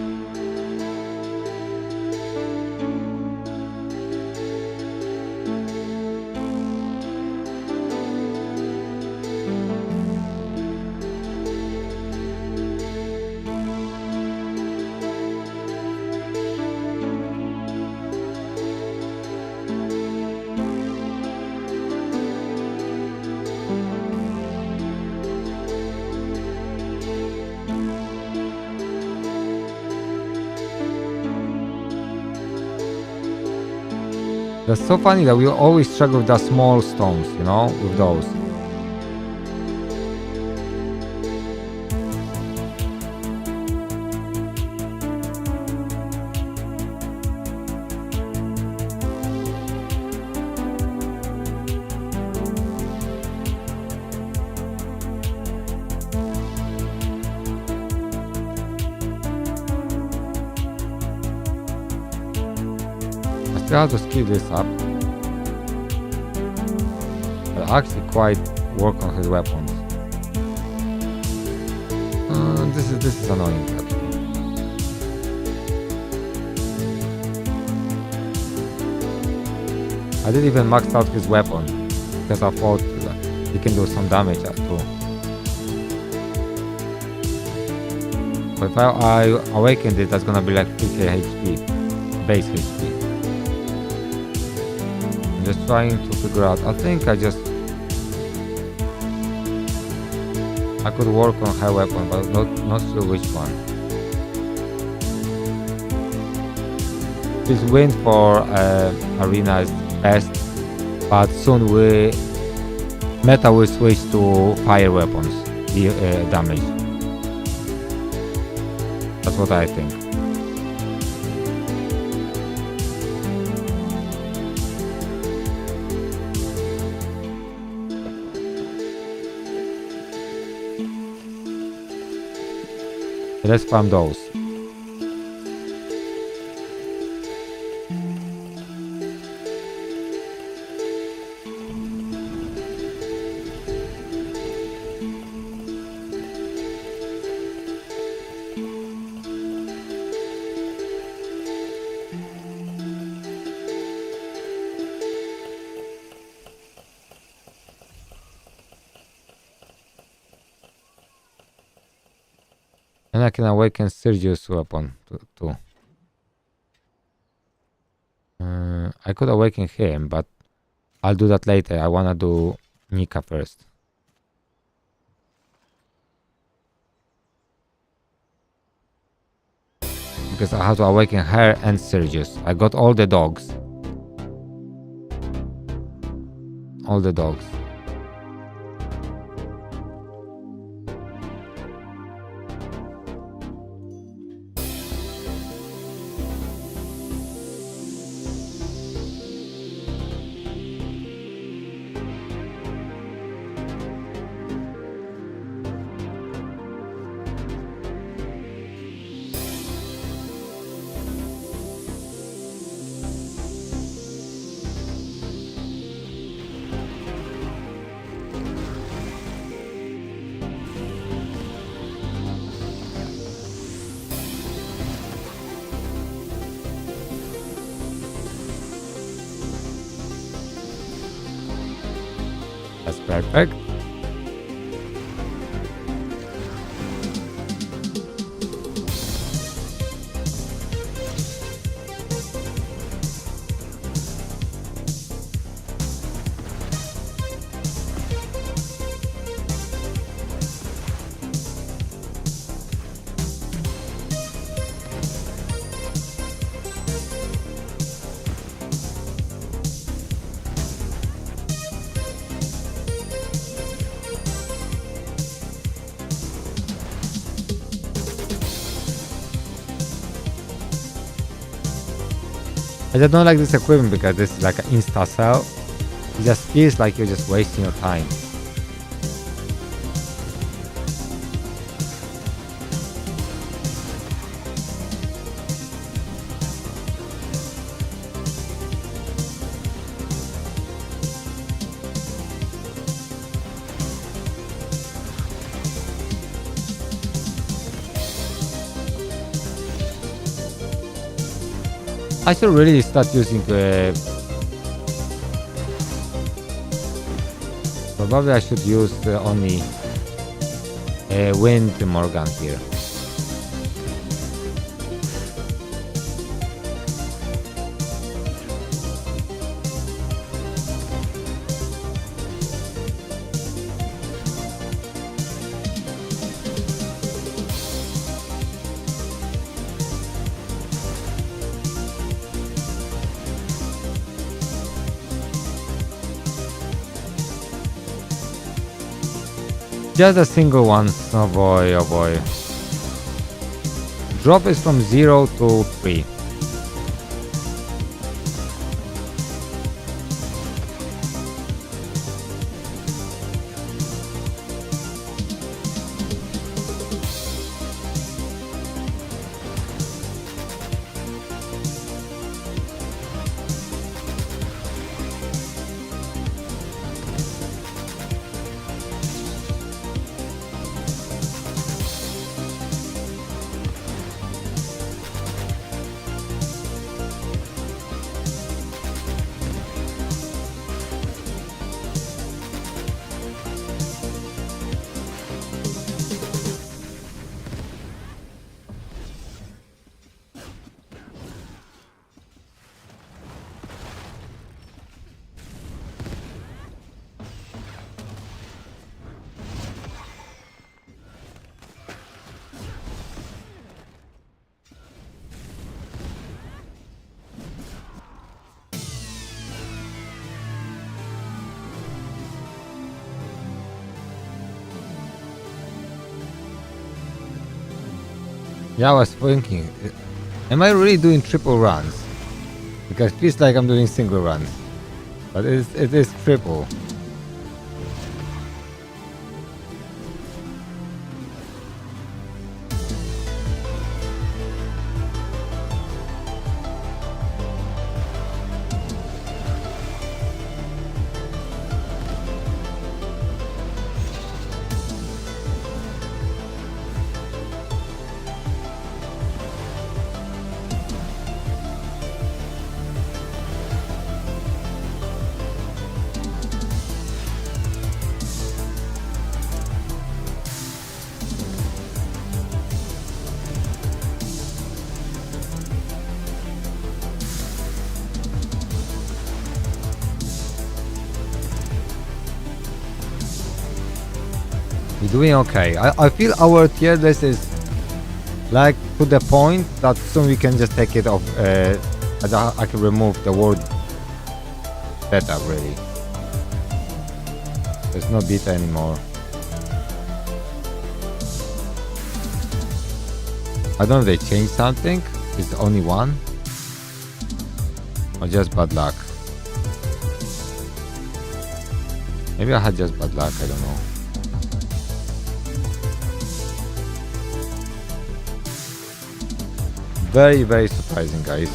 That's so funny that we always struggle with the small stones, you know, with those. I still have to speed this up. But actually quite work on his weapons. This is annoying actually. I didn't even max out his weapon because I thought that he can do some damage too. So if I awakened it, that's gonna be like 3k HP, base HP. I'm just trying to figure out. I think I could work on her weapon, but not sure which one. This win for arena is best, but soon meta will switch to fire weapons, the damage. That's what I think. Let's farm those. And I can awaken Sergio's weapon too. I could awaken him, but I'll do that later. I wanna do Nika first. Because I have to awaken her and Sergius. I got all the dogs. All the dogs. That's perfect. I just don't like this equipment because this is like an insta sell. It just feels like you're just wasting your time. I should really start using probably I should use only wind Morgan here. Just a single one. Oh boy, oh boy. Drop is from 0 to 3. Yeah, I was thinking, am I really doing triple runs? Because it feels like I'm doing single runs. But it is triple. We're doing okay. I feel our tier list is like to the point that soon we can just take it off. I can remove the word beta really. There's no beta anymore. I don't know if they changed something. It's only one. Or just bad luck. Maybe I had just bad luck, I don't know. Very, very surprising, guys.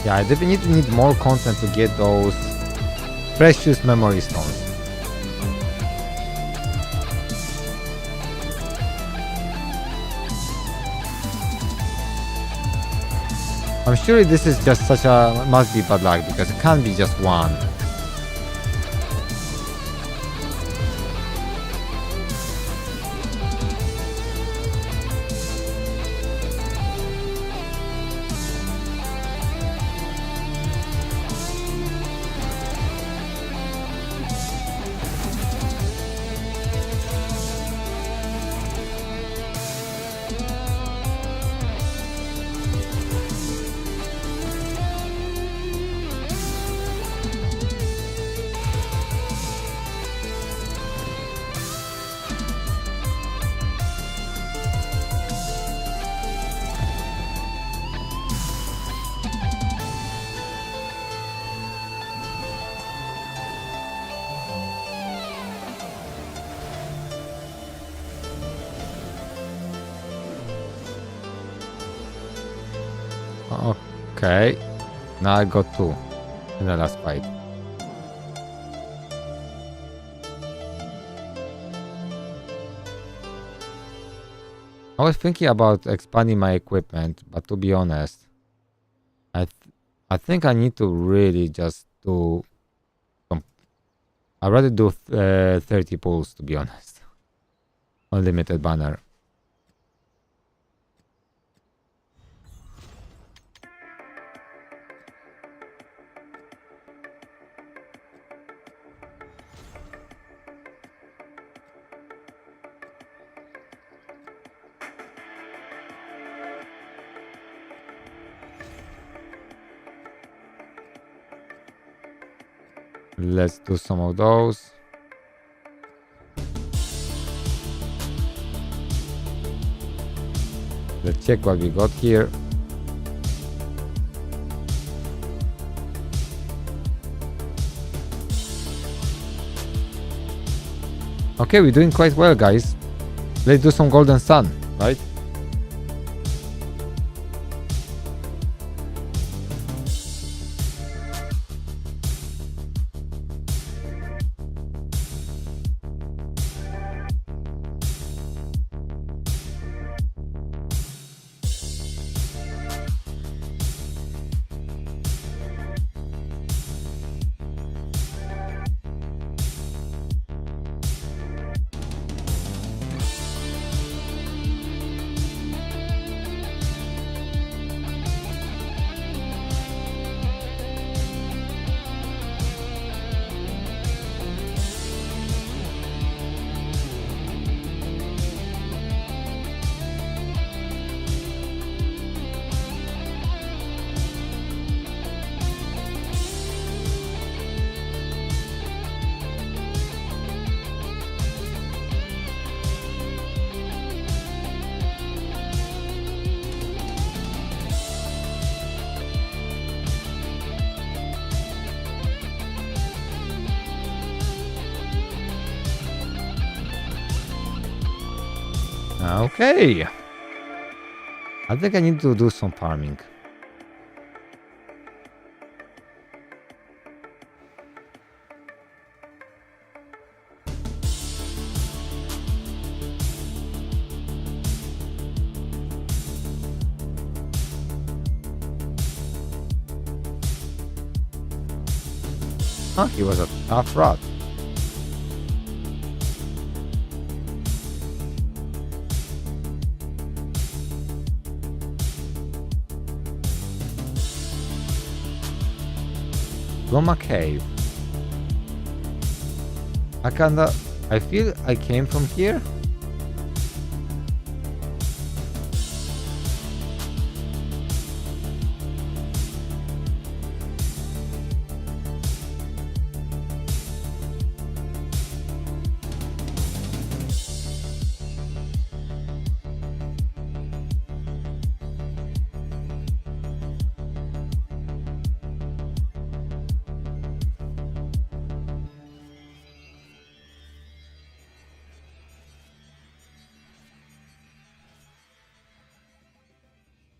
Yeah, I definitely need more content to get those precious memory stones. I'm sure this is just such a must be bad luck because it can't be just one. Okay, now I got two in the last fight. I was thinking about expanding my equipment, but to be honest, I think I need to really just do. I'd rather do 30 pulls, to be honest. Unlimited banner. Let's do some of those. Let's check what we got here. Okay, we're doing quite well, guys. Let's do some golden sun, right? Okay. I think I need to do some farming. Oh, he was a tough rat. Goma Cave. I feel I came from here.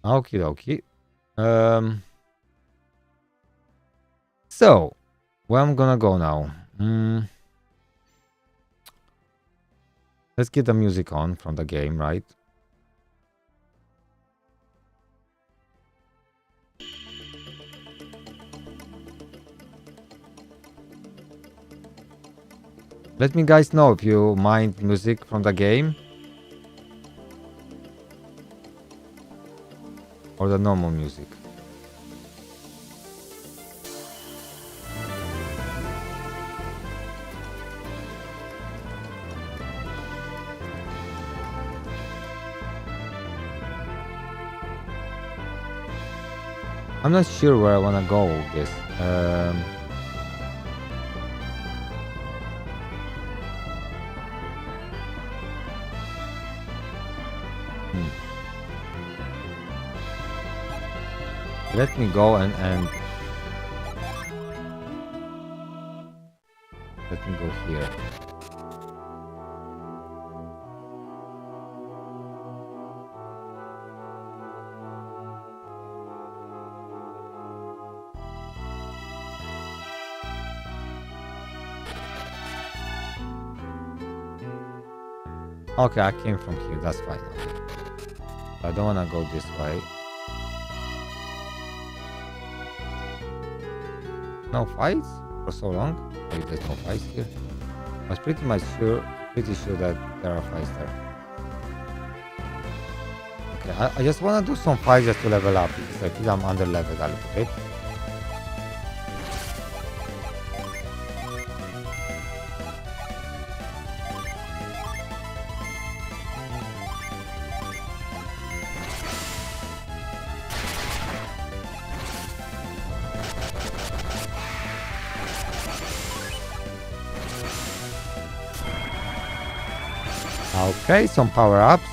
Okie dokie. So, where I'm gonna go now? Let's get the music on from the game, right? Let me guys know if you mind music from the game. Or the normal music. I'm not sure where I wanna go with this. Let me go and let me go here. Okay, I came from here, that's fine. I don't wanna go this way. No fights for so long? Maybe there's no fights here. I was pretty sure that there are fights there. Okay, I just wanna do some fights just to level up because I feel I'm under leveled a little bit. Okay, some power-ups.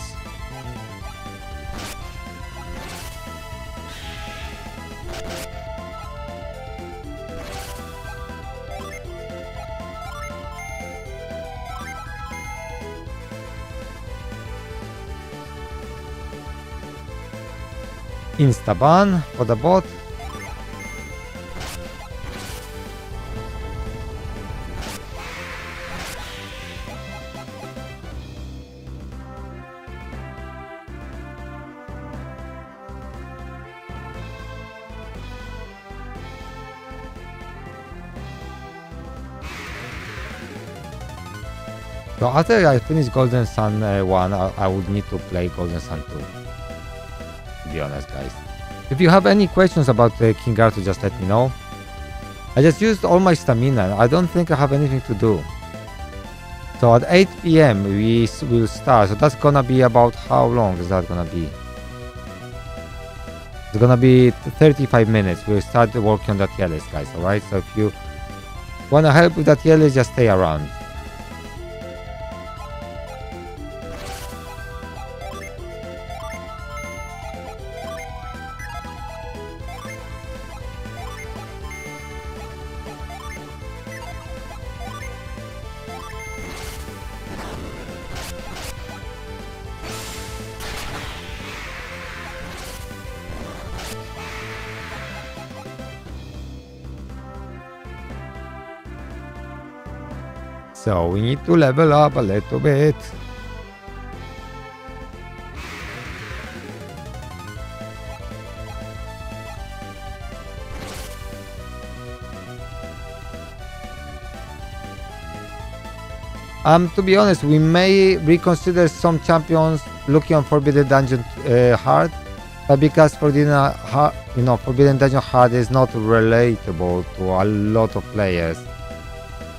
Insta-ban for the bot. So after I finish Golden Sun 1, I would need to play Golden Sun 2. To be honest, guys. If you have any questions about King Arthur, just let me know. I just used all my stamina. I don't think I have anything to do. So at 8 PM we will start. So that's gonna be about how long is that gonna be? It's gonna be 35 minutes. We'll start working on that tier list, guys. Alright? So if you wanna help with that tier list, just stay around. So we need to level up a little bit. To be honest, we may reconsider some champions looking on Forbidden Dungeon hard, but because Forbidden Dungeon hard is not relatable to a lot of players,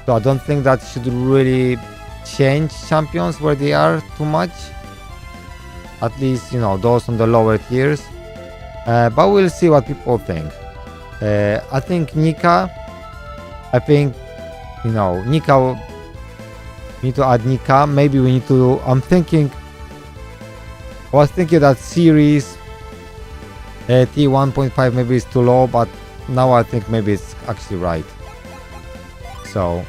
so I don't think that should really change champions where they are too much. At least those on the lower tiers. But we'll see what people think. I think Nika. Nika. Need to add Nika. Maybe we need to. I was thinking that series T 1.5 maybe is too low, but now I think maybe it's actually right. So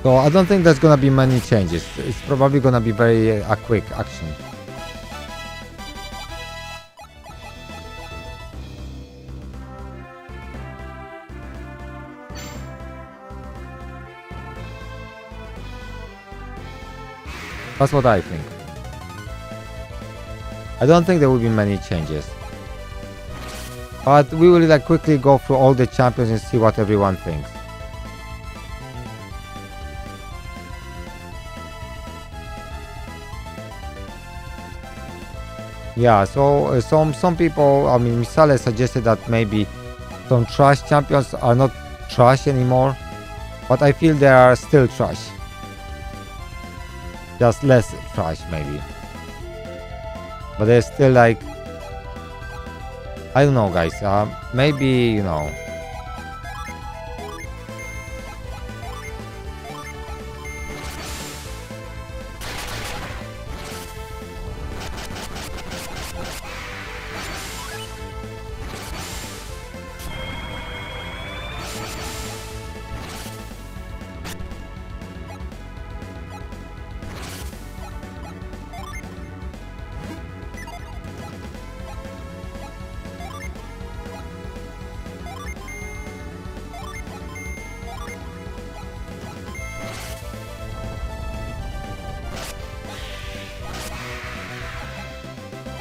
I don't think there's gonna be many changes. It's probably gonna be very a quick action. That's what I think. I don't think there will be many changes. But we will quickly go through all the champions and see what everyone thinks. Yeah, so some people, Misale suggested that maybe some trash champions are not trash anymore, but I feel they are still trash. Just less trash maybe. But they're still I don't know, guys, maybe,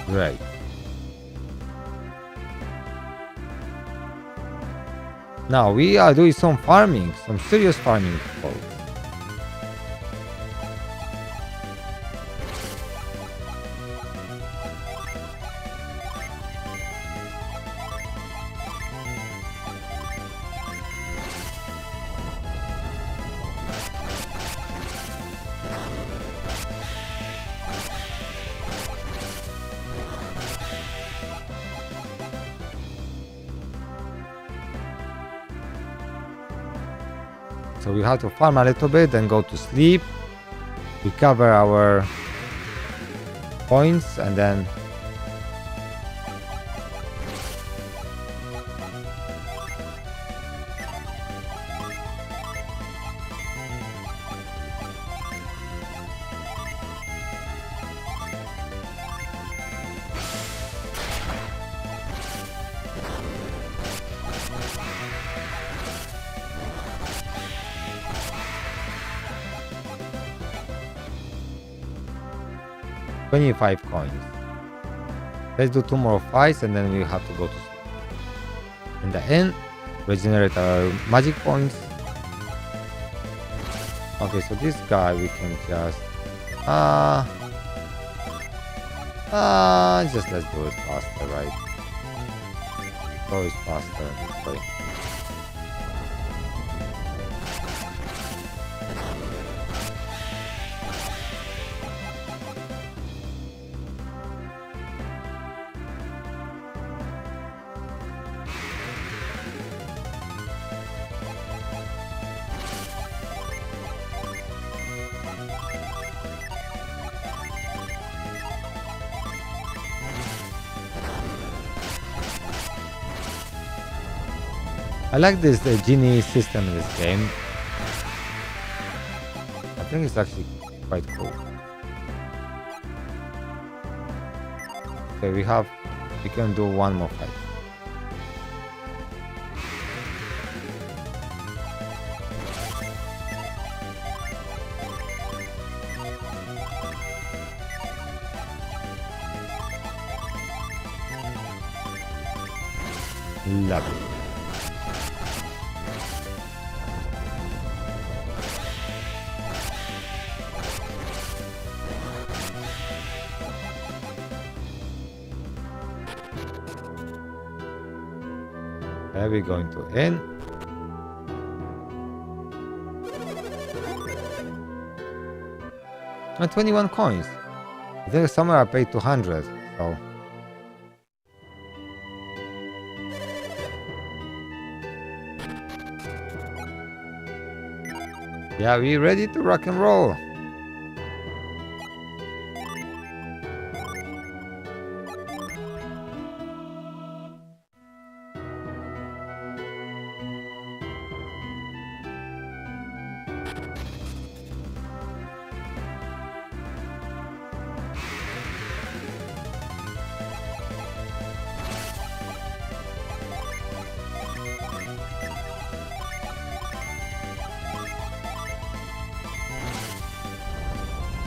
'Right. Now we are doing some farming, some serious farming, folks. So we have to farm a little bit, then go to sleep, recover our points, and then $25 coins. Let's do 2 more fights and then we have to go to sleep. In the end, regenerate our magic points. Okay, so this guy we can just just let's do it faster, right? Always faster. Sorry. I like this genie system in this game. think it's actually quite cool. Okay, we can do one more fight. Lovely. There we're going to end. And 21 coins. I think somewhere I paid 200, so. Yeah, we ready to rock and roll.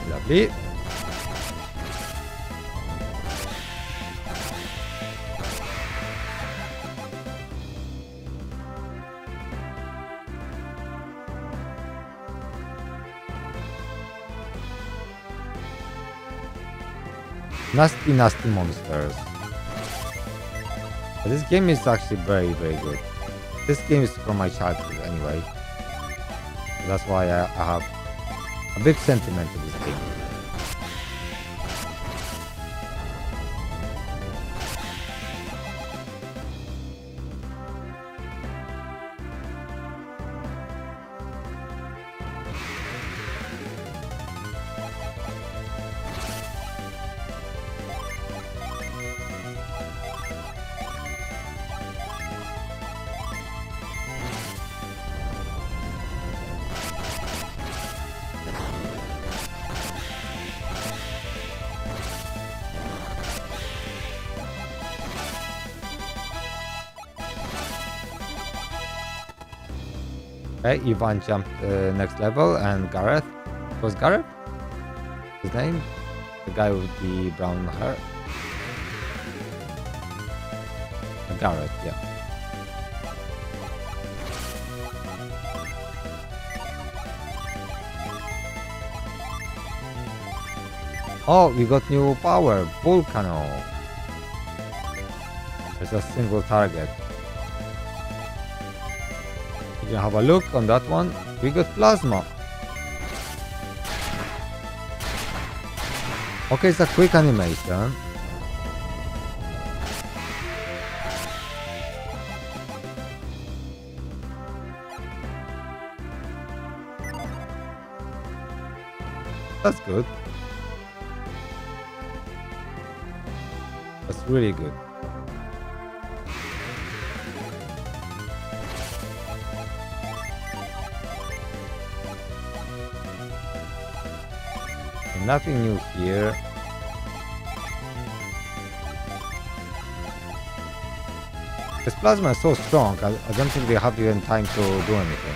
Lovely. Nasty, nasty monsters. But this game is actually very, very good. This game is from my childhood anyway. That's why I have a big sentiment to this game. Okay, Ivan jumped next level, and Gareth. Was Gareth his name? The guy with the brown hair? Gareth, yeah. Oh, we got new power, Volcano. It's a single target. You can have a look on that one. We got Plasma. Okay, it's a quick animation. That's good. That's really good. Nothing new here. This plasma is so strong, I don't think they have even time to do anything.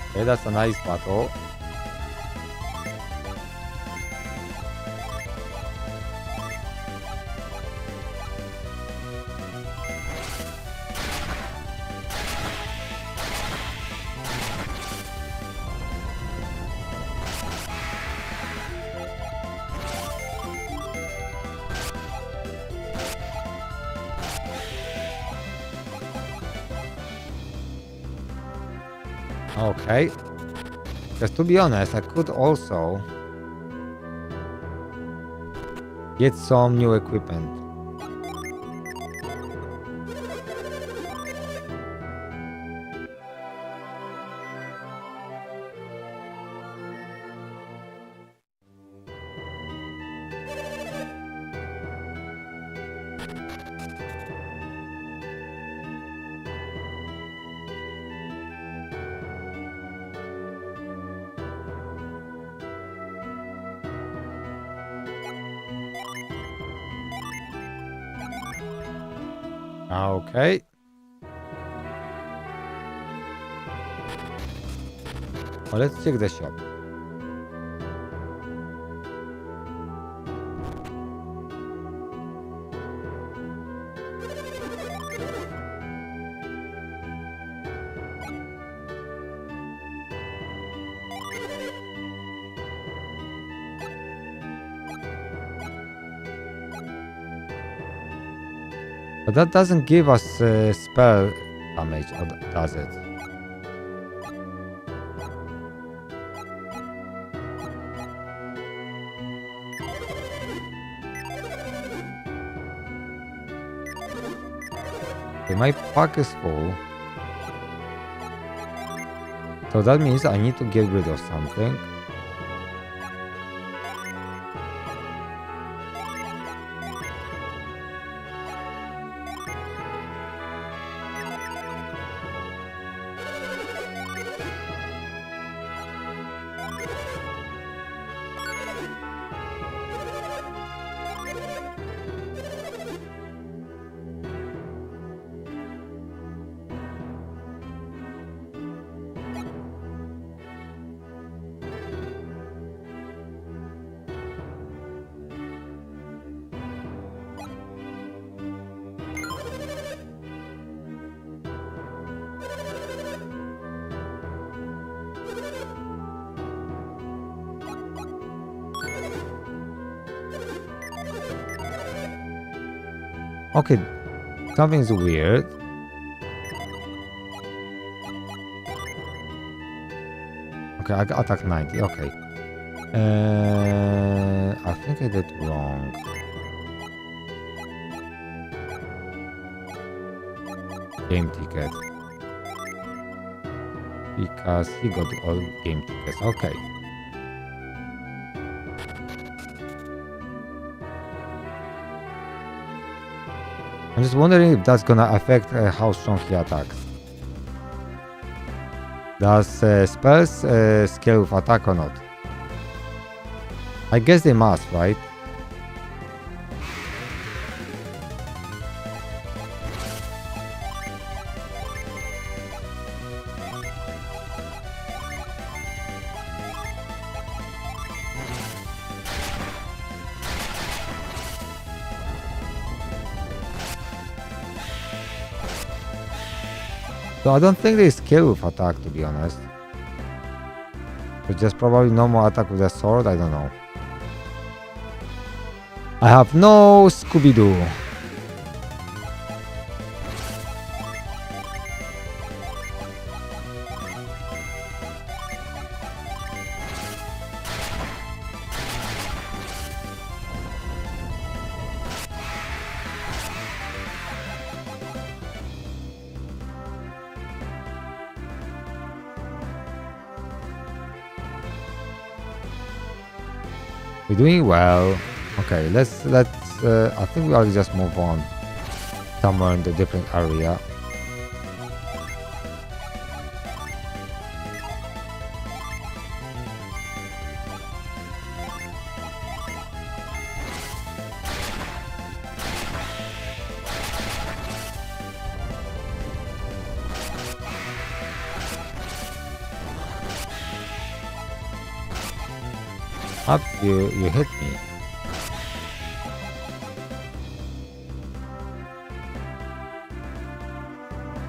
Okay, that's a nice battle. Okay. Because to be honest, I could also Get some new equipment. Okay. Well, let's check the shop. But that doesn't give us spell damage, or does it? Okay, my pack is full. So that means I need to get rid of something. Okay, something's weird. Okay, I got attack 90. Okay. I think I did wrong. Game ticket. Because he got all game tickets. Okay. I'm just wondering if that's gonna affect how strong he attacks. Does spells scale with attack or not? I guess they must, right? So I don't think they scale with attack, to be honest. So just probably no more attack with the sword, I don't know. I have no Scooby-Doo. We're doing well. Okay, let's I think we'll just move on somewhere in the different area. Up, you hit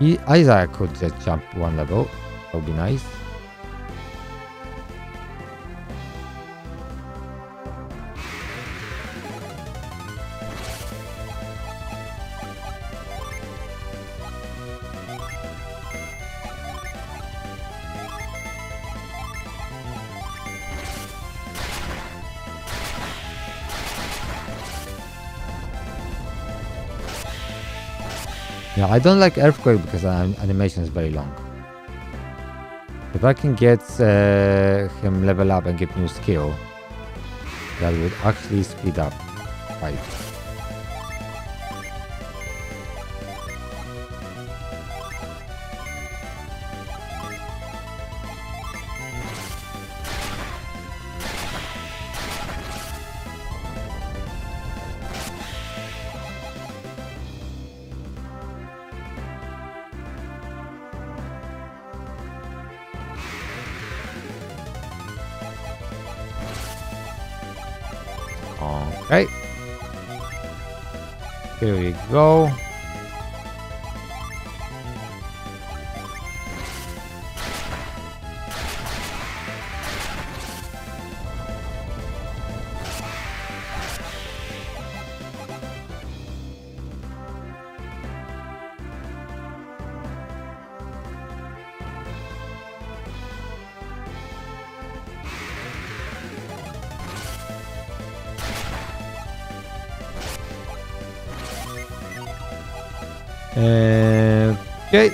me. Either I could just jump one level. That would be nice. Yeah, I don't like Earthquake because animation is very long. If I can get him level up and get new skill, that would actually speed up fight. Okay. Here we go. Okay.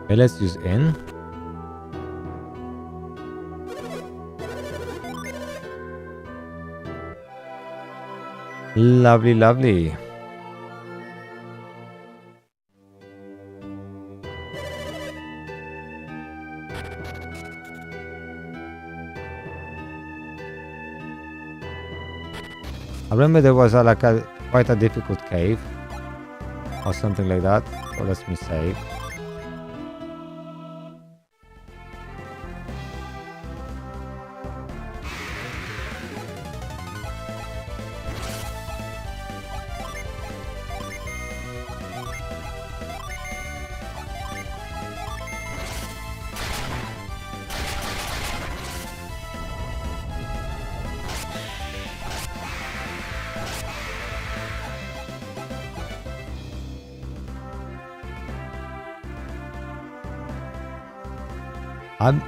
Okay, let's use in. Lovely, lovely. I remember there was quite a difficult cave or something like that. So let me save.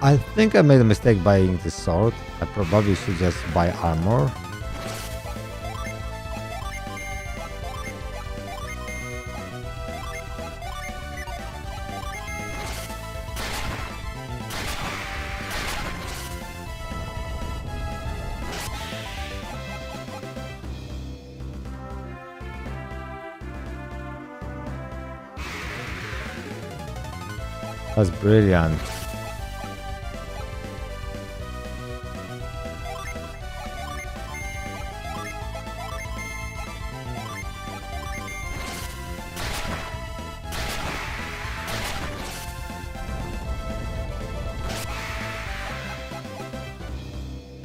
I think I made a mistake buying this sword. I probably should just buy armor. That's brilliant.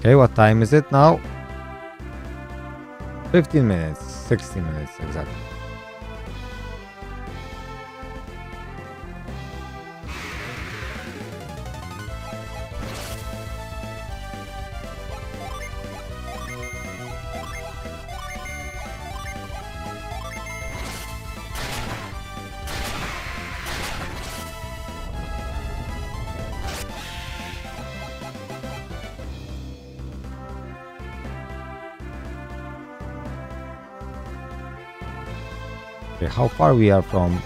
Okay, what time is it now? 15 minutes, 16 minutes exactly. Okay, how far we are from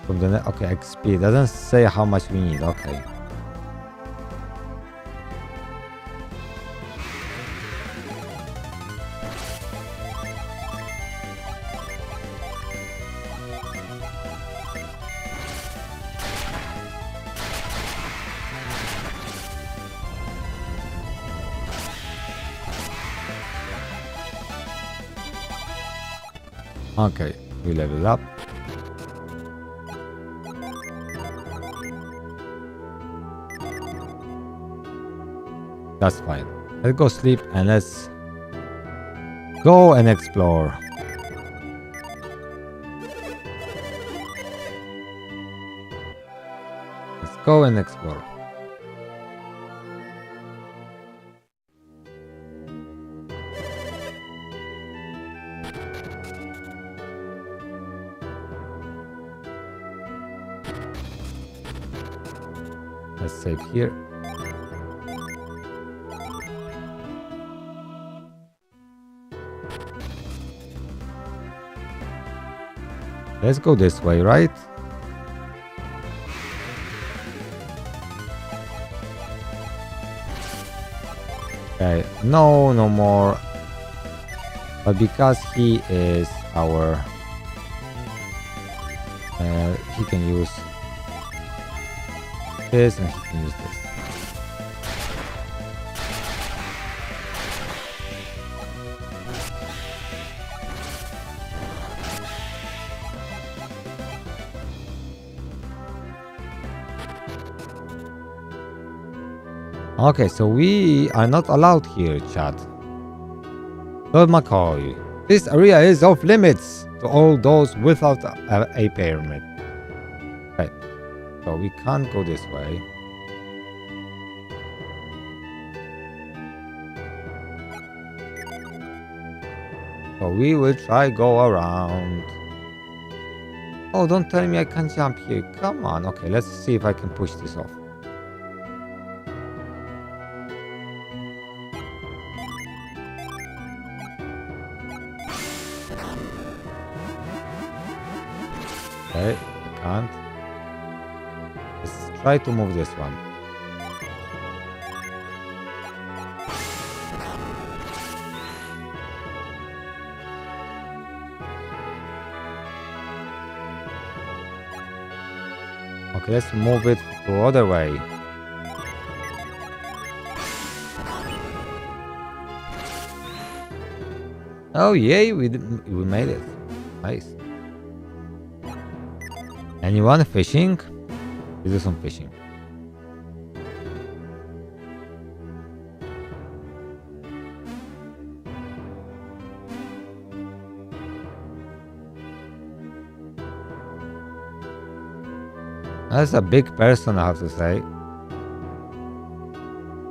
the okay, XP. It doesn't say how much we need. Okay. Okay, we level up. That's fine. Let's go sleep and let's go and explore. Let's go and explore. Let's save here. Let's go this way, right? Okay, no more. But because he is our... he can use this and he can use this. Okay, so we are not allowed here, chat. Lord McCoy, this area is off limits to all those without a permit. Okay, so we can't go this way. So we will try go around. Oh, don't tell me I can't jump here. Come on. Okay, let's see if I can push this off. Okay, I can't. Let's try to move this one. Okay, let's move it the other way. Oh yay, we made it. Nice. Anyone fishing? Let's do some fishing. That's a big person, I have to say.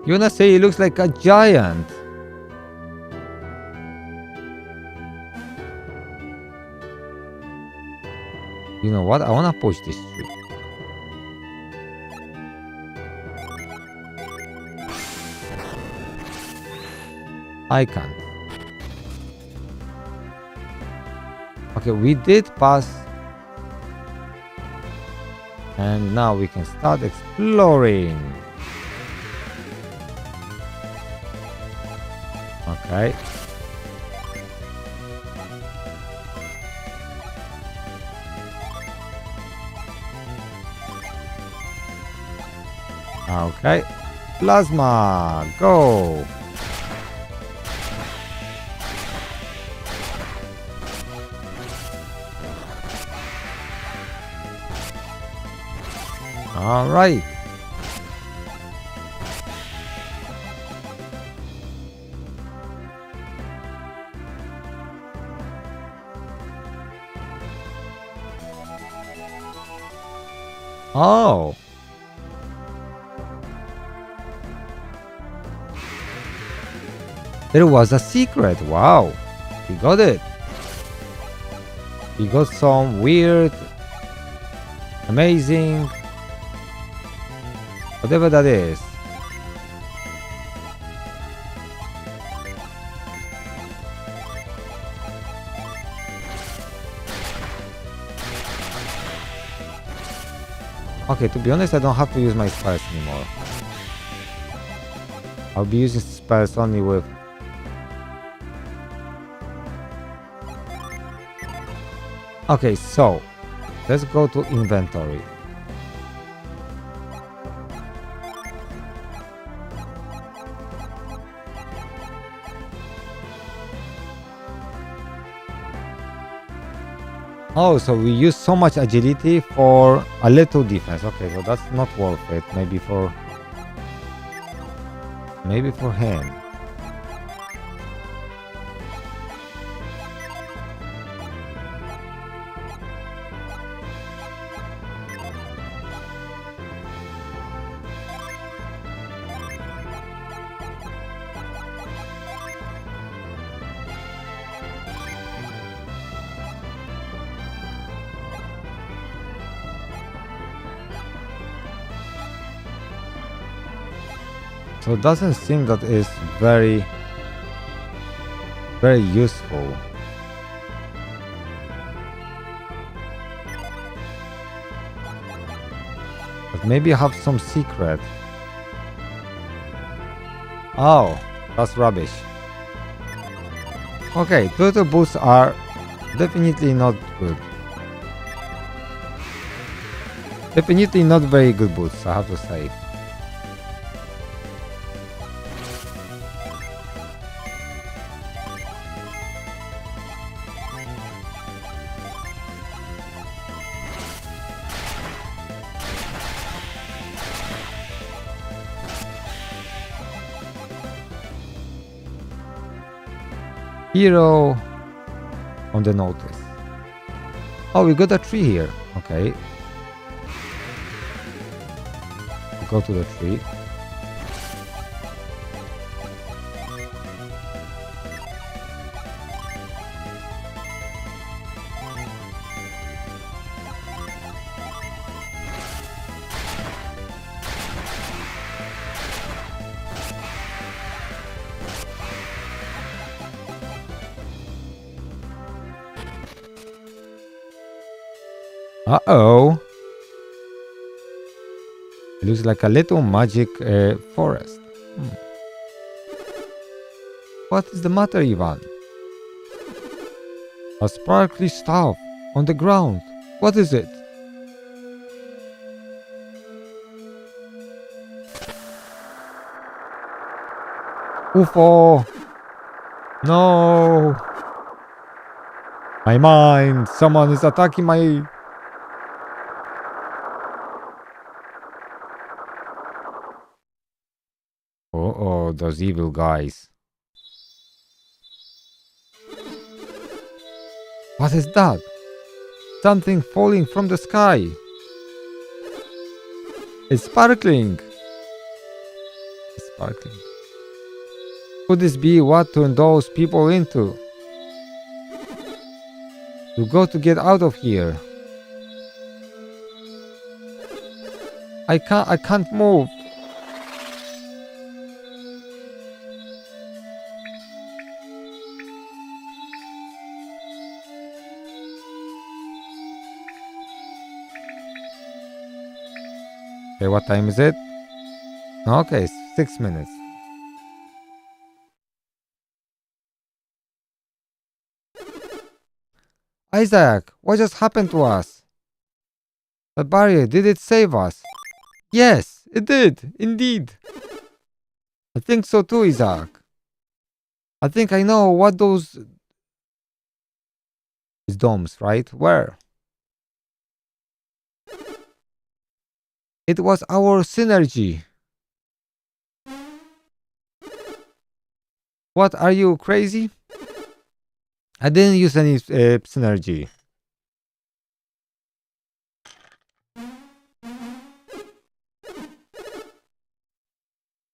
You wanna say he looks like a giant? You know what? I wanna push this tree. I can't. Okay, we did pass. And now we can start exploring. Okay. Okay. Plasma, go. All right. Oh. There was a secret. Wow. We got it. We got some weird, amazing, whatever that is. Okay, to be honest, I don't have to use my spells anymore. I'll be using spells only with... Okay, so let's go to inventory. Oh, so we use so much agility for a little defense. Okay, so that's not worth it. Maybe for him. So it doesn't seem that is very useful. But maybe have some secret. Oh, that's rubbish. Okay, turtle boots are definitely not good. Definitely not very good boots, I have to say. Hero on the notice. Oh, we got a tree here. Okay. We go to the tree. Uh-oh. It looks like a little magic forest. What is the matter, Ivan? A sparkly stuff on the ground. What is it? UFO! No! My mind! Someone is attacking my... Oh, those evil guys. What is that? Something falling from the sky. It's sparkling. It's sparkling. Could this be what turned those people into? You got to get out of here. I can't move. Okay, what time is it? Okay, 6 minutes. Isaac, what just happened to us? The barrier, did it save us? Yes, it did, indeed. I think so too, Isaac. I think I know what those... It's domes, right? Where? It was our synergy. What, are you crazy? I didn't use any synergy.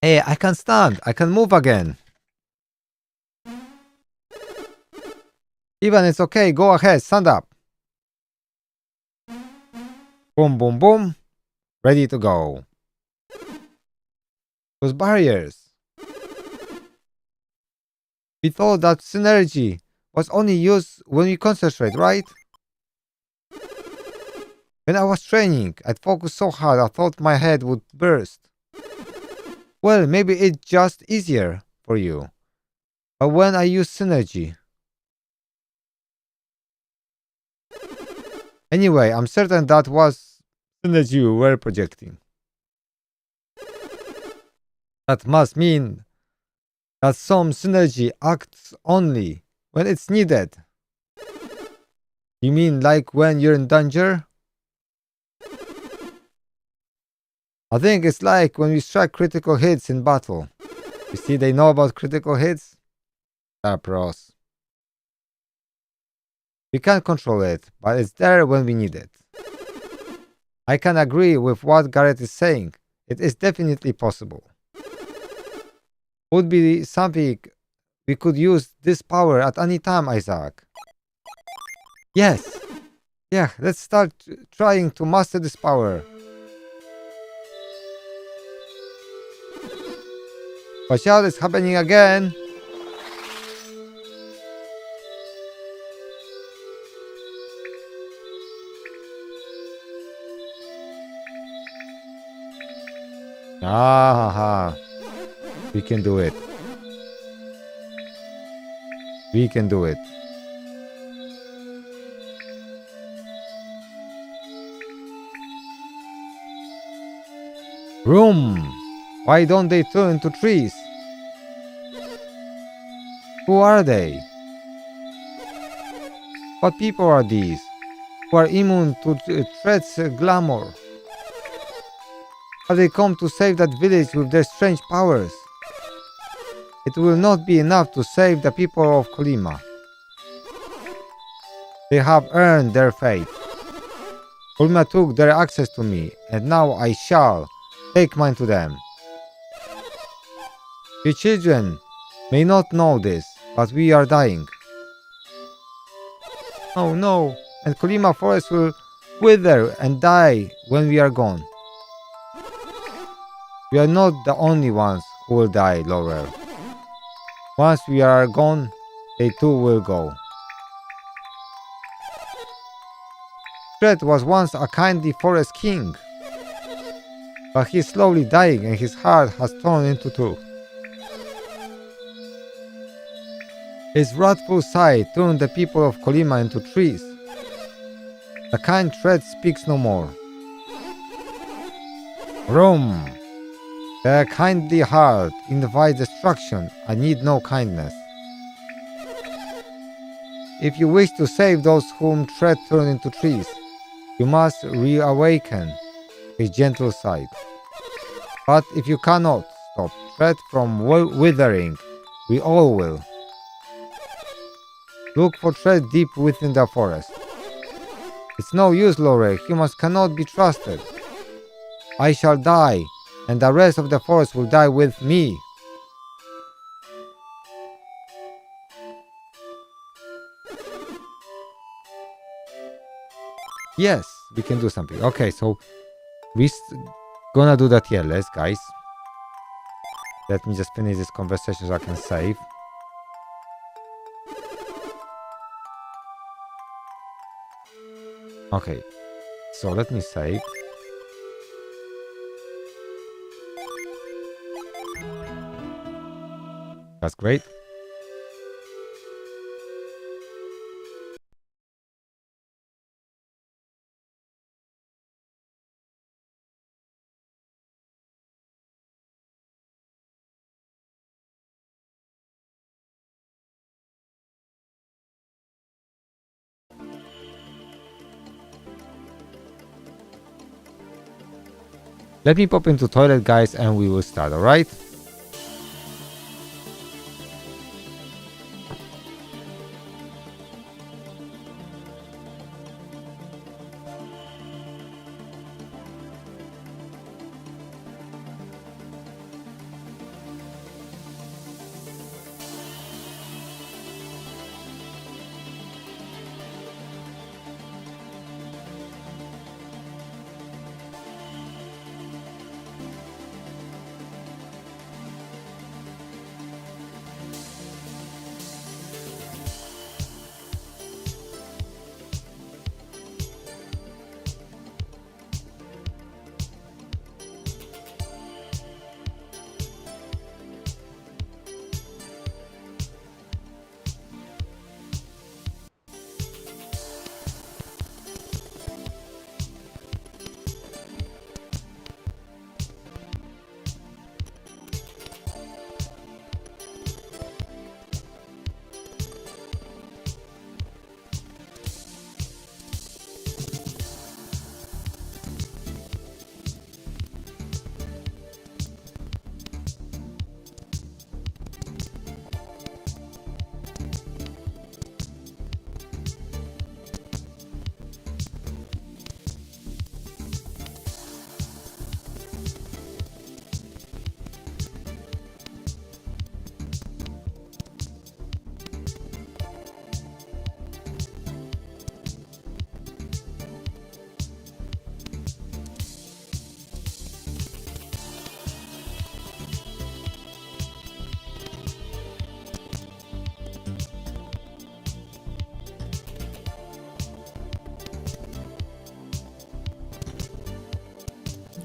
Hey, I can stand. I can move again. Ivan, it's okay. Go ahead. Stand up. Boom, boom, boom. Ready to go. Those barriers. We thought that synergy was only used when we concentrate, right? When I was training, I'd focused so hard I thought my head would burst. Well, maybe it's just easier for you. But when I use synergy... Anyway, I'm certain that was synergy you were projecting. That must mean that some synergy acts only when it's needed. You mean like when you're in danger? I think it's like when we strike critical hits in battle. You see, they know about critical hits? They're pros. We can't control it, but it's there when we need it. I can agree with what Garrett is saying. It is definitely possible. Would be something we could use this power at any time, Isaac. Yes. Yeah, let's start trying to master this power. Watch out, it's happening again. Ah, we can do it. We can do it. Room! Why don't they turn into trees? Who are they? What people are these? Who are immune to threats glamour? Have they come to save that village with their strange powers? It will not be enough to save the people of Kolima. They have earned their fate. Kolima took their access to me, and now I shall take mine to them. You children may not know this, but we are dying. Oh no, and Kolima forest will wither and die when we are gone. We are not the only ones who will die, Laurel. Once we are gone, they too will go. Fred was once a kindly forest king, but he is slowly dying and his heart has torn into two. His wrathful sight turned the people of Kolima into trees. The kind Fred speaks no more. Rome! Their kindly heart invites destruction and need no kindness. If you wish to save those whom Fred turned into trees, you must reawaken his gentle side. But if you cannot stop Fred from withering, we all will. Look for Fred deep within the forest. It's no use, Lore, humans cannot be trusted. I shall die, and the rest of the forest will die with me. Yes, we can do something. Okay, so we're gonna do that here, let's guys. Let me just finish this conversation so I can save. Okay, so let me save. That's great. Let me pop into toilet, guys, and we will start, alright?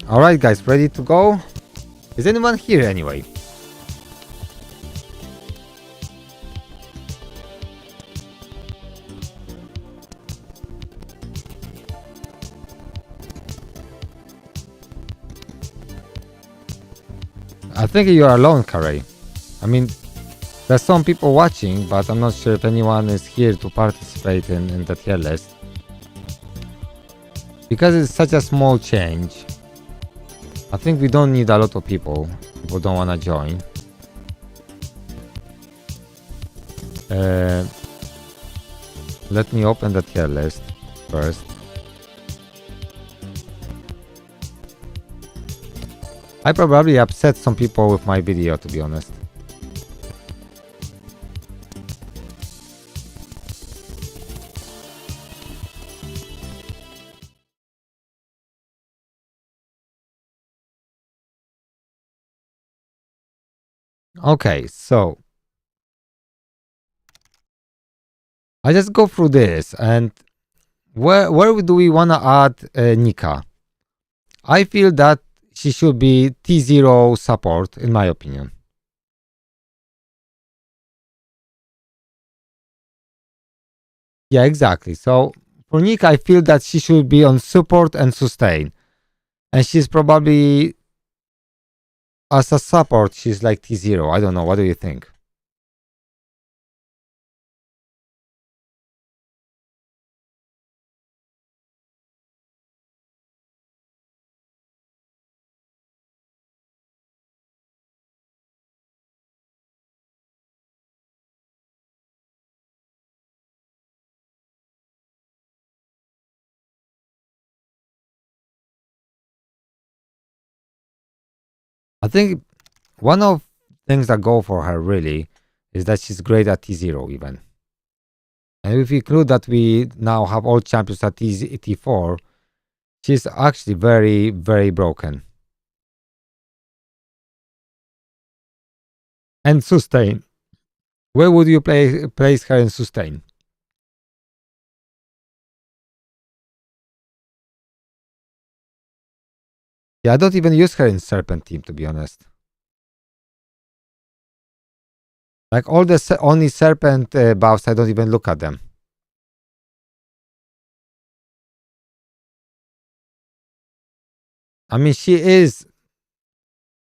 Alright guys, ready to go? Is anyone here anyway? I think you're alone, KALR. I mean, there's some people watching, but I'm not sure if anyone is here to participate in the tier list. Because it's such a small change, I think we don't need a lot of people. People don't want to join. Let me open the tier list first. I probably upset some people with my video, to be honest. Okay, so I just go through this, and where do we want to add Nika? I feel that she should be T0 support, in my opinion. Yeah, exactly. So for Nika, I feel that she should be on support and sustain. And she's probably, as a support, she's like T0. I don't know. What do you think? I think one of things that go for her really is that she's great at T0 even. And if we include that we now have all champions at T4, she's actually very, very broken. And sustain. Where would you place her in sustain? Yeah, I don't even use her in Serpent team, to be honest. Like all the only Serpent buffs, I don't even look at them. I mean, she is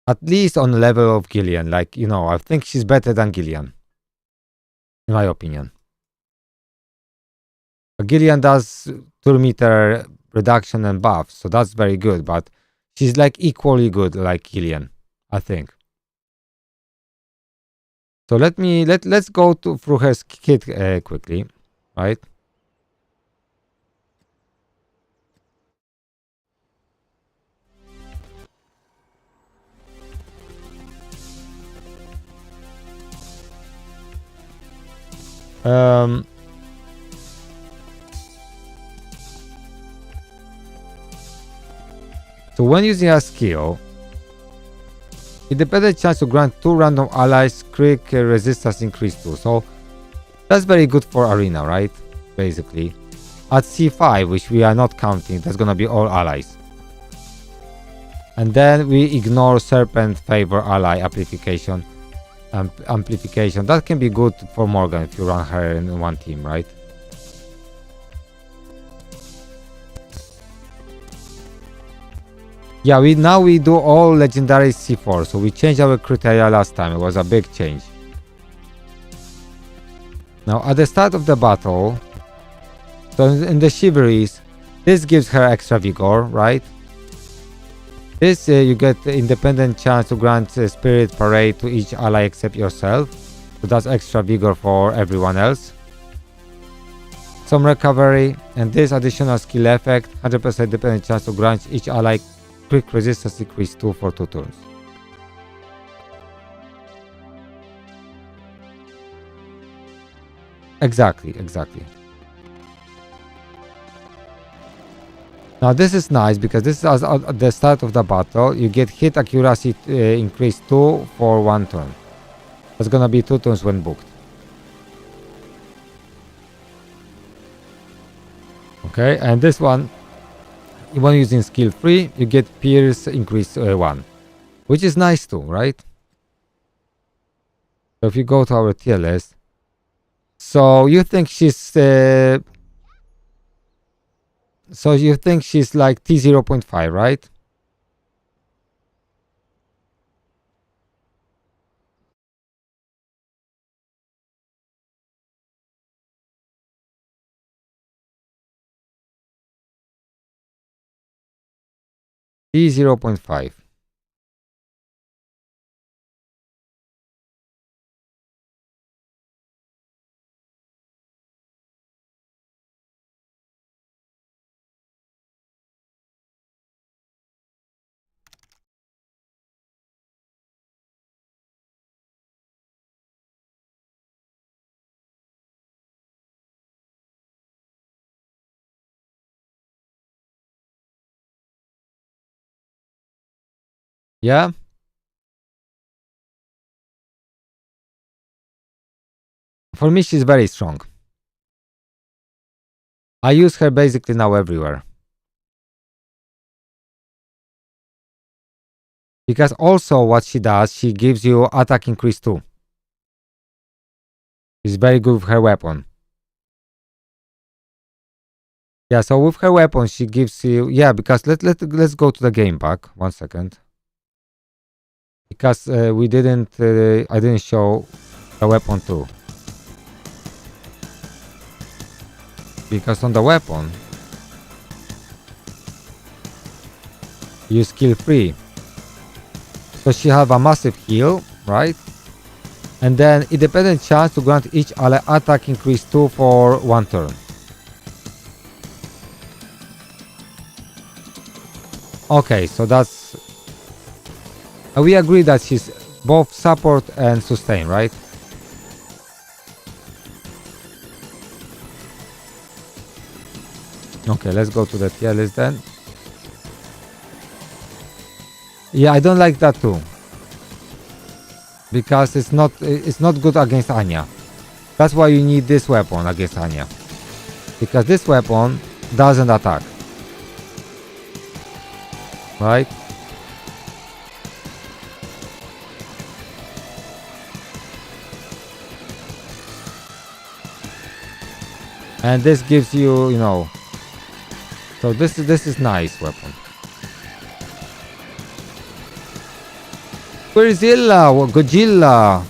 at least on the level of Gillian. Like, you know, I think she's better than Gillian, in my opinion. Gillian does 2-meter reduction and buff, so that's very good, but she's like equally good like Gillian, I think. So let's go through her kit quickly, right? So when using a skill, independent chance to grant 2 random allies quick resistance increase 2. So that's very good for arena, right? Basically. At C5, which we are not counting, that's gonna be all allies. And then we ignore Serpent favor ally amplification. That can be good for Morgan if you run her in one team, right? Yeah, we do all legendary C4, so we changed our criteria last time. It was a big change. Now at the start of the battle, so in the chivalries, this gives her extra vigor, right? This you get the independent chance to grant spirit parade to each ally except yourself. So that's extra vigor for everyone else. Some recovery, and this additional skill effect, 100% dependent chance to grant each ally quick resistance increase 2 for 2 turns. Exactly. Now this is nice because this is at the start of the battle. You get hit accuracy increase 2 for 1 turn. That's gonna be 2 turns when booked. Okay, and this one when using skill 3, you get Pierce increase 1, which is nice too, right? So if you go to our tier list, so you think she's like T0.5, right? T0.5. Yeah? For me, she's very strong. I use her basically now everywhere. Because also what she does, she gives you attack increase too. She's very good with her weapon. Yeah, so with her weapon, she gives you... Yeah, because let's go to the game back. 1 second. Because we didn't... I didn't show the weapon too. Because on the weapon, you skill 3. So she have a massive heal, right? And then independent chance to grant each ally attack increase 2 for 1 turn. Okay, so that's... we agree that she's both support and sustain, right? Okay, let's go to the tier list then. Yeah, I don't like that too. Because it's not good against Anya. That's why you need this weapon against Anya. Because this weapon doesn't attack. Right? And this gives you, you know... So this is nice weapon. Godzilla, Godzilla.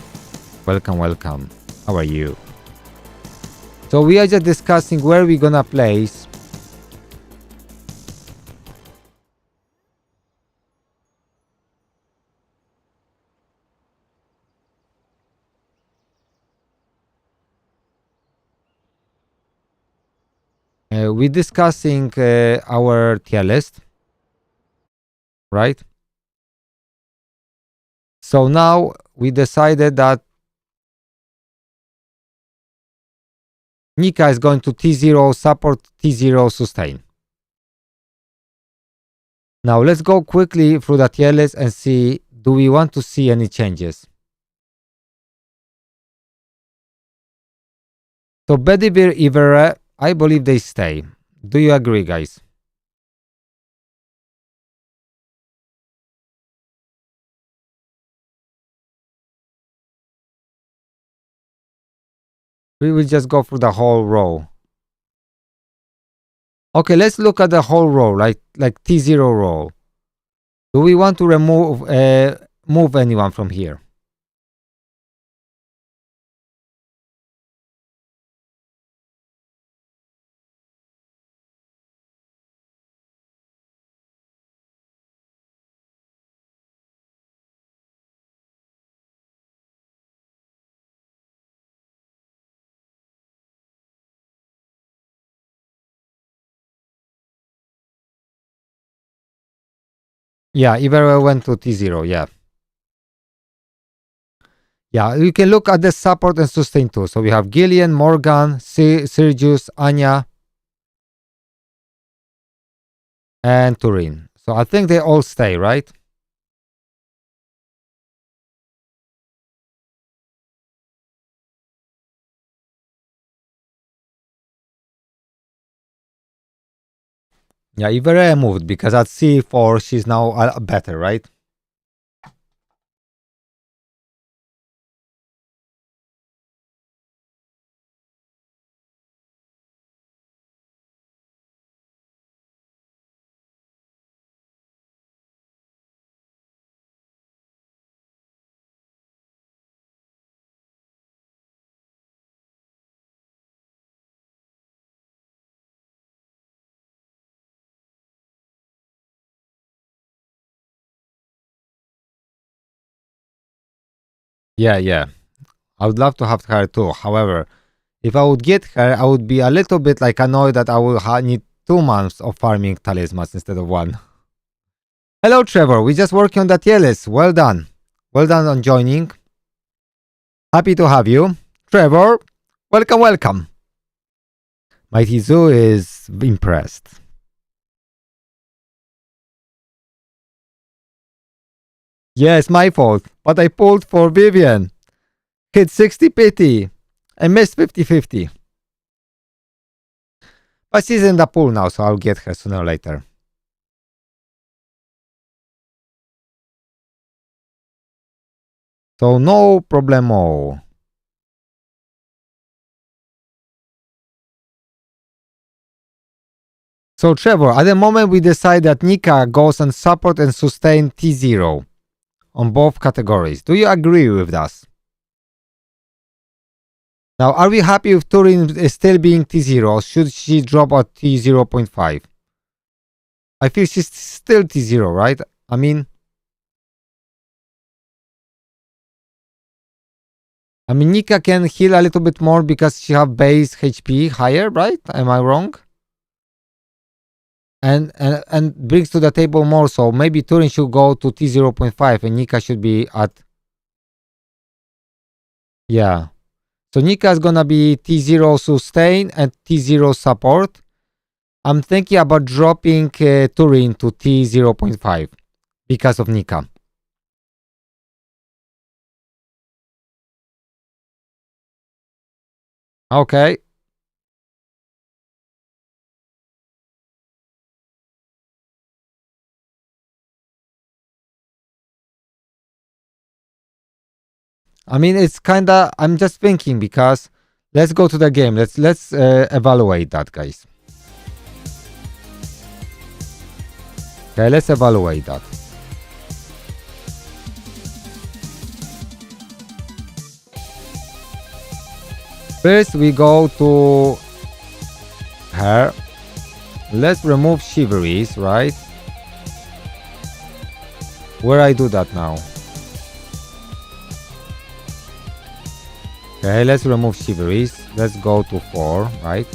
Welcome, welcome. How are you? So we are just discussing where we're gonna place. We're discussing our tier list, right? So now we decided that Nika is going to T0 support, T0 sustain. Now let's go quickly through the tier list and see, do we want to see any changes? So Bedivere, Ivere, I believe they stay. Do you agree, guys? We will just go through the whole row. Okay, let's look at the whole row, like T0 row. Do we want to remove move anyone from here? Yeah, Ivere went to T0, yeah. Yeah, you can look at the support and sustain too. So we have Gillian, Morgan, Sergius, Anya, and Turin. So I think they all stay, right? Yeah, Iberia moved because at c4 she's now better, right? Yeah, yeah. I would love to have her too. However, if I would get her, I would be a little bit like annoyed that I will need 2 months of farming talismans instead of one. Hello, Trevor. We just working on that tier list. Well done. Well done on joining. Happy to have you. Trevor, welcome, welcome. Mighty Zoo is impressed. Yes, my fault, but I pulled for Vivian. Hit 60 pity. I missed 50-50. But she's in the pool now, so I'll get her sooner or later. So no problemo. So Trevor, at the moment we decide that Nika goes on support and sustain T0 on both categories. Do you agree with us? Now, are we happy with Turin still being T0? Should she drop at T0.5? I feel she's still T0, right? I mean, Nika can heal a little bit more because she have base HP higher, right? Am I wrong? And brings to the table more, so maybe Turin should go to T0.5 and Nika should be at... Yeah. So Nika is gonna be T0 sustain and T0 support. I'm thinking about dropping Turin to T0.5 because of Nika. Okay. I mean, it's kinda... I'm just thinking because let's go to the game. Let's evaluate that, guys. Okay, let's evaluate that. First, we go to her. Let's remove chivalries, right? Where I do that now? Okay, let's remove chivalries. Let's go to 4, right?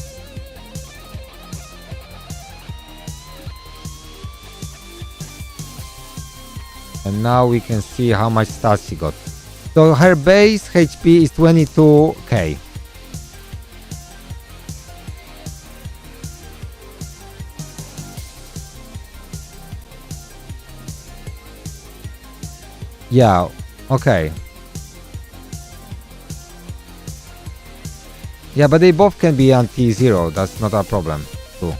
And now we can see how much stats she got. So her base HP is 22k. Yeah, okay. Yeah, but they both can be on T0. That's not a problem, too.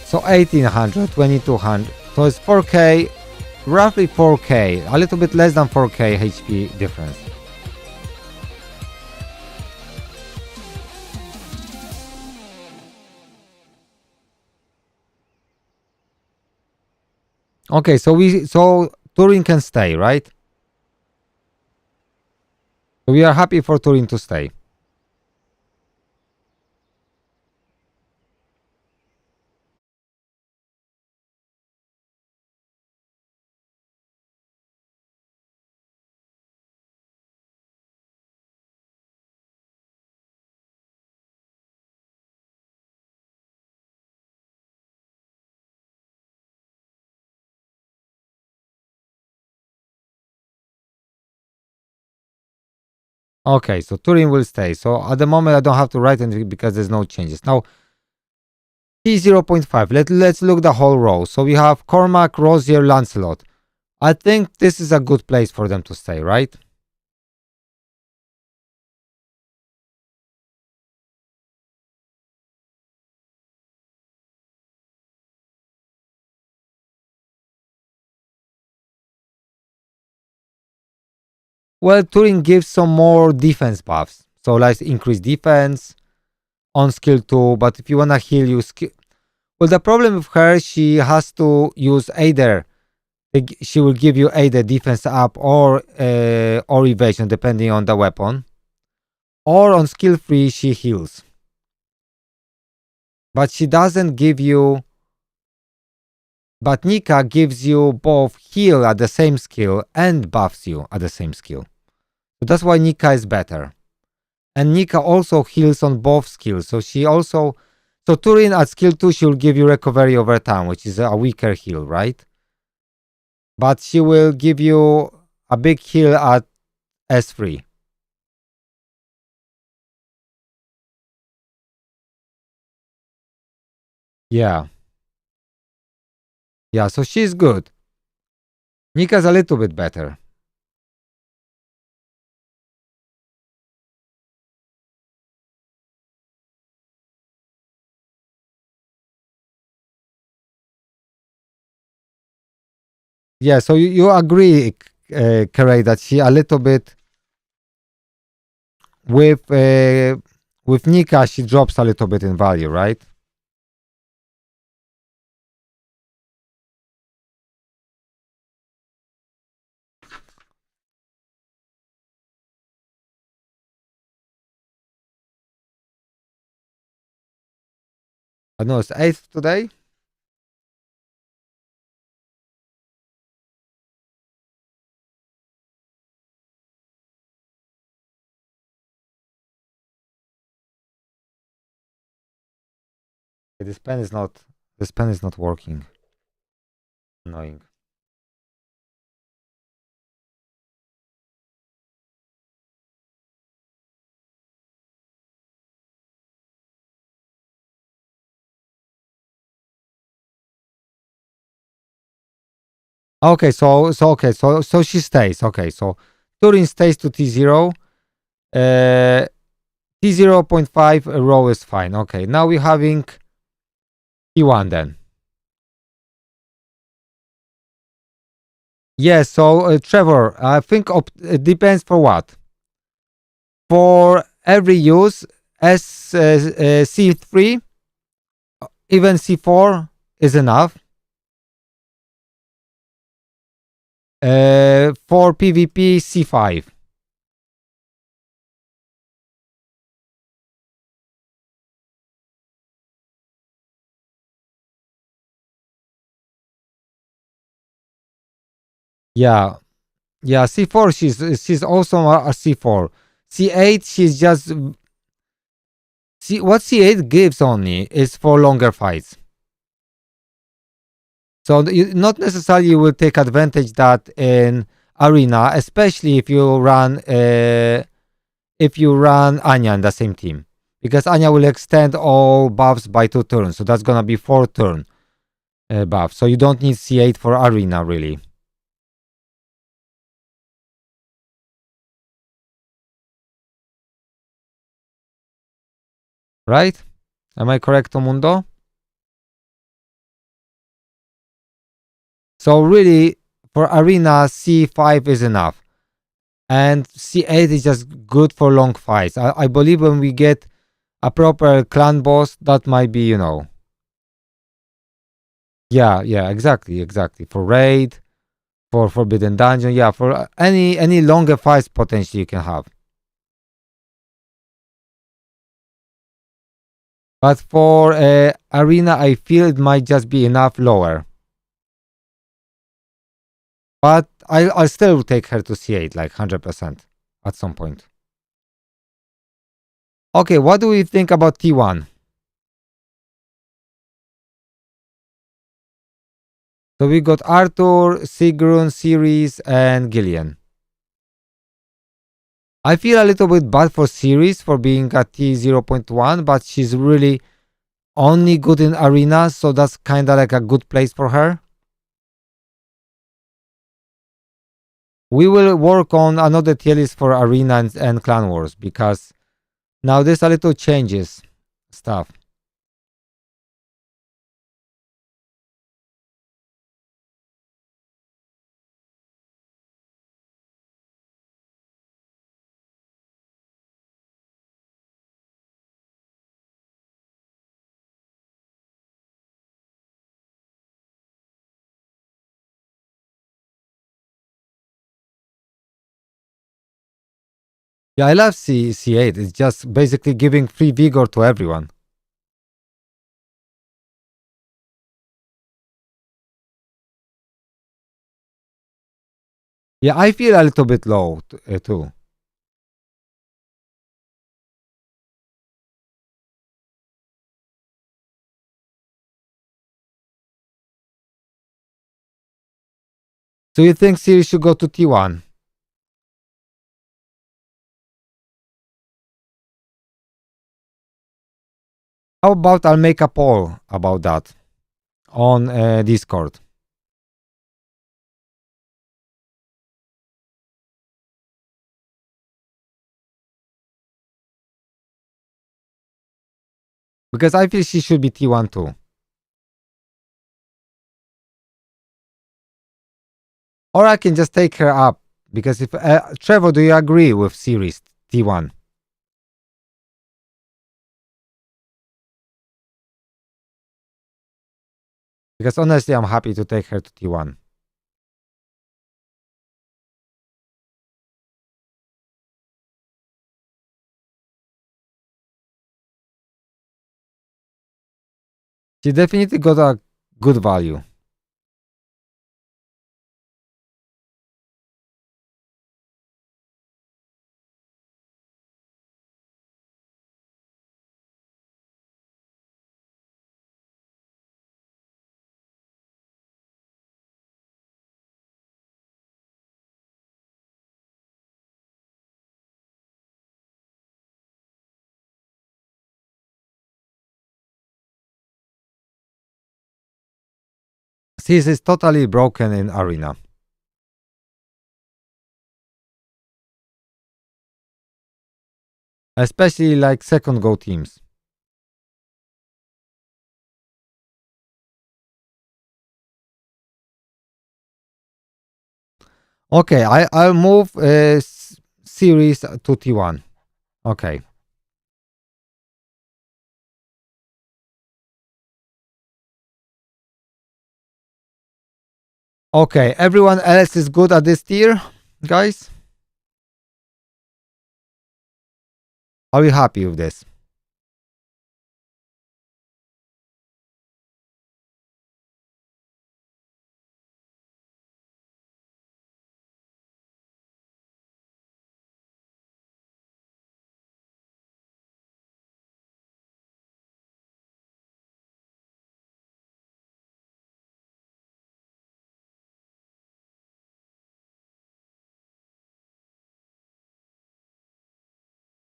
So 1800, 2200. So it's 4k, roughly 4k, a little bit less than 4k HP difference. Okay, so Turin can stay, right? So we are happy for Turin to stay. Okay, so Turin will stay. So at the moment I don't have to write anything because there's no changes. Now T0.5, let's look the whole row. So we have Cormac, Rosier, Lancelot. I think this is a good place for them to stay, right? Well, Turing gives some more defense buffs. So like increase defense on skill 2, but if you wanna heal you skill. Well, the problem with her, she has to use either she will give you either defense up or evasion depending on the weapon. Or on skill 3 she heals. But she doesn't give you. But Nika gives you both heal at the same skill and buffs you at the same skill. So that's why Nika is better. And Nika also heals on both skills. So she also. So Turin at skill 2, she will give you recovery over time, which is a weaker heal, right? But she will give you a big heal at S3. Yeah. Yeah, so she's good. Nika's a little bit better. Yeah, so you agree, Kerry, that she a little bit with Nika, she drops a little bit in value, right? I know it's 8th today. This pen is not working. Annoying. Okay, so she stays. Okay, so Turin stays to T0. T0.5 row is fine. Okay, now we're having T1 then. Yes, so Trevor, I think it depends for what. For every use, C3, even C4 is enough. For PvP, C5. Yeah, yeah. C4, she's also a C4. C8, she's just what C8 gives only is for longer fights. So not necessarily you will take advantage that in arena, especially if you run Anya in the same team, because Anya will extend all buffs by 2 turns, so that's gonna be 4 turn buff. So you don't need C8 for arena really. Right? Am I correct, Mundo? So really, for arena, C5 is enough. And C8 is just good for long fights. I believe when we get a proper clan boss, that might be, Yeah, exactly. For raid, for forbidden dungeon, yeah, for any longer fights potentially you can have. But for arena, I feel it might just be enough lower. But I'll still take her to C8, like 100% at some point. Okay, what do we think about T1? So we got Arthur, Sigrun, Ceres, and Gillian. I feel a little bit bad for Ceres for being at T0.1, but she's really only good in arena, so that's kind of like a good place for her. We will work on another tier list for Arena and Clan Wars, because now there's a little changes stuff. Yeah, I love C8. It's just basically giving free vigor to everyone. Yeah, I feel a little bit low too. So you think Siri should go to T1? How about I'll make a poll about that on Discord? Because I feel she should be T1 too. Or I can just take her up. Because if Trevor, do you agree with Siri's T1? Because honestly, I'm happy to take her to T1. She definitely got a good value. Sis is totally broken in Arena. Especially like second go teams. Okay, I'll move series to T1. Okay. Okay, everyone else is good at this tier, guys? Are you happy with this?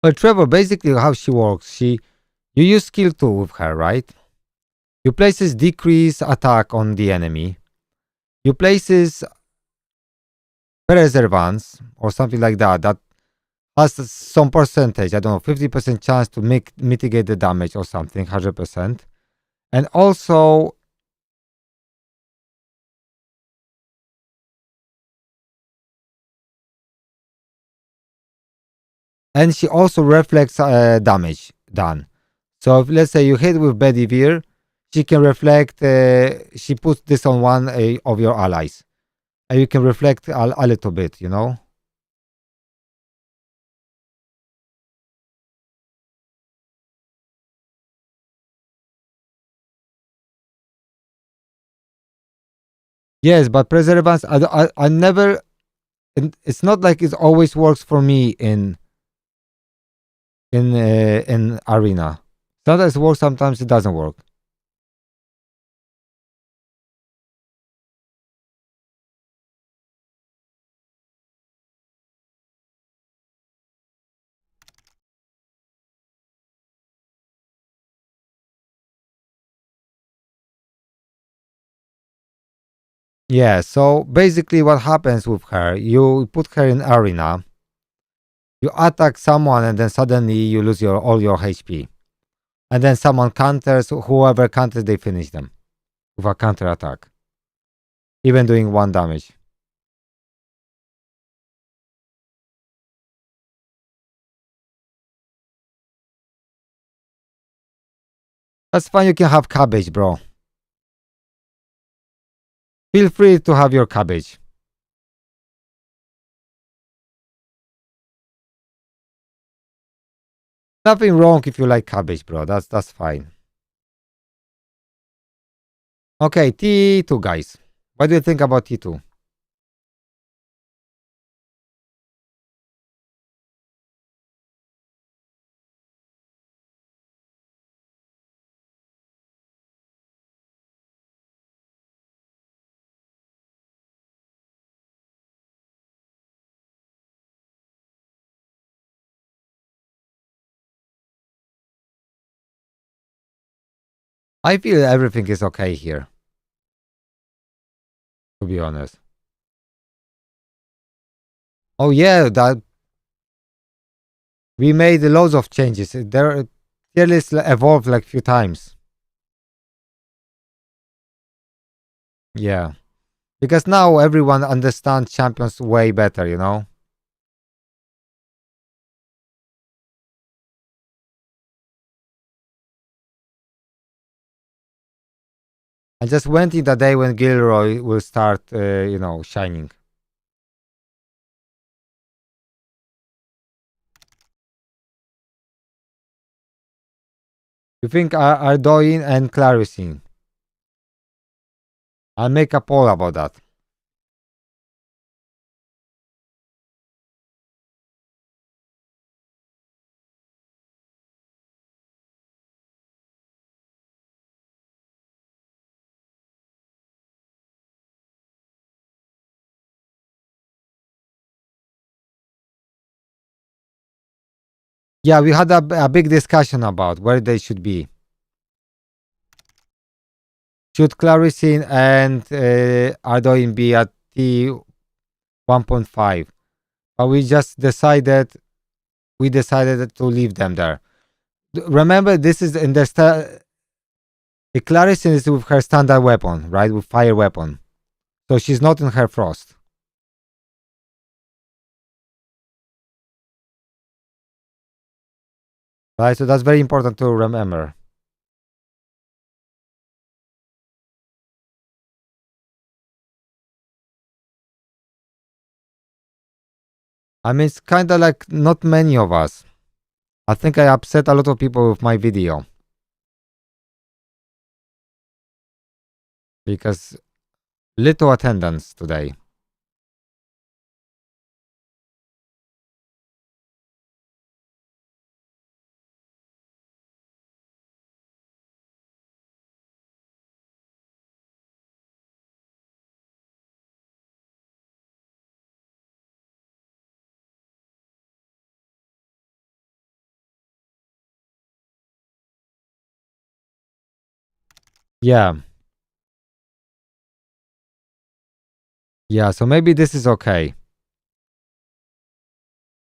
Well, Trevor, basically how she works, you use skill 2 with her, right? You places decrease attack on the enemy. You places preservance or something like that has some percentage, I don't know, 50% chance to mitigate the damage or something, 100%. And also she also reflects damage done. So if let's say you hit with Bedivere, she can reflect. She puts this on one of your allies, and you can reflect a little bit. You know. Yes, but Preservance, I never. It's not like it always works for me in Arena. Sometimes it works, sometimes it doesn't work. Yeah, so basically what happens with her, you put her in arena, you attack someone and then suddenly you lose all your HP. And then someone counters, whoever counters, they finish them with a counter attack. Even doing 1 damage. That's fine, you can have cabbage, bro. Feel free to have your cabbage. Nothing wrong if you like cabbage, bro. That's fine. Okay, T2, guys. What do you think about T2? I feel everything is okay here, to be honest. Oh yeah, that we made loads of changes. Their tier list evolved like few times. Yeah. Because now everyone understands champions way better, you know? I just went in the day when Gilroy will start, shining. You think Ardoin and Claricine? I'll make a poll about that. Yeah, we had a big discussion about where they should be. Should Claricine and Ardoin be at T 1.5? But we decided to leave them there. Remember, this is in the Claricine is with her standard weapon, right? With fire weapon. So she's not in her frost. Right? So that's very important to remember. I mean, it's kind of like not many of us. I think I upset a lot of people with my video. Because little attendance today. Yeah. Yeah, so maybe this is okay.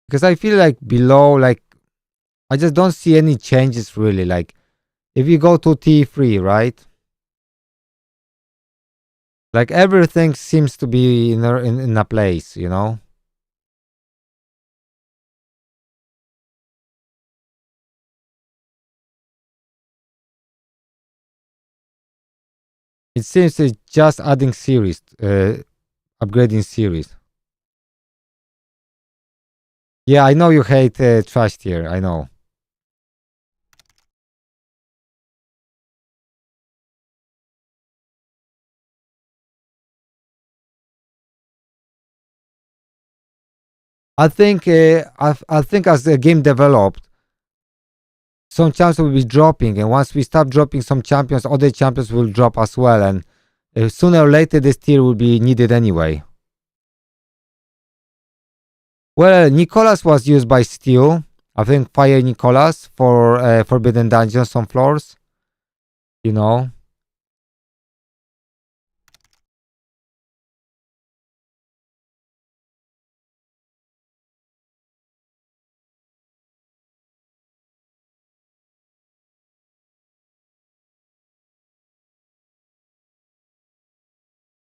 Because I feel like below, like, I just don't see any changes really. Like, if you go to T3, right? Like, everything seems to be in a place, you know? It seems it's just adding series, upgrading series. Yeah, I know you hate trash tier, I know. I think as the game developed, some champions will be dropping, and once we start dropping some champions, other champions will drop as well, and sooner or later this tier will be needed anyway. Well, Nicholas was used by Steel. I think Fire Nicholas for Forbidden Dungeons on floors. You know.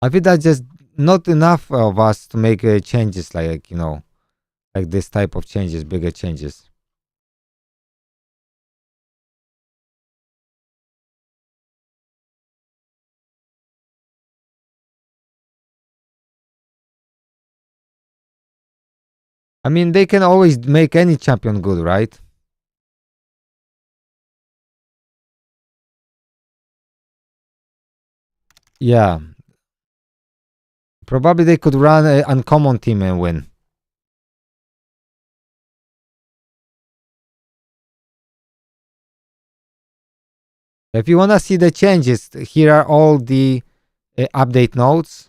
I feel that's just not enough of us to make changes like, you know, like this type of changes, bigger changes. I mean, they can always make any champion good, right? Yeah. Probably they could run an uncommon team and win. If you want to see the changes, here are all the update notes.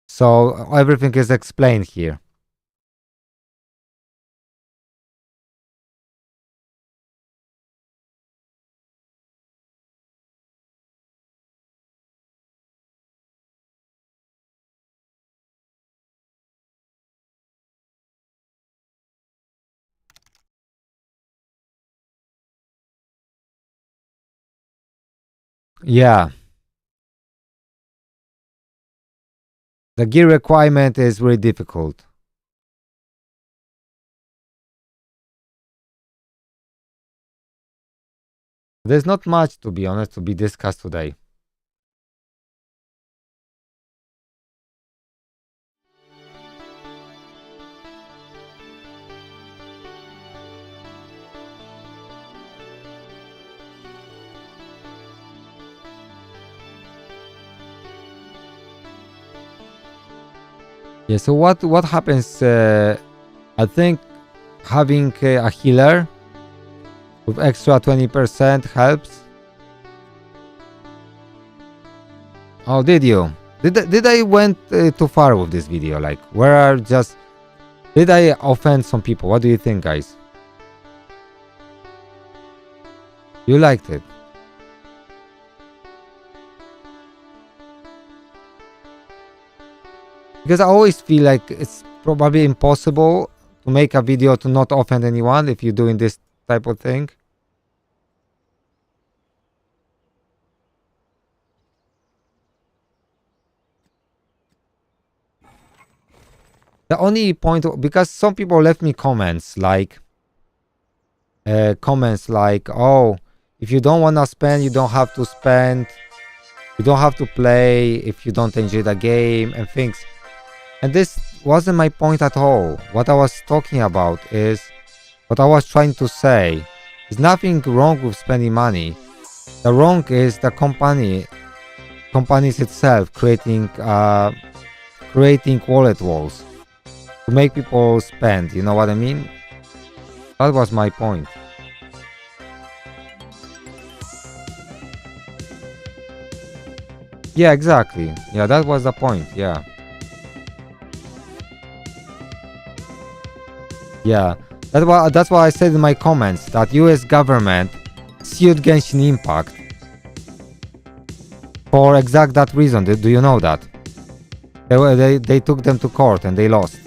So everything is explained here. Yeah. The gear requirement is really difficult. There's not much, to be honest, to be discussed today. Yeah, so what happens, I think having a healer with extra 20% helps. Oh, did you? Did I went too far with this video? Like, where are just... Did I offend some people? What do you think, guys? You liked it. Because I always feel like it's probably impossible to make a video to not offend anyone if you're doing this type of thing. The only point, because some people left me comments like, oh, if you don't want to spend, you don't have to spend. You don't have to play if you don't enjoy the game and things. And this wasn't my point at all. What I was talking about is, what I was trying to say is nothing wrong with spending money. The wrong is the companies itself creating wallet walls to make people spend. You know what I mean? That was my point. Yeah, exactly. Yeah, that was the point. Yeah. Yeah. That's why I said in my comments that US government sued Genshin Impact for exact that reason. Do you know that? They took them to court and they lost.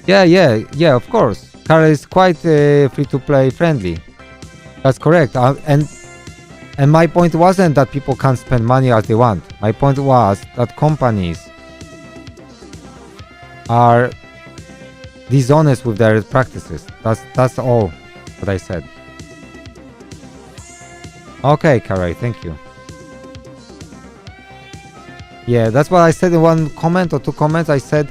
Yeah, of course. KALR is quite free-to-play friendly. That's correct. And my point wasn't that people can't spend money as they want. My point was that companies are dishonest with their practices. That's all what I said. Okay, KALR, thank you. Yeah, that's what I said in one comment or two comments. I said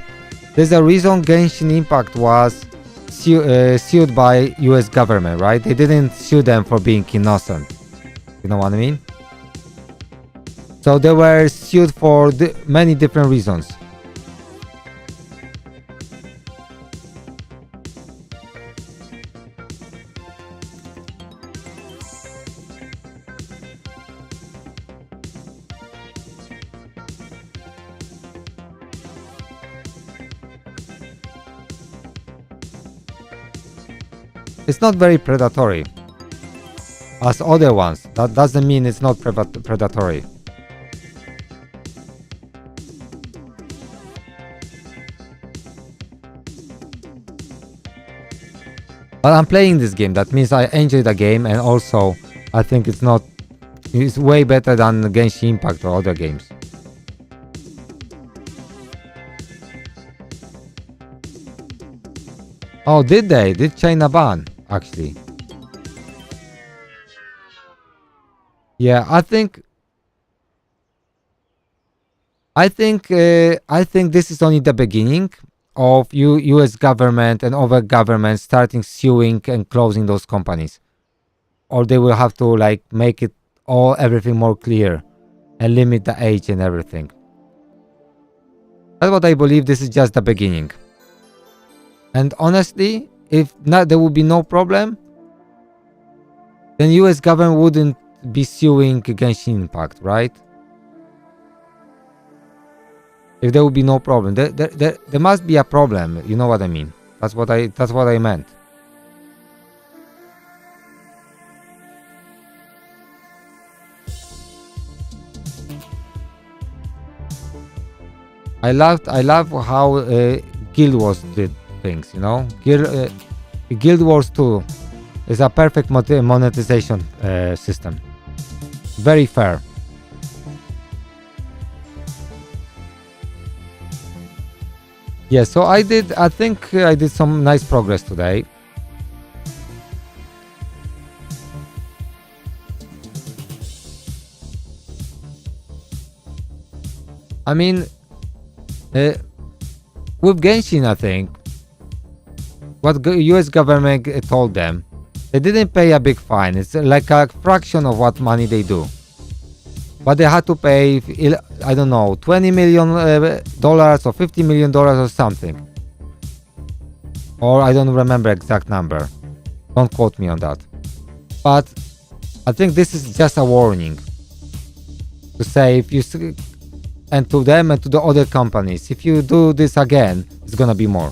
there's a reason Genshin Impact was sued by US government, right? They didn't sue them for being innocent. You know what I mean? So they were sued for many different reasons. It's not very predatory as other ones. That doesn't mean it's not predatory. But I'm playing this game. That means I enjoy the game, and also I think it's way better than Genshin Impact or other games. Oh, did they? Did China ban, actually? Yeah, I think this is only the beginning of US government and other governments starting suing and closing those companies. Or they will have to like make it everything more clear and limit the age and everything. That's what I believe. This is just the beginning. And honestly, if not, there would be no problem, then US government wouldn't be suing Genshin Impact, right? If there would be no problem, there must be a problem. You know what I mean? That's what I meant. I love how Guild Wars did things. You know, Guild Wars 2 is a perfect monetization system. Very fair. Yeah, so I think I did some nice progress today. I mean, with Genshin, I think, what US government told them, they didn't pay a big fine. It's like a fraction of what money they do. But they had to pay, I don't know, $20 million or $50 million or something. Or I don't remember exact number. Don't quote me on that. But I think this is just a warning to say, if you, and to them and to the other companies, if you do this again, it's gonna be more.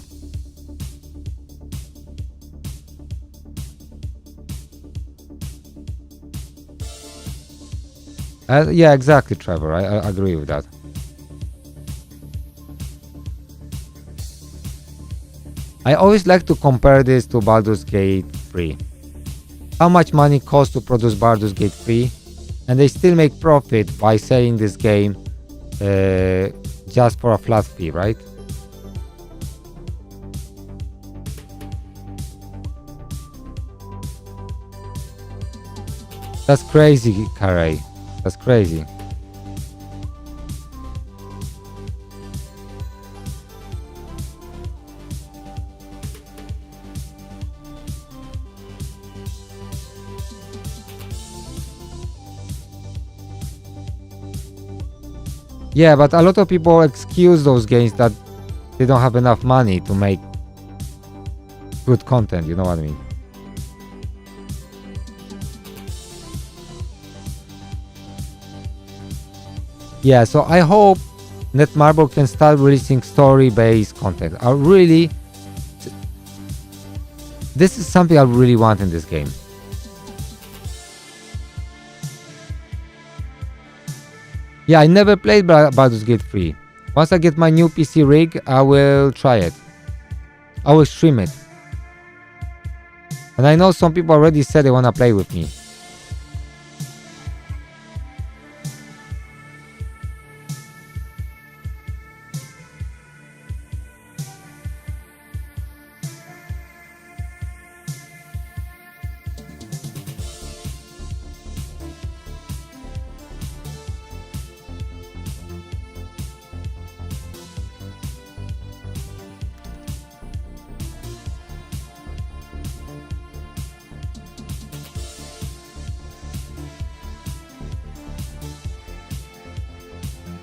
Yeah, exactly, Trevor. I agree with that. I always like to compare this to Baldur's Gate 3. How much money costs to produce Baldur's Gate 3, and they still make profit by selling this game just for a flat fee, right? That's crazy, Karay. That's crazy. Yeah, but a lot of people excuse those games that they don't have enough money to make good content, you know what I mean? Yeah, so I hope Netmarble can start releasing story-based content. This is something I really want in this game. Yeah, I never played Baldur's Gate 3. Once I get my new PC rig, I will try it. I will stream it. And I know some people already said they want to play with me.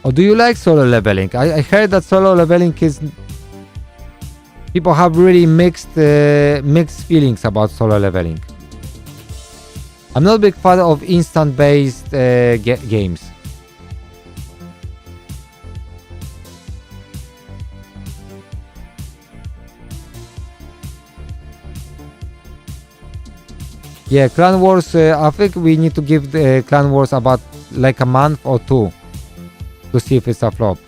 Or do you like solo leveling? I heard that solo leveling is... People have really mixed feelings about solo leveling. I'm not a big fan of instant-based games. Yeah, Clan Wars, I think we need to give the Clan Wars about like a month or two to see if it's a flop.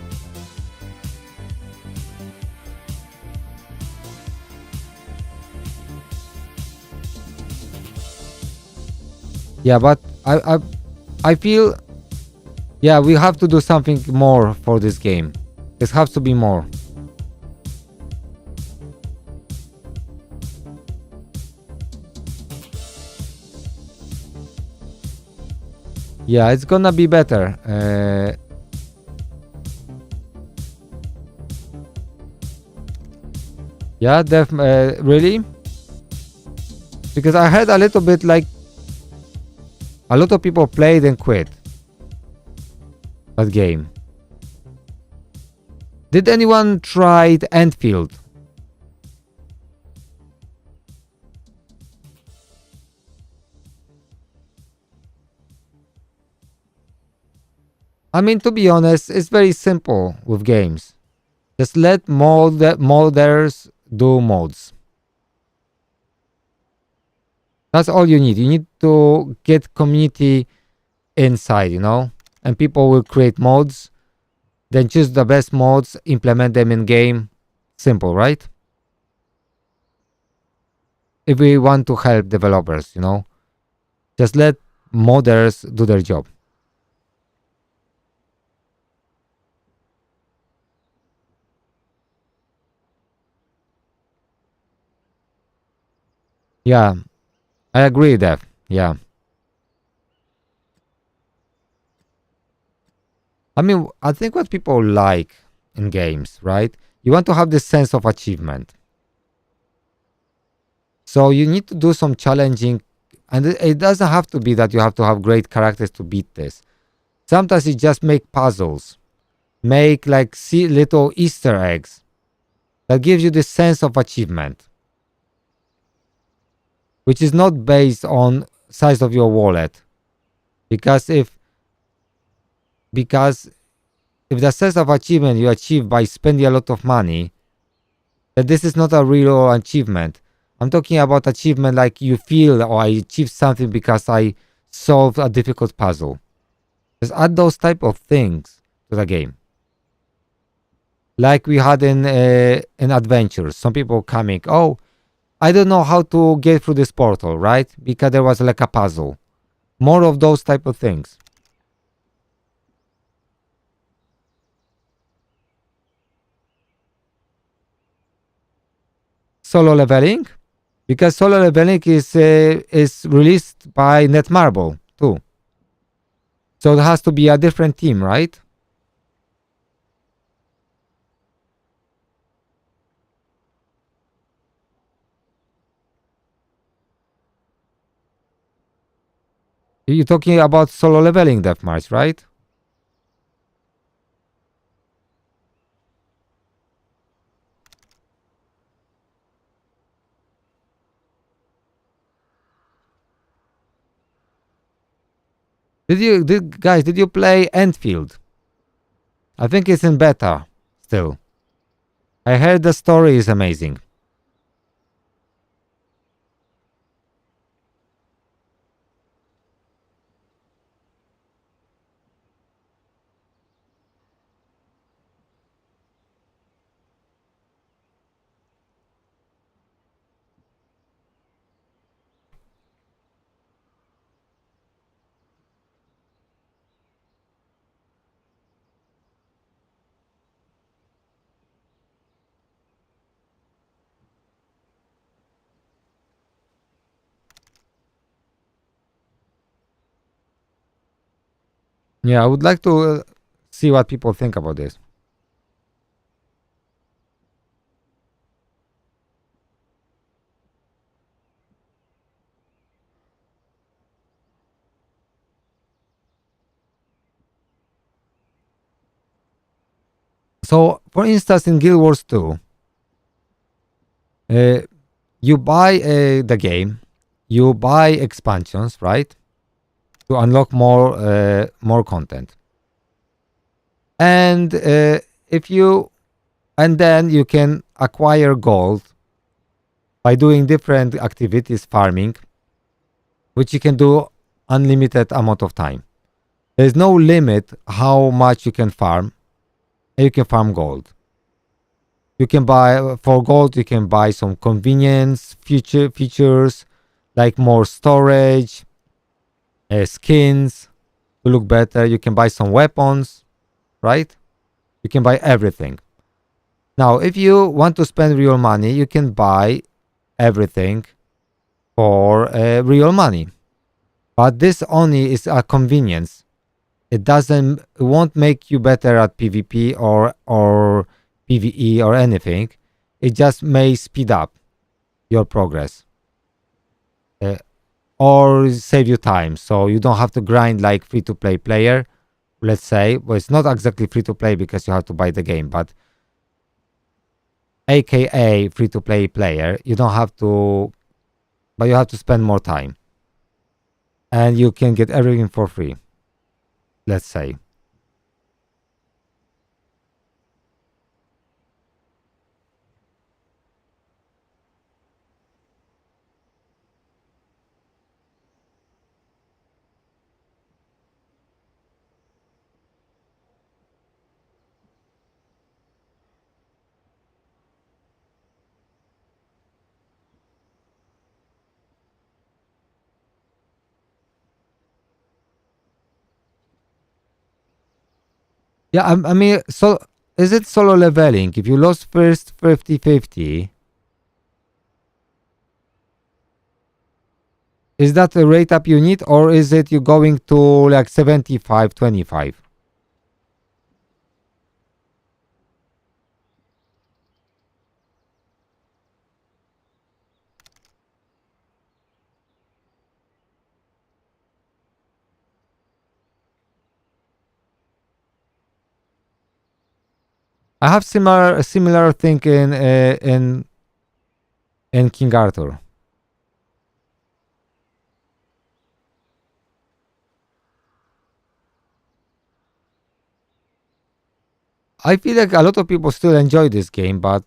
Yeah, but I feel, yeah, we have to do something more for this game. This has to be more. Yeah, it's gonna be better. Yeah, really? Because I heard a little bit like a lot of people played and quit that game. Did anyone try Enfield? I mean, to be honest, it's very simple with games. Just let modders do mods. That's all you need. You need to get community inside, you know, and people will create mods. Then choose the best mods, implement them in game. Simple, right? If we want to help developers, you know, just let modders do their job. Yeah, I agree with that. Yeah. I mean, I think what people like in games, right? You want to have this sense of achievement. So you need to do some challenging, and it doesn't have to be that you have to have great characters to beat this. Sometimes you just make puzzles, make like see little Easter eggs that gives you this sense of achievement, which is not based on size of your wallet, because because if the sense of achievement you achieve by spending a lot of money, then this is not a real achievement. I'm talking about achievement like you feel, or I achieved something because I solved a difficult puzzle. Just add those type of things to the game. Like we had in adventures, some people coming, oh, I don't know how to get through this portal, right? Because there was like a puzzle. More of those type of things. Solo leveling, because solo leveling is released by Netmarble too. So it has to be a different team, right? You're talking about solo leveling deathmatch, right? Did you play Enfield? I think it's in beta still. I heard the story is amazing. Yeah, I would like to see what people think about this. So, for instance, in Guild Wars 2, uh, you buy the game, you buy expansions, right, to unlock more content, and if you and then you can acquire gold by doing different activities, farming, which you can do unlimited amount of time. There is no limit how much you can farm, and you can farm gold. You can buy for gold. You can buy some convenience features like more storage, skins to look better. You can buy some weapons, right? You can buy everything. Now, if you want to spend real money, you can buy everything for real money. But this only is a convenience. It won't make you better at PvP or PvE or anything. It just may speed up your progress. Or save you time, so you don't have to grind like free-to-play player, let's say. Well, it's not exactly free-to-play because you have to buy the game, but aka free-to-play player, you don't have to, but you have to spend more time. And you can get everything for free, let's say. Yeah, I mean, so is it solo leveling? If you lost first 50-50, is that a rate up you need, or is it you going to like 75-25? I have similar thing in King Arthur. I feel like a lot of people still enjoy this game, but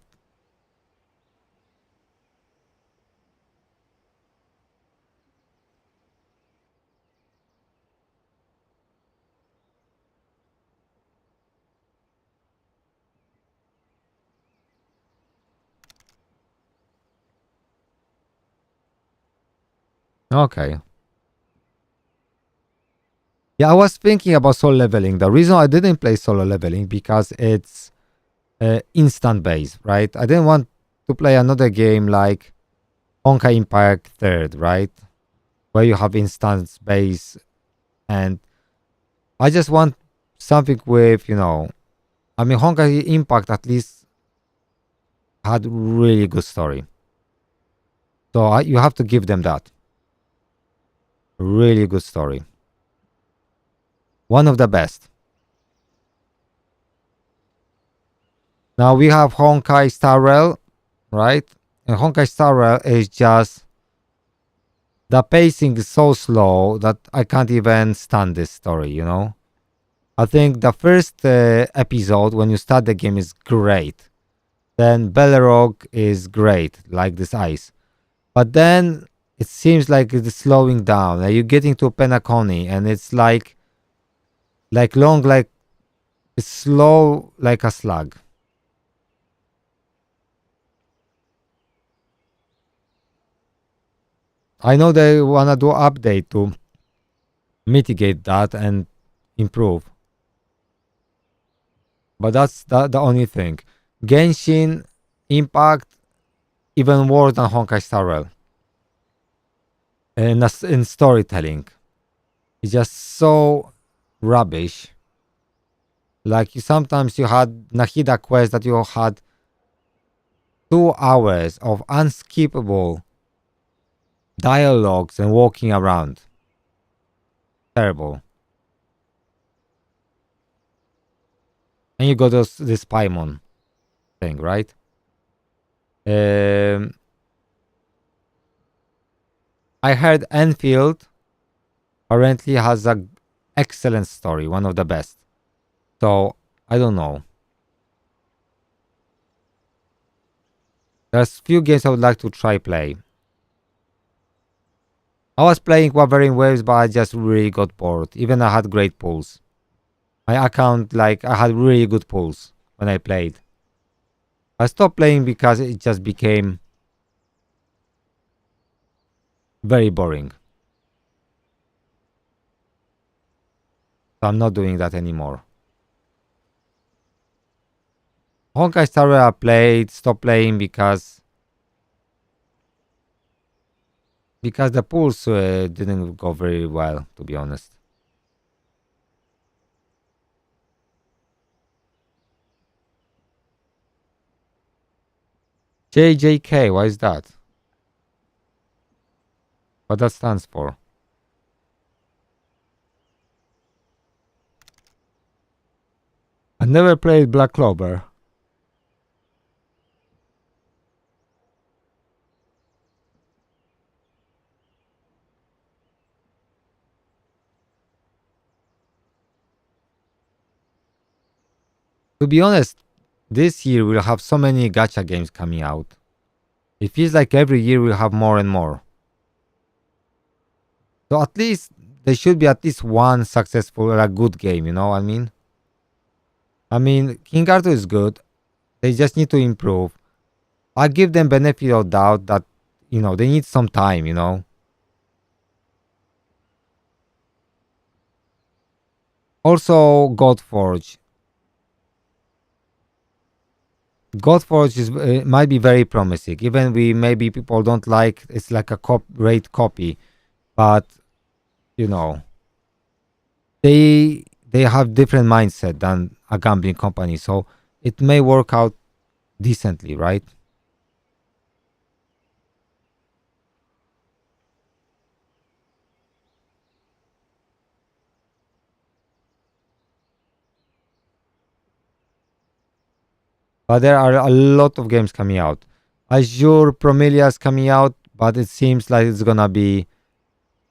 okay. Yeah, I was thinking about solo leveling. The reason I didn't play solo leveling because it's instant based, right? I didn't want to play another game like Honkai Impact Third, right? Where you have instance base, and I just want something with, I mean, Honkai Impact at least had really good story. So you have to give them that. Really good story. One of the best. Now we have Honkai Star Rail, right? And Honkai Star Rail is just, the pacing is so slow that I can't even stand this story, I think the first episode when you start the game is great. Then Bellerog is great, like this ice. But then it seems like it's slowing down. You're getting to Penacony and it's like long, like it's slow like a slug. I know they wanna do update to mitigate that and improve. But that's the only thing. Genshin Impact even worse than Honkai Star Rail. In storytelling. It's just so rubbish. Like sometimes you had Nahida quest that you had 2 hours of unskippable dialogues and walking around. Terrible. And you got this Paimon thing, right? I heard Enfield apparently has a excellent story, one of the best. So I don't know. There's few games I would like to try play. I was playing Wuthering Waves, but I just really got bored. Even I had great pulls. My account, like I had really good pulls when I played. I stopped playing because it just became very boring. So I'm not doing that anymore. Honkai Star Rail I played, stopped playing because the pulls didn't go very well, to be honest. JJK, why is that? What that stands for? I never played Black Clover. To be honest, this year we'll have so many gacha games coming out. It feels like every year we'll have more and more. So at least there should be at least one successful or a good game, you know what I mean? I mean, King Arthur is good. They just need to improve. I give them benefit of doubt that, they need some time, Also, Godforge. Godforge is might be very promising. Even maybe people don't like it's like a rate copy, but you know they have different mindset than a gambling company, so it may work out decently, right? But there are a lot of games coming out. Azure Promelia is coming out, but it seems like it's gonna be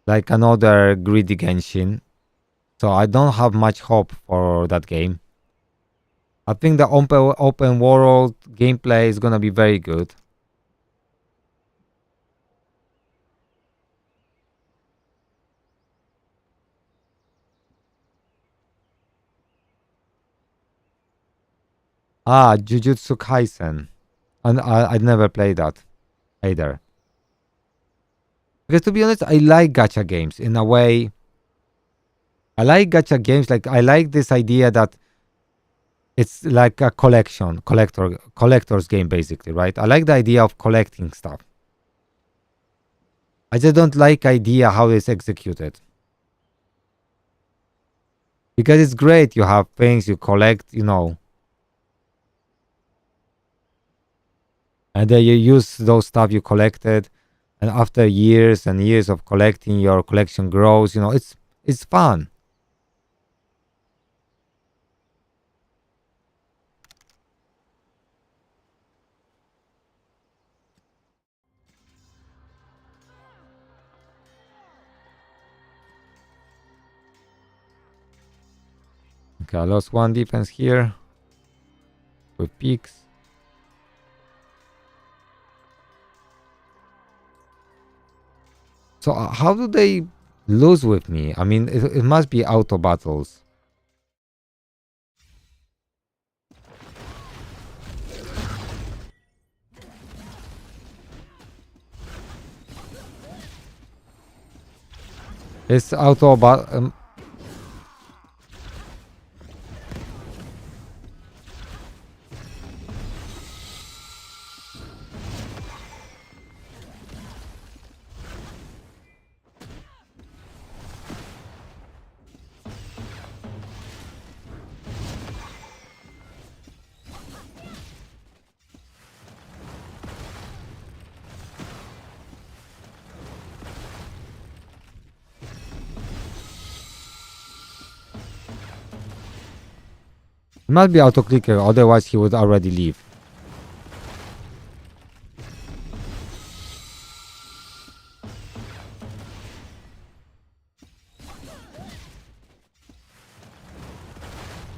like another greedy Genshin. So I don't have much hope for that game. I think the open world gameplay is gonna be very good. Jujutsu Kaisen. And I'd never played that either. Because to be honest, I like gacha games in a way. I like gacha games. Like I like this idea that it's like a collector's game basically, right? I like the idea of collecting stuff. I just don't like idea how it's executed. Because it's great, you have things you collect, and then you use those stuff you collected, and after years and years of collecting, your collection grows. It's fun. Okay, I lost one defense here with peaks. So how do they lose with me? I mean, it must be auto battles. It's auto battle. It must be auto clicker, otherwise he would already leave.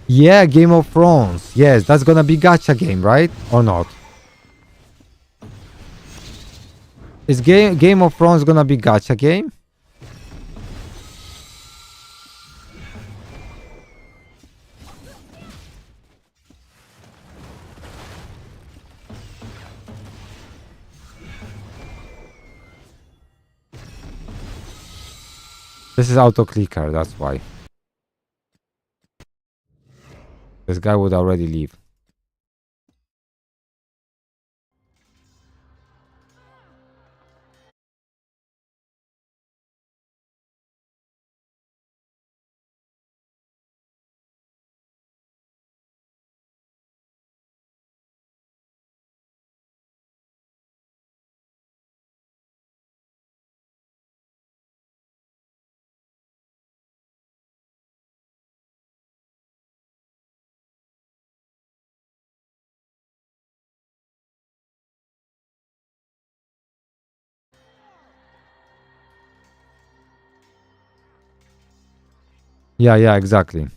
Yeah, Game of Thrones. Yes, that's gonna be gacha game, right? Or not? Is Game of Thrones gonna be gacha game? This is auto clicker, that's why. This guy would already leave. Yeah, exactly.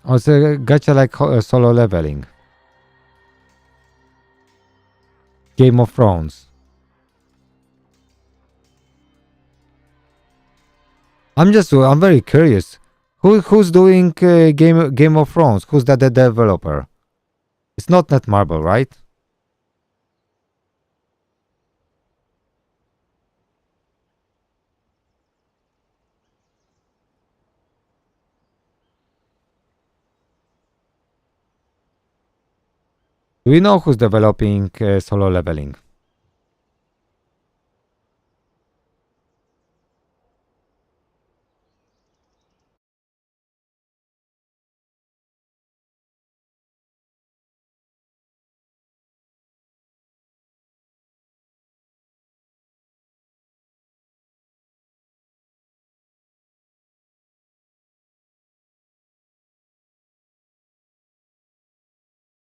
Also, gacha like solo leveling. Game of Thrones. I'm very curious. Who's doing Game of Thrones? Who's the developer? It's not Netmarble, right? Do we know who's developing solo leveling?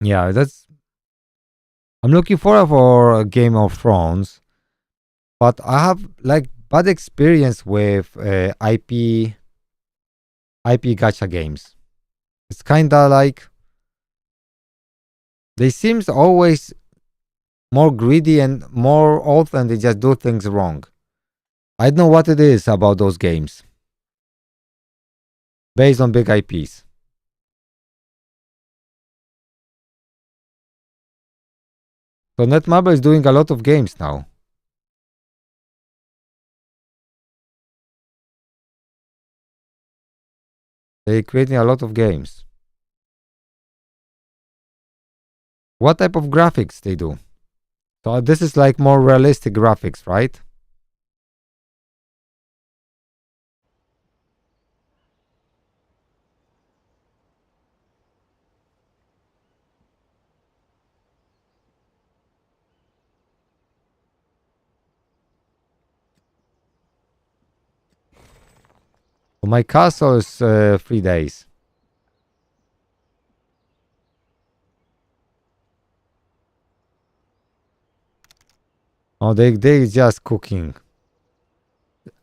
Yeah, that's. I'm looking forward for Game of Thrones, but I have like bad experience with IP gacha games. It's kinda like they seems always more greedy and more often they just do things wrong. I don't know what it is about those games based on big IPs. So Netmarble is doing a lot of games now. They're creating a lot of games. What type of graphics they do? So this is like more realistic graphics, right? So my castle is 3 days. Oh, they just cooking.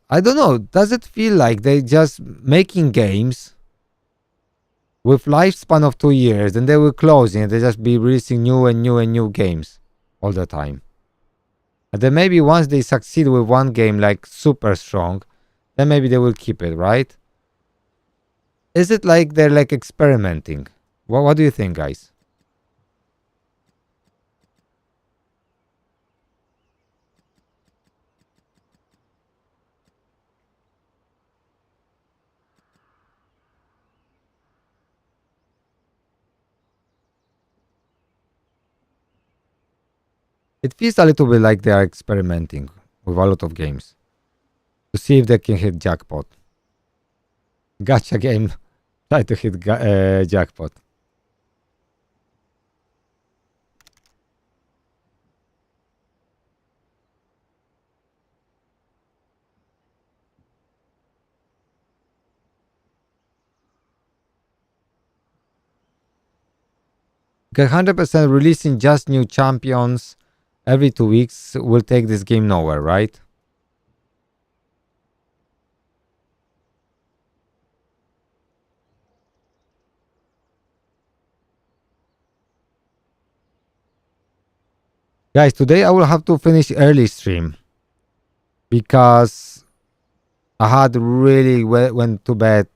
I don't know. Does it feel like they just making games with lifespan of 2 years, and they will closing, and they just be releasing new and new and new games all the time? And then maybe once they succeed with one game like super strong, then maybe they will keep it, right? Is it like they're like experimenting? What do you think, guys? It feels a little bit like they are experimenting with a lot of games to see if they can hit jackpot. Gacha game, try to hit jackpot. Okay, 100% releasing just new champions every 2 weeks will take this game nowhere, right? Guys, today I will have to finish early stream because I had really went to bed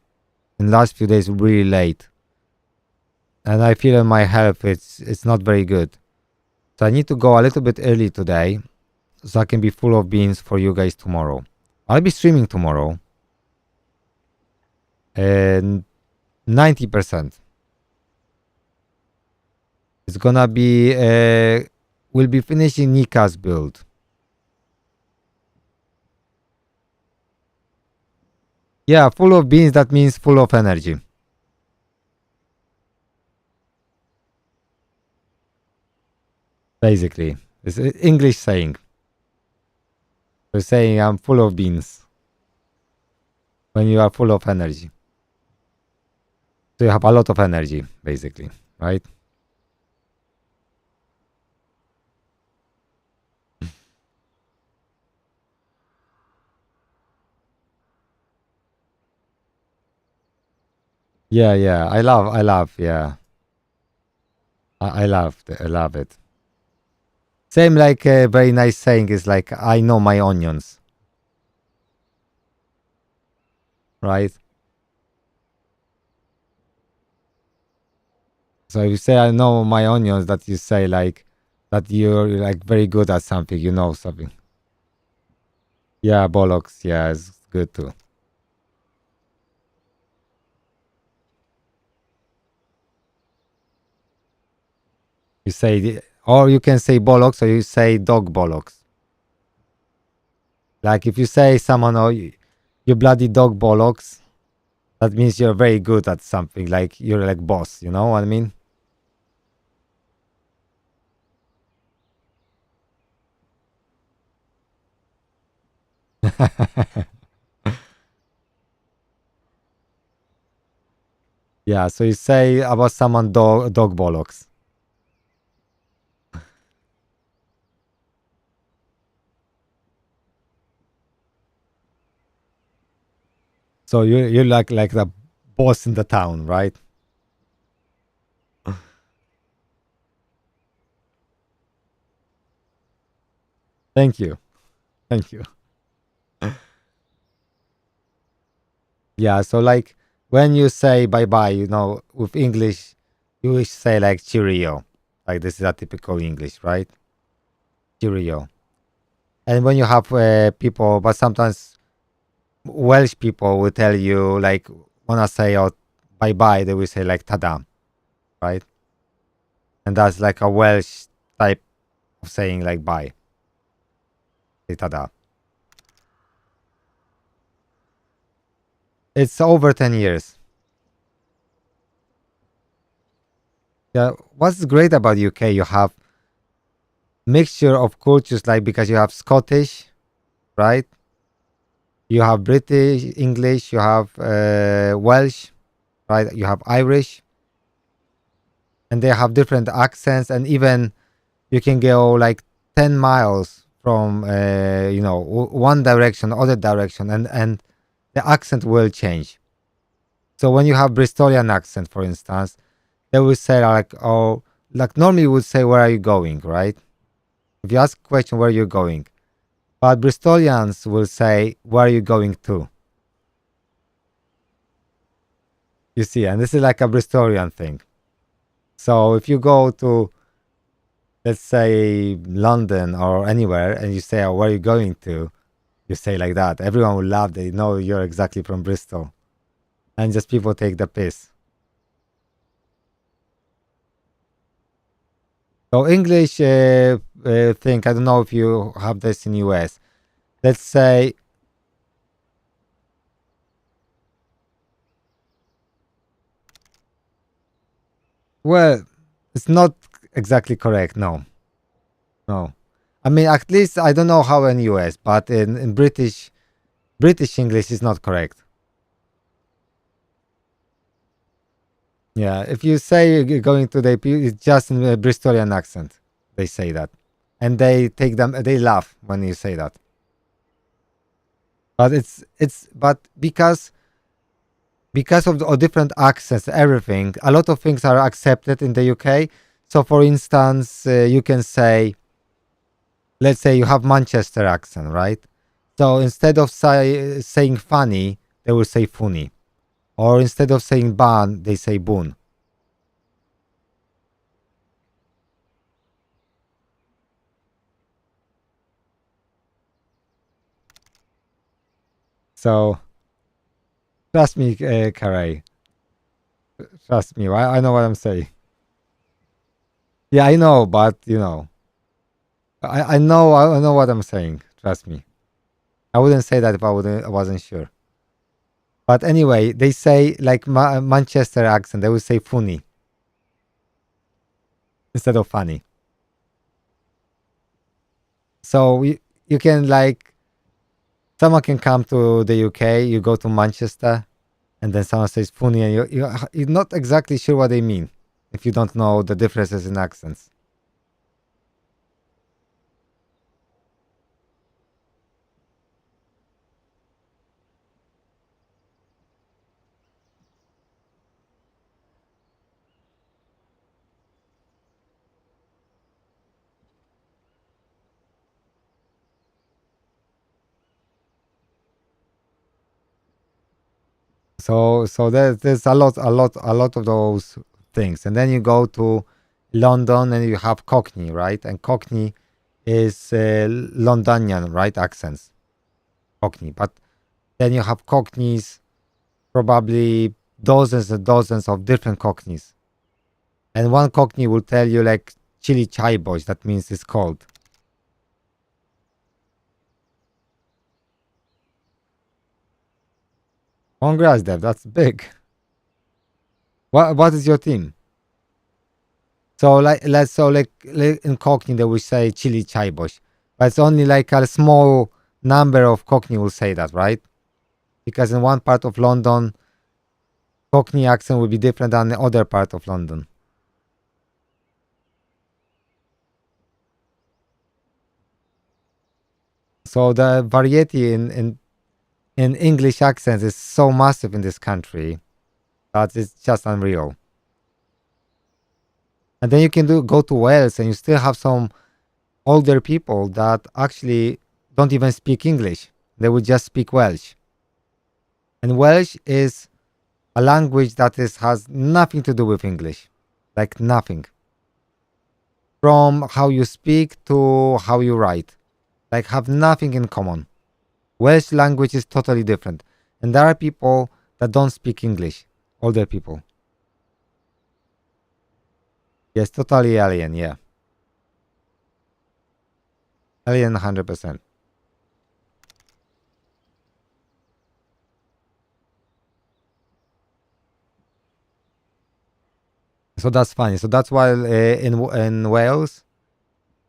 in last few days really late, and I feel in my health it's not very good. So I need to go a little bit early today, so I can be full of beans for you guys tomorrow. I'll be streaming tomorrow, and 90%. It's gonna be we'll be finishing Nika's build. Yeah, full of beans, that means full of energy. Basically. It's an English saying. We're saying I'm full of beans. When you are full of energy. So you have a lot of energy, basically, right? Yeah. I love, yeah. I love it. Same like a very nice saying is like, I know my onions. Right? So if you say I know my onions, that you say like that you're like very good at something, you know something. Yeah, bollocks, yeah, it's good too. You say or you can say bollocks or you say dog bollocks. Like if you say someone, oh, you bloody dog bollocks, that means you're very good at something. Like you're like boss, you know what I mean? Yeah, so you say about someone dog bollocks. So you're like the boss in the town, right? Thank you. Thank you. Yeah, so like when you say bye bye, you know, with English, you will say like cheerio. Like this is a typical English, right? Cheerio. And when you have people, but sometimes Welsh people will tell you like wanna say oh bye bye, they will say like tada, right? And that's like a Welsh type of saying like bye. Say tada. It's over 10 years. Yeah, what's great about UK? You have mixture of cultures, like because you have Scottish, right? You have British, English, you have Welsh, right? You have Irish, and they have different accents, and even you can go like 10 miles from one direction, other direction, and the accent will change. So when you have Bristolian accent, for instance, they will say like, oh, like normally you would say, where are you going, right? If you ask a question, where are you going? But Bristolians will say, where are you going to? You see, and this is like a Bristolian thing. So if you go to, let's say, London or anywhere, and you say, oh, where are you going to? You say like that. Everyone will laugh. They know you're exactly from Bristol. And just people take the piss. So English thing, I don't know if you have this in US. Let's say, well, it's not exactly correct. No, no. I mean, at least I don't know how in US, but in British English is not correct. Yeah, if you say you're going to the, it's just in a Bristolian accent. They say that, and they take them. They laugh when you say that. But but because of the different accents, everything, a lot of things are accepted in the UK. So, for instance, you can say, let's say you have Manchester accent, right? So instead of saying funny, they will say funny. Or instead of saying ban, they say boon. So trust me, Karai. Trust me. I know what I'm saying. Yeah, I know, but I know what I'm saying. Trust me. I wouldn't say that if I wasn't sure. But anyway, they say like Manchester accent. They would say funny instead of funny. So you can like someone can come to the UK. You go to Manchester, and then someone says funny, and you're not exactly sure what they mean if you don't know the differences in accents. So there's a lot of those things, and then you go to London and you have Cockney, right? And Cockney is Londonian, right? Accents, Cockney. But then you have Cockneys, probably dozens and dozens of different Cockneys, and one Cockney will tell you like chili chai boys. That means it's cold. Congrats, Dev. That's big. What is your team? So like in Cockney they will say chili chai bosh, but it's only like a small number of Cockney will say that, right? Because in one part of London, Cockney accent will be different than the other part of London. So the variety in English accents is so massive in this country that it's just unreal. And then you can go to Wales and you still have some older people that actually don't even speak English. They would just speak Welsh. And Welsh is a language that has nothing to do with English, like nothing. From how you speak to how you write, like have nothing in common. Welsh language is totally different, and there are people that don't speak English, older people. Yes, totally alien, yeah, alien 100%. So that's funny. So that's why in Wales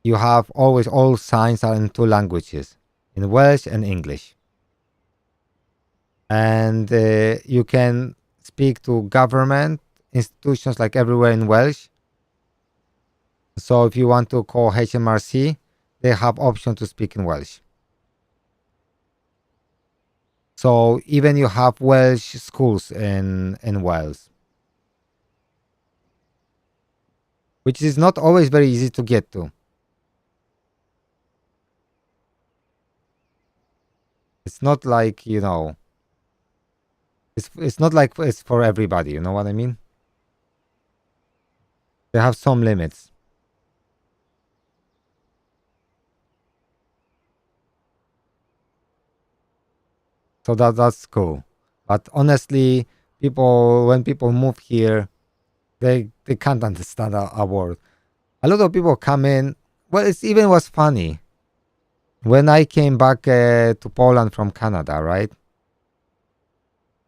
you have always all signs are in two languages, in Welsh and English. And you can speak to government institutions like everywhere in Welsh. So if you want to call HMRC, they have option to speak in Welsh. So even you have Welsh schools in Wales, which is not always very easy to get to. It's not like it's not like it's for everybody. You know what I mean? They have some limits. So that's cool. But honestly, when people move here, they can't understand a word. A lot of people come in. Well, it's even was funny when I came back to Poland from Canada, right?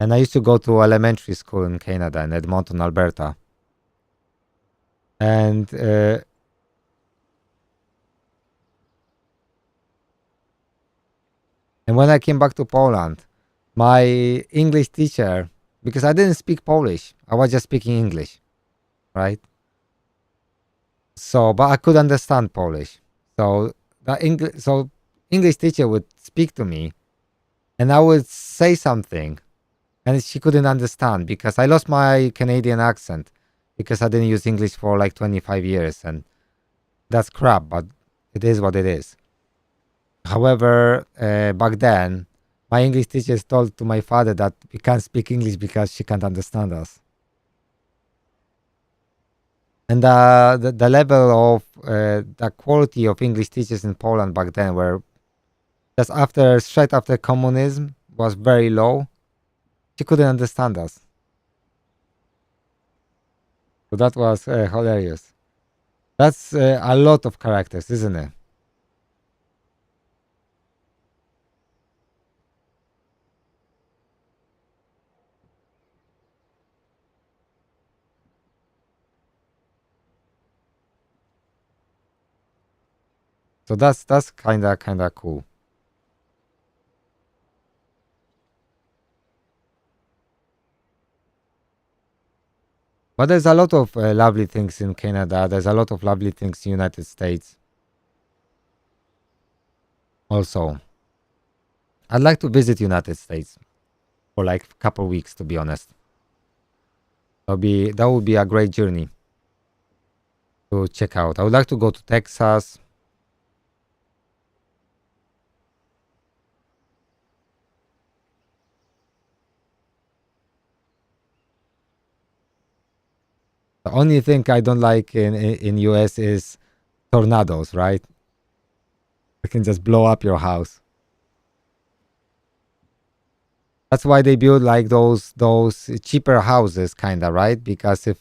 And I used to go to elementary school in Canada in Edmonton, Alberta. And when I came back to Poland, my English teacher, because I didn't speak Polish, I was just speaking English, right? So, but I could understand Polish. So English teacher would speak to me, and I would say something, and she couldn't understand because I lost my Canadian accent because I didn't use English for like 25 years, and that's crap. But it is what it is. However, back then, my English teachers told to my father that we can't speak English because she can't understand us. And the level of the quality of English teachers in Poland back then were just straight after communism was very low. She couldn't understand us. So that was hilarious. That's a lot of characters, isn't it? So that's kinda cool. But there's a lot of lovely things in Canada. There's a lot of lovely things in United States. Also, I'd like to visit United States for like a couple weeks, to be honest. That would be a great journey to check out. I would like to go to Texas. The only thing I don't like in US is tornadoes, right? It can just blow up your house. That's why they build like those cheaper houses, kinda, right? Because if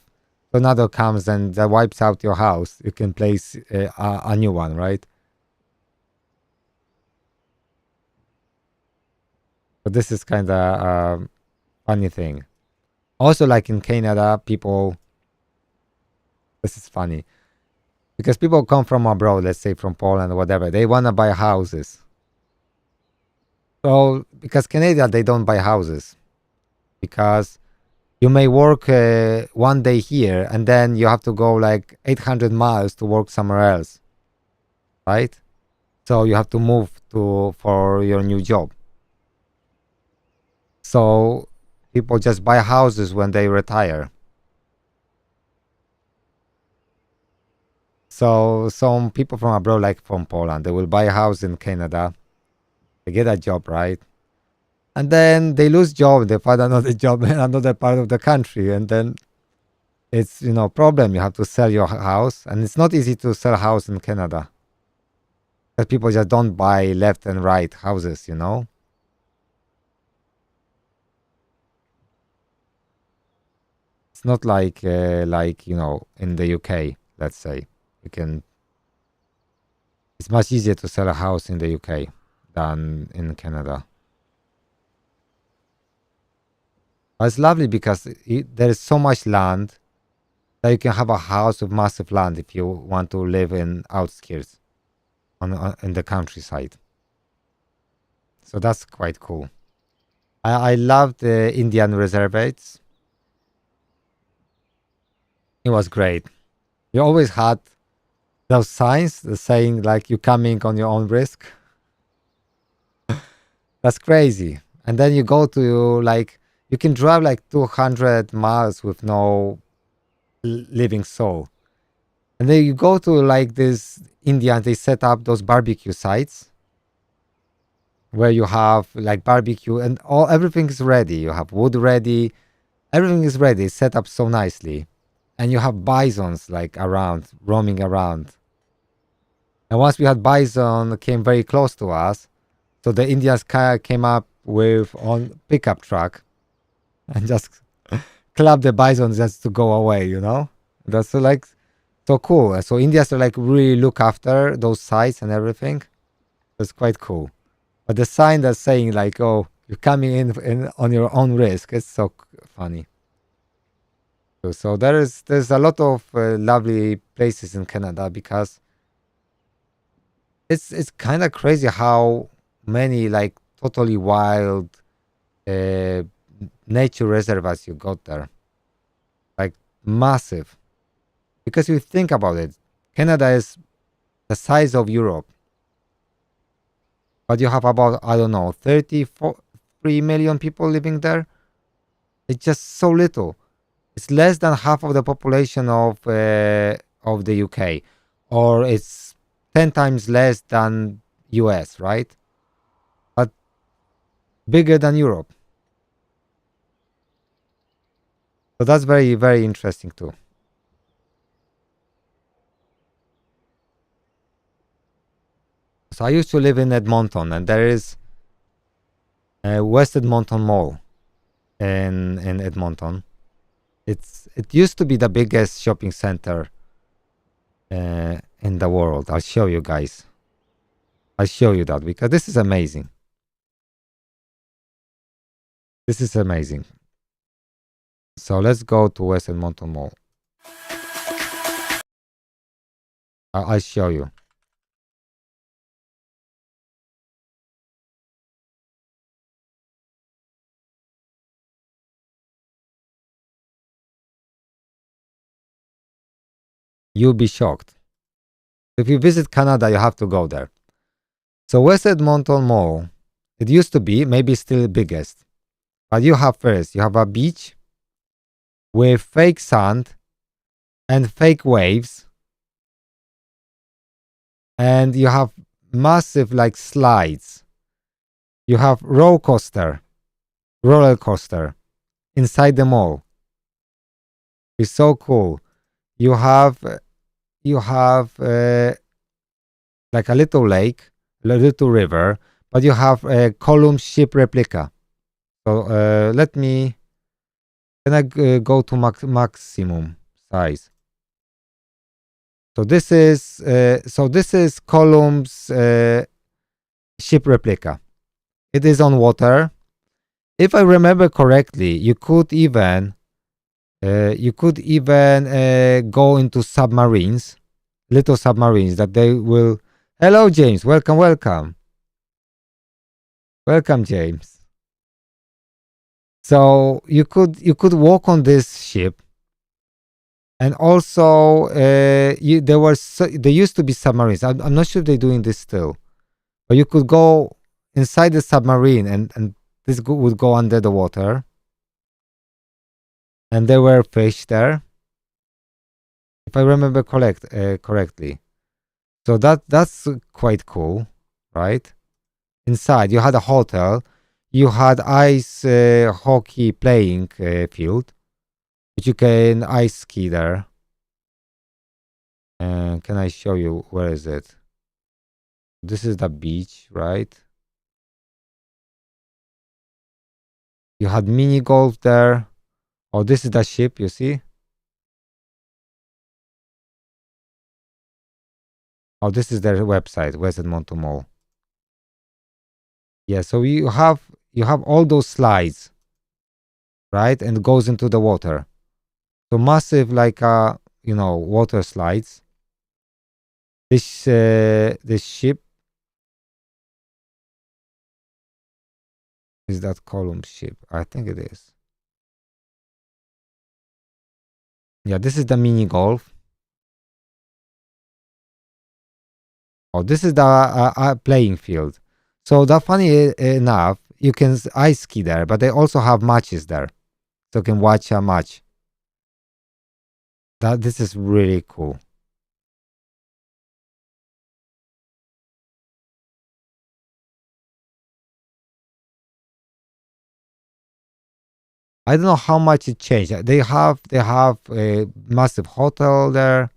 tornado comes and that wipes out your house, you can place a new one, right? But this is kinda a funny thing. Also, like in Canada, people. This is funny because people come from abroad, let's say from Poland or whatever. They wanna buy houses. So because Canada, they don't buy houses because you may work one day here and then you have to go like 800 miles to work somewhere else, right? So you have to move for your new job. So people just buy houses when they retire. So some people from abroad, like from Poland, they will buy a house in Canada. They get a job, right? And then they lose job. They find another job in another part of the country, and then it's problem. You have to sell your house, and it's not easy to sell a house in Canada because people just don't buy left and right houses. It's not like in the UK. Let's say you can. It's much easier to sell a house in the UK than in Canada. But it's lovely because there is so much land that you can have a house with massive land if you want to live in outskirts in the countryside. So that's quite cool. I love the Indian reservates. It was great. You always had those signs saying like you coming on your own risk. That's crazy. And then you go to like you can drive like 200 miles with no living soul. And then you go to like this India, they set up those barbecue sites where you have like barbecue and everything is ready. You have wood ready, everything is ready, it's set up so nicely. And you have bisons like around, roaming around. And once we had bison came very close to us, so the Indians came up with on pickup truck and just clap the bison just to go away. That's so cool. So Indians are like really look after those sites and everything. That's quite cool. But the sign that's saying like, "Oh, you're coming in on your own risk," it's so funny. So there's a lot of lovely places in Canada because it's kind of crazy how many like totally wild uh, nature reservoirs you got there, like massive. Because you think about it, Canada is the size of Europe, but you have about I don't know 3 million people living there. It's just so little. It's less than half of the population of the UK, or it's 10 times less than US, right? But bigger than Europe. So that's very, very interesting too. So I used to live in Edmonton, and there is a West Edmonton Mall in Edmonton. It used to be the biggest shopping center in the world. I'll show you guys. I'll show you that because this is amazing. This is amazing. So let's go to West Edmonton Mall. I'll show you. You'll be shocked. If you visit Canada, you have to go there. So West Edmonton Mall, it used to be, maybe still the biggest. But you have a beach with fake sand and fake waves. And you have massive like slides. You have roller coaster inside the mall. It's so cool. You have like a little lake, a little river, but you have a column ship replica. So can I go to maximum size? So this is Column's ship replica. It is on water. If I remember correctly, you could even go into submarines, little submarines that they will. Hello, James. Welcome, James. So you could walk on this ship, and also there used to be submarines. I'm not sure if they're doing this still, but you could go inside the submarine, and this would go under the water. And there were fish there, if I remember correctly. So that's quite cool, right? Inside you had a hotel, you had ice hockey playing field, which you can ice ski there. Can I show you where is it? This is the beach, right? You had mini golf there. Oh, this is the ship, you see? Oh, this is their website, West Edmonton Mall. Yeah, so you have all those slides, right? And it goes into the water. So massive, like water slides. This ship is that column ship. I think it is. Yeah, this is the mini golf. Oh, this is the playing field. So that funny enough, you can ice ski there, but they also have matches there, so you can watch a match. This is really cool. I don't know how much it changed. They have a massive hotel there.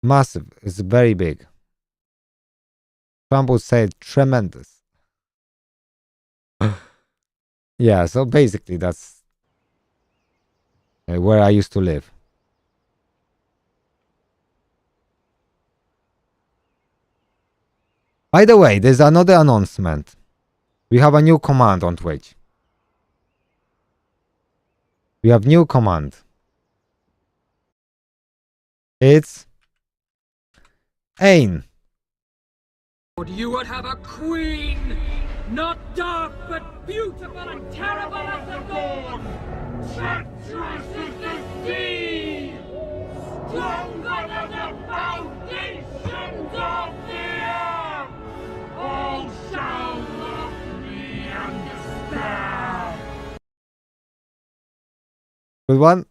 Massive. It's very big. Trump would say tremendous. Yeah, so basically that's where I used to live. By the way, there's another announcement. We have a new command on Twitch. We have new command. It's Ain. You would have a queen, not dark but beautiful and terrible as the dawn, treacherous as the sea, stronger than the foundations of the earth. All shall love me and despair. Good one.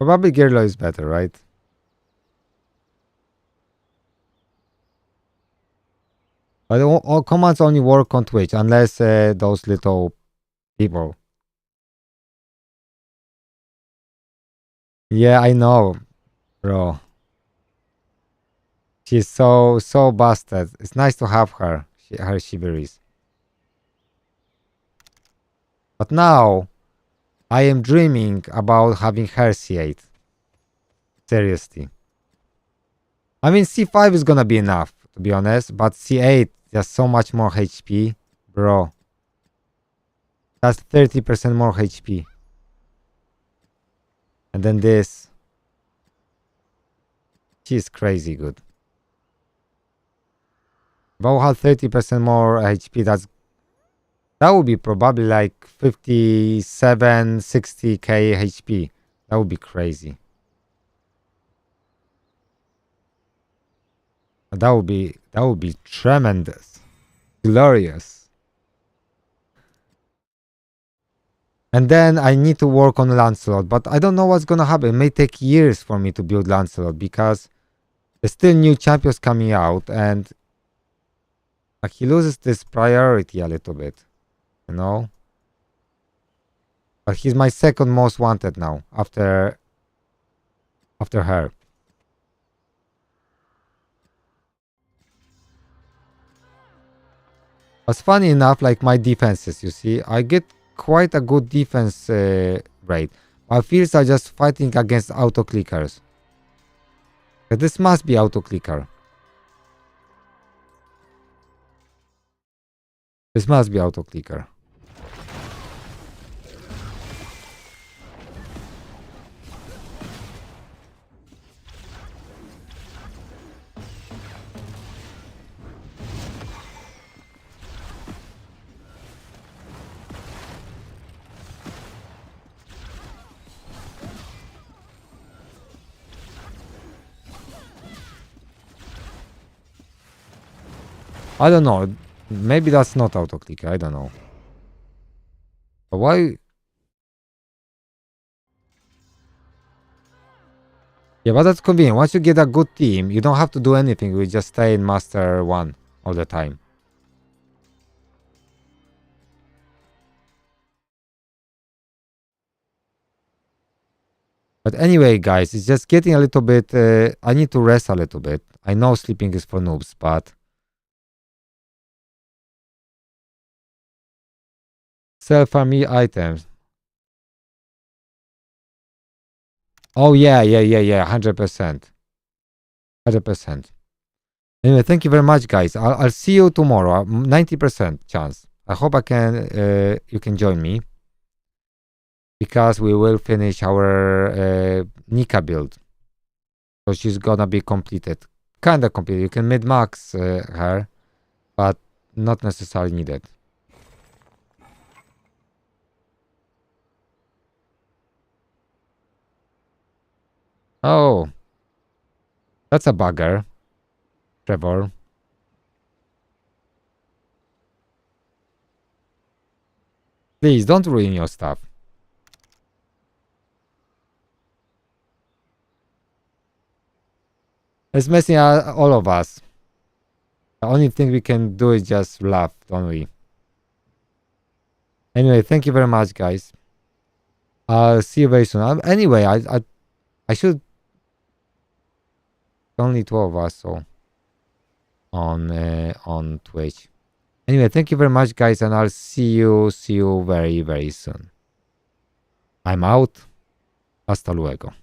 Probably Gearlo is better, right? But all commands only work on Twitch unless those little people. Yeah, I know, bro. She's so busted. It's nice to have her. Her shiveries. But now I am dreaming about having her C8. Seriously. I mean, C5 is gonna be enough, to be honest, but C8 just so much more HP, bro. That's 30% more HP. And then this. She's crazy good. About how 30% more HP, that would be probably like 57, 60k HP. That would be crazy. That would be tremendous. Glorious. And then I need to work on Lancelot, but I don't know what's gonna happen. It may take years for me to build Lancelot because there's still new champions coming out and he loses this priority a little bit, you know? But he's my second most wanted now after her. But funny enough, like my defenses, you see, I get quite a good defense rate. My fields are just fighting against auto clickers. But this must be auto clicker. This must be auto clicker. I don't know. Maybe that's not auto clicker. I don't know. But why? Yeah, but that's convenient. Once you get a good team, you don't have to do anything. You just stay in Master 1 all the time. But anyway, guys, it's just getting a little bit... I need to rest a little bit. I know sleeping is for noobs, but... Sell for me items. Oh, yeah, 100%. 100%. Anyway, thank you very much, guys. I'll see you tomorrow. 90% chance. I hope you can join me. Because we will finish our Nika build. So she's gonna be completed. Kinda completed. You can mid-max her, but not necessarily needed. Oh. That's a bugger. Trevor. Please, don't ruin your stuff. It's messing all of us. The only thing we can do is just laugh, don't we? Anyway, thank you very much, guys. I'll see you very soon. Anyway, I should... Only 2 of us, so... On Twitch. Anyway, thank you very much, guys, and I'll see you very, very soon. I'm out. Hasta luego.